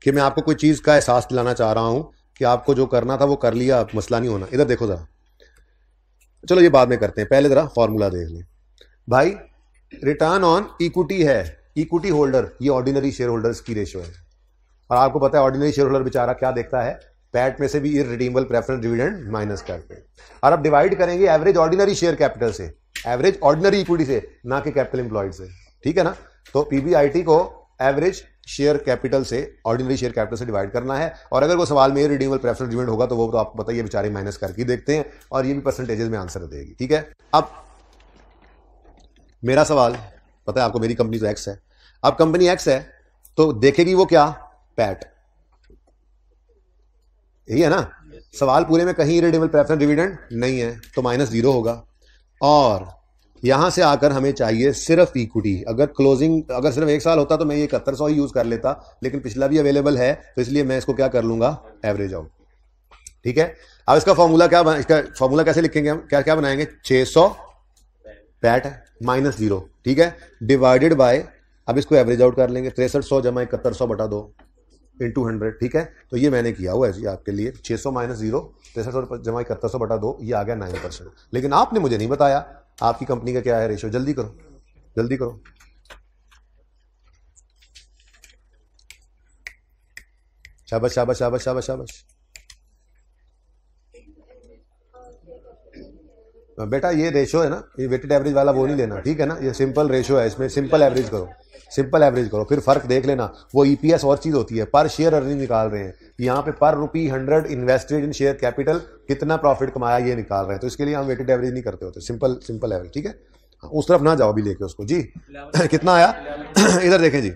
S1: कि मैं आपको कोई चीज का एहसास दिलाना चाह रहा हूं कि आपको जो करना था वो कर लिया, मसला नहीं होना। इधर देखो जरा, चलो ये बाद में करते हैं, पहले जरा फॉर्मूला देख लें भाई। रिटर्न ऑन इक्विटी है, इक्विटी होल्डर, ये ऑर्डिनरी शेयर होल्डर्स की रेशियो है। और आपको पता है ऑर्डिनरी शेयर होल्डर बेचारा क्या देखता है, पैट में से भी इररिडीमेबल प्रेफरेंस डिविडेंड माइनस करते हैं। और अब डिवाइड करेंगे एवरेज ऑर्डिनरी शेयर कैपिटल से, एवरेज ऑर्डिनरी इक्विटी से, ना कि कैपिटल एम्प्लॉयड से, ठीक है ना। तो पीबीआईटी को एवरेज शेयर कैपिटल से, ऑर्डिनरी शेयर कैपिटल से डिवाइड करना है। और अगर वो सवाल में इररिडीमेबल प्रेफरेंस डिविडेंड होगा तो वो तो आपको बताइए बेचारे माइनस करके देखते हैं, और ये भी परसेंटेजेस में आंसर देगी, ठीक है। अब मेरा सवाल पता है आपको, मेरी कंपनी तो एक्स है। अब कंपनी एक्स है तो देखेगी वो क्या, पैट, यही है ना। सवाल पूरे में कहीं इररिडीमेबल प्रेफरेंस डिविडेंड नहीं है तो -0 होगा। और यहां से आकर हमें चाहिए सिर्फ इक्विटी। अगर क्लोजिंग, अगर सिर्फ 1 साल होता तो मैं ये 7100 ही यूज कर लेता, लेकिन पिछला भी अवेलेबल है तो इसलिए मैं इसको क्या कर लूंगा, एवरेज आउट, ठीक है। अब इसका फॉर्मूला क्या, इसका फॉर्मूला कैसे लिखेंगे हम, क्या क्या बनाएंगे, 600 पैट -0, ठीक है, डिवाइडेड बाय, अब इसको एवरेज आउट कर लेंगे, 6300 जमा 7100 बटा 2 इंटू 100, ठीक है। तो ये मैंने किया हुआ है जी आपके लिए, 600 -0, 6300 जमा 7100 बटा 2, ये आ गया 9%। लेकिन आपने मुझे नहीं बताया आपकी कंपनी का क्या है रेशियो, जल्दी करो जल्दी करो। शाबाश शाबाश शाबाश शाबाश शाबाश बेटा, ये रेशो है ना, ये वेटेड एवरेज वाला वो नहीं लेना, ठीक है ना। ये सिंपल रेशो है, इसमें सिंपल एवरेज करो, सिंपल एवरेज करो, फिर फर्क देख लेना। वो ईपीएस और चीज होती है, पर शेयर अर्निंग निकाल रहे हैं, यहाँ पे पर ₹100 इन्वेस्टेड इन शेयर कैपिटल कितना प्रॉफिट कमाया ये निकाल रहे हैं। तो इसके लिए हम वेटेड एवरेज नहीं करते होते, सिंपल सिंपल एवरेज, ठीक है। उस तरफ ना जाओ अभी लेके उसको जी। कितना आया इधर देखें जी,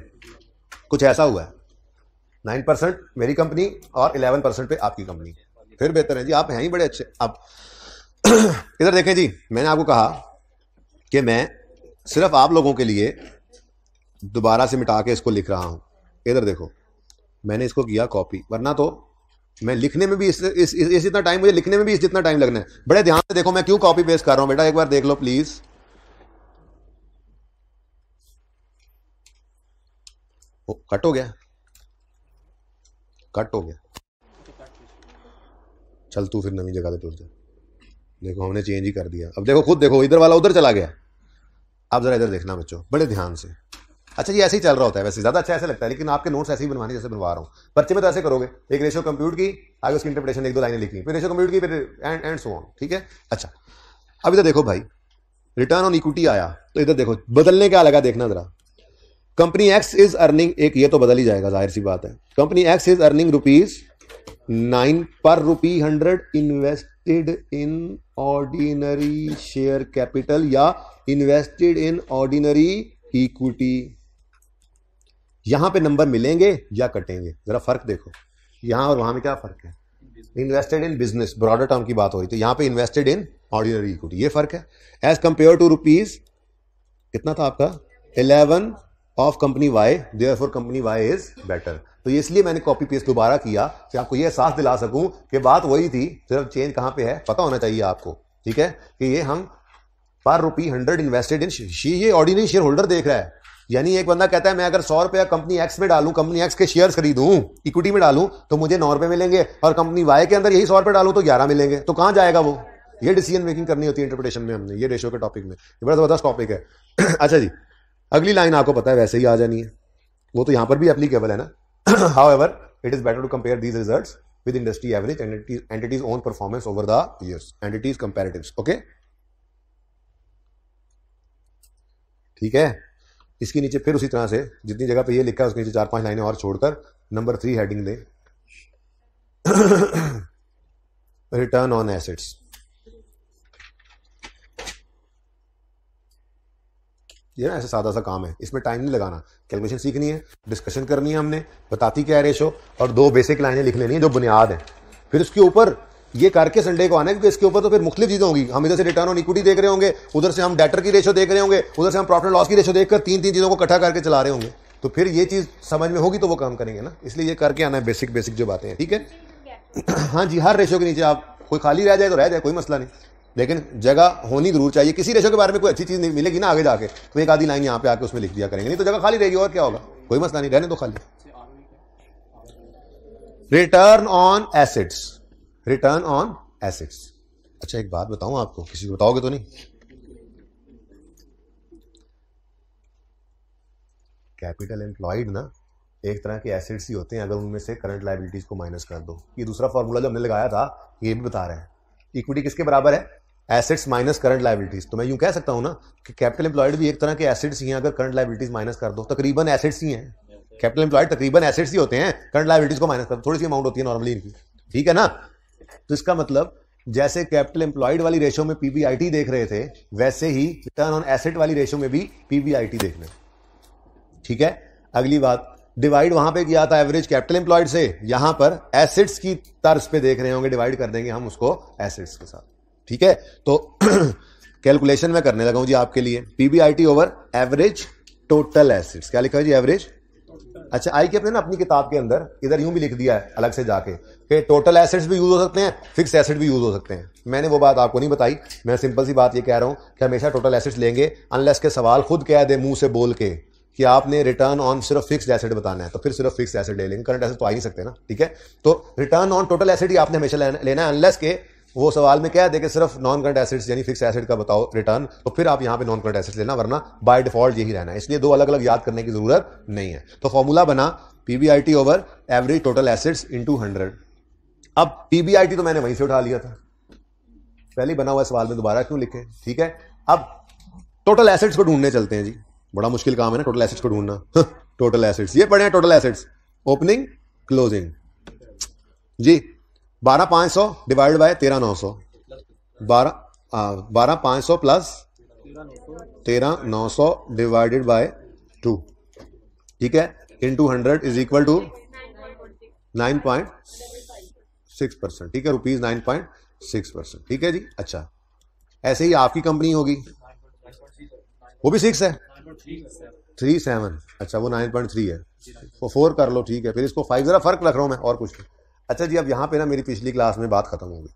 S1: कुछ ऐसा हुआ है, 9% मेरी कंपनी और 11% पे आपकी कंपनी, फिर बेहतर है जी, आप हैं ही बड़े अच्छे। अब इधर देखें जी, मैंने आपको कहा कि मैं सिर्फ आप लोगों के लिए दोबारा से मिटा के इसको लिख रहा हूं। इधर देखो, मैंने इसको किया कॉपी, वरना तो मैं लिखने में भी इस इतना टाइम, मुझे लिखने में भी इस जितना टाइम लगना है। बड़े ध्यान से देखो मैं क्यों कॉपी पेस्ट कर रहा हूं बेटा, एक बार देख लो प्लीज। कट हो गया, कट हो गया, चल तू फिर नवी जगह पे टूट जा। देखो हमने चेंज ही कर दिया। अब देखो खुद देखो, इधर वाला उधर चला गया। आप जरा इधर देखना बच्चों बड़े ध्यान से। अच्छा ये ऐसे ही चल रहा होता है, वैसे ज्यादा अच्छा ऐसे लगता है, लेकिन आपके नोट्स ऐसे ही बनवाने जैसे बनवा रहा हूं। पर्चे में तो ऐसे करोगे, एक रेशियो कंप्यूट की, आगे उसकी इंटरप्रिटेशन 1-2 लाइनें लिखी, फिर रेशियो कंप्यूट की, फिर एंड सो ऑन, ठीक है। अच्छा अब इधर देखो भाई, रिटर्न ऑन इक्विटी आया तो इधर देखो बदलने क्या लगा, देखना जरा। कंपनी एक्स इज अर्निंग, एक ये तो बदल ही जाएगा, जाहिर सी बात है। कंपनी एक्स इज अर्निंग ₹9 पर ₹100 invested in ordinary share capital या इन्वेस्टेड इन ऑर्डिनरी इक्विटी। यहां पे नंबर मिलेंगे या कटेंगे, जरा फर्क देखो, यहां और वहां में क्या फर्क है। Invested in business, broader term की बात हो रही, तो यहां पे इन्वेस्टेड इन ऑर्डिनरी इक्विटी, ये फर्क है। एज कंपेयर टू रुपीज कितना था आपका, 11 of company Y, therefore company Y is better. तो इसलिए मैंने कॉपी पेस्ट दोबारा किया कि आपको यह एहसास दिला सकूं कि बात वही थी, सिर्फ चेंज कहां पे है पता होना चाहिए आपको, ठीक है। कि ये हम पर ₹100 इन्वेस्टेड इन, ये ऑर्डिनरी शेयर होल्डर देख रहा है। यानी एक बंदा कहता है मैं अगर 100 रुपया कंपनी एक्स में डालूं, कंपनी एक्स के शेयर खरीदूं, इक्विटी में डालूं तो मुझे 9 रुपए मिलेंगे, और कंपनी वाई के अंदर यही 100 रुपए डालूं तो 11 मिलेंगे। तो कहां जाएगा वो, ये डिसीजन मेकिंग करनी होती है इंटरप्रिटेशन में हमने, ये रेशियो के टॉपिक में, ये बड़ा जबरदस्त टॉपिक है। अच्छा जी, अगली लाइन आपको पता है वैसे ही आ जानी है, वो तो यहां पर भी एप्लीकेबल है ना। However, it is better to compare these results with industry average and entities own performance over the years. Entities comparatives. Okay? ठीक है। इसके नीचे फिर उसी तरह से जितनी जगह पे ये लिखा है उसके नीचे 4-5 लाइनें और छोड़कर number 3 heading they, return on assets. ये ना ऐसा सादा सा काम है, इसमें टाइम नहीं लगाना, कैलकुलेशन सीखनी है, डिस्कशन करनी है हमने, बताती क्या है रेशो, और 2 बेसिक लाइनें लिख लेनी है जो बुनियाद है। फिर उसके ऊपर ये करके संडे को आना है, क्योंकि इसके ऊपर तो फिर मुख्तलिफ चीजें होंगी। हम इधर से रिटर्न ऑन इक्विटी देख रहे होंगे, उधर से हम डेटर की रेशो देख रहे होंगे, उधर से हम प्रॉफिट लॉस की रेशो देखकर 3-3 चीजों को इकट्ठा करके चला रहे होंगे। तो फिर ये चीज समझ में होगी तो वो काम करेंगे ना, इसलिए ये करके आना है बेसिक जो बातें हैं, ठीक है। हाँ जी, हर रेशो के नीचे आप कोई खाली रह जाए तो रह जाए, कोई मसला नहीं, लेकिन जगह होनी जरूर चाहिए। किसी रेशो के बारे में कोई अच्छी चीज नहीं मिलेगी ना आगे जाके, तो एक आधी लाइन यहाँ पे आके उसमें लिख दिया करेंगे, नहीं तो जगह खाली रहेगी, और क्या होगा, कोई मसला नहीं, रहने दो खाली। Return on assets, return on assets. अच्छा एक बात बताऊं आपको, किसी को बताओगे तो नहीं? कैपिटल एम्प्लॉयड ना एक तरह के एसेट्स ही होते हैं, अगर उनमें से करंट लायबिलिटीज को माइनस कर दो। ये दूसरा फॉर्मूला जो हमने लगाया था ये भी बता रहे हैं, इक्विटी किसके बराबर है, एसेट्स माइनस करंट लायबिलिटीज। तो मैं यूं कह सकता हूं ना कि कैपिटल एम्प्लॉयड भी एक तरह के एसेट्स ही हैं, अगर करंट लायबिलिटीज माइनस कर दो, तकरीबन एसेट्स ही हैं। कैपिटल एम्प्लॉयड तकरीबन एसेट्स ही होते हैं, करंट लायबिलिटीज को माइनस कर दो, थोड़ी सी अमाउंट होती है नॉर्मली इनकी, ठीक है ना। तो इसका मतलब जैसे कैपिटल एम्प्लॉयड वाली रेशो में पीबीआईटी देख रहे थे, वैसे ही रिटर्न ऑन एसेट वाली रेशो में भी पीबीआईटी देखना, ठीक है। अगली बात, डिवाइड वहां पे किया था एवरेज कैपिटल एम्प्लॉयड से, यहां पर एसेट्स की तर्ज पे देख रहे होंगे, डिवाइड कर देंगे हम उसको एसेट्स के साथ, ठीक है। तो कैलकुलेशन में करने लगा हूं जी आपके लिए, PBIT over average total assets. क्या लिखा है जी, एवरेज। अच्छा आई के अपने ना अपनी किताब के अंदर इधर यूं भी लिख दिया है अलग से जाके कि टोटल एसेट्स भी यूज हो सकते हैं, फिक्स एसेट भी यूज हो सकते हैं। मैंने वो बात आपको नहीं बताई, मैं सिंपल सी बात ये कह रहा हूं कि हमेशा टोटल एसेट्स लेंगे, अनलेस के सवाल खुद कह दे मुंह से बोल के कि आपने रिटर्न ऑन सिर्फ फिक्स्ड एसेट बताना है, तो फिर सिर्फ फिक्स्ड एसेट ले लेंगे, करंट एसेट तो आ ही सकते हैं ना, ठीक है। तो रिटर्न ऑन टोटल एसेट ही आपने हमेशा लेना है, अनलेस के वो सवाल में कह दे कि सिर्फ नॉन करंट एसेट्स यानी फिक्स एसेट का बताओ रिटर्न, तो फिर आप यहां पे नॉन करंट एसेट्स लेना, वरना बाय डिफॉल्ट यही रहना है। इसलिए दो अलग अलग याद करने की जरूरत नहीं है। तो फॉर्मूला बना PBIT over average total assets into 100। अब पीबीआईटी तो मैंने वहीं से उठा लिया था, पहले बना हुआ सवाल में दोबारा क्यों लिखे, ठीक है। अब टोटल एसेट्स को ढूंढने चलते हैं जी, बड़ा मुश्किल काम है ना टोटल एसेट्स को ढूंढना। टोटल एसेट्स ये पढ़े हैं, टोटल एसेट्स ओपनिंग क्लोजिंग जी। 12,500 divide by 13,900, 12,500 plus 13,900 divided by 2, ठीक है, इनटू 100 इज इक्वल टू 9.6%, ठीक है, रुपीज 9.6%, ठीक है जी। अच्छा ऐसे ही आपकी कंपनी होगी, वो भी 6 है, 37, अच्छा वो 9.3 है, वो 4 कर लो, ठीक है, फिर इसको 5 जरा फर्क रख रहा हूं मैं और कुछ नहीं। अच्छा जी अब यहां पे ना मेरी पिछली क्लास में बात खत्म हो गई,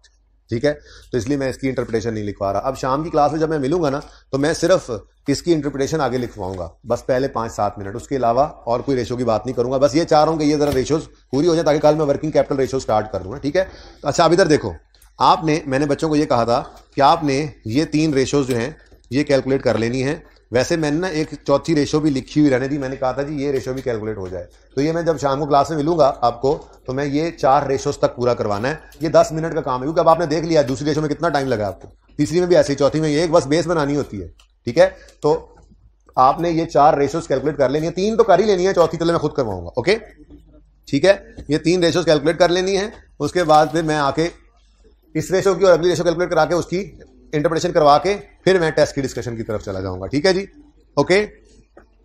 S1: ठीक है, तो इसलिए मैं इसकी इंटरप्रिटेशन नहीं लिखवा रहा। अब शाम की क्लास में जब मैं मिलूंगा ना तो मैं सिर्फ इसकी इंटरप्रिटेशन आगे लिखवाऊंगा, बस पहले 5-7 मिनट, उसके अलावा और कोई रेशो की बात नहीं करूंगा। बस ये चाह रहा हूं कि ये जरा रेशोज पूरी हो जाए ताकि कल मैं वर्किंग कैपिटल रेशो स्टार्ट कर दूंगा, ठीक है। तो अच्छा अब इधर देखो, मैंने बच्चों को ये कहा था कि आपने ये 3 रेशोज जो हैं ये कैलकुलेट कर लेनी है। वैसे मैंने ना एक चौथी रेशो भी लिखी हुई रहने दी, मैंने कहा था जी ये रेशो भी कैलकुलेट हो जाए। तो ये मैं जब शाम को क्लास में मिलूंगा आपको तो मैं ये 4 रेशोज तक पूरा करवाना है। ये 10 मिनट का काम है, क्योंकि अब आपने देख लिया दूसरी रेशो में कितना टाइम लगा आपको, तीसरी में भी ऐसे ही, चौथी में ये एक बस बेस बनानी होती है, ठीक है। तो आपने ये 4 रेशोज कैलकुलेट कर लेनी है, 3 तो कर ही लेनी है, चौथी चले मैं खुद करवाऊंगा, ओके ठीक है। ये 3 रेशोज कैलकुलेट कर लेनी है, उसके बाद फिर मैं आके इस रेशो की और अगली रेशो कैलकुलेट करा के उसकी इंटरप्रिटेशन करवा के फिर मैं टेस्ट की डिस्कशन की तरफ चला जाऊंगा, ठीक है जी, ओके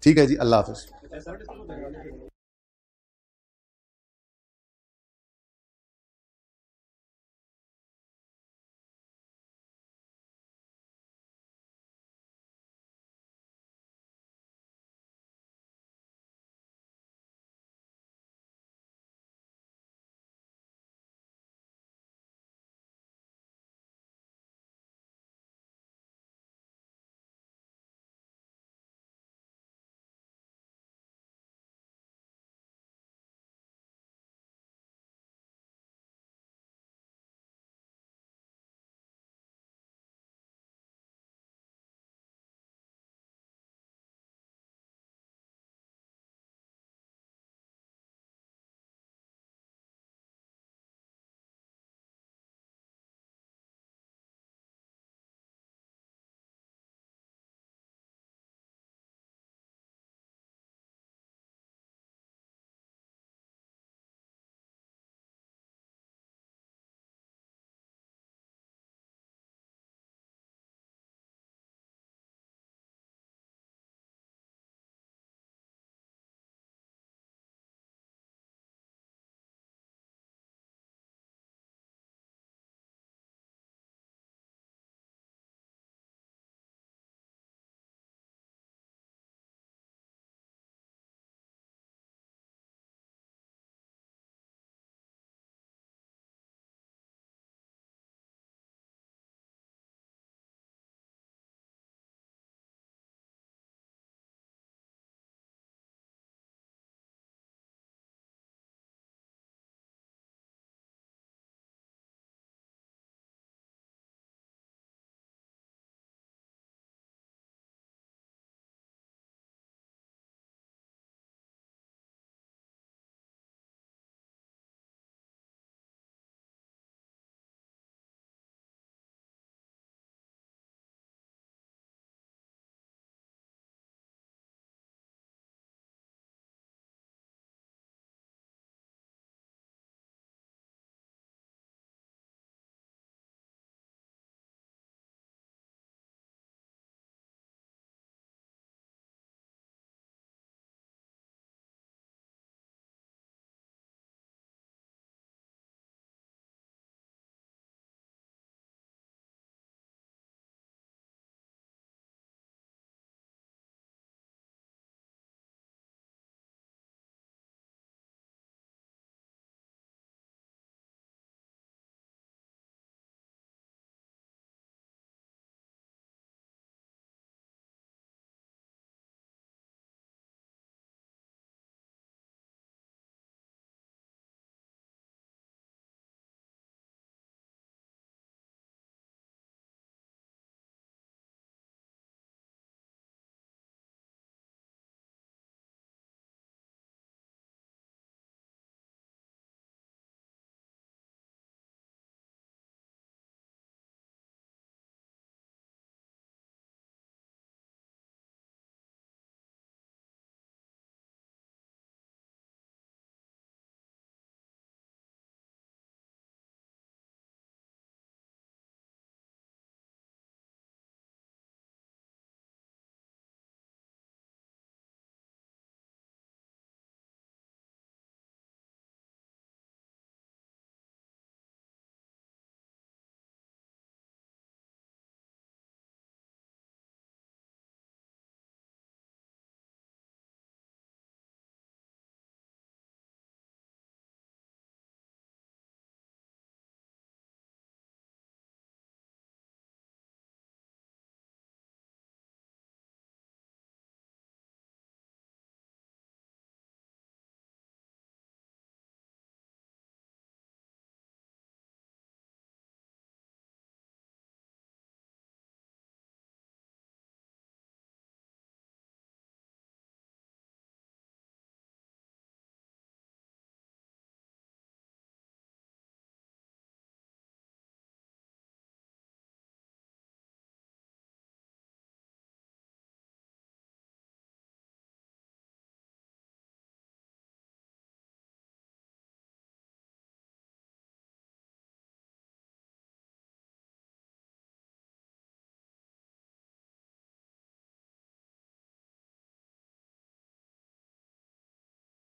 S1: ठीक है जी, अल्लाह हाफिज।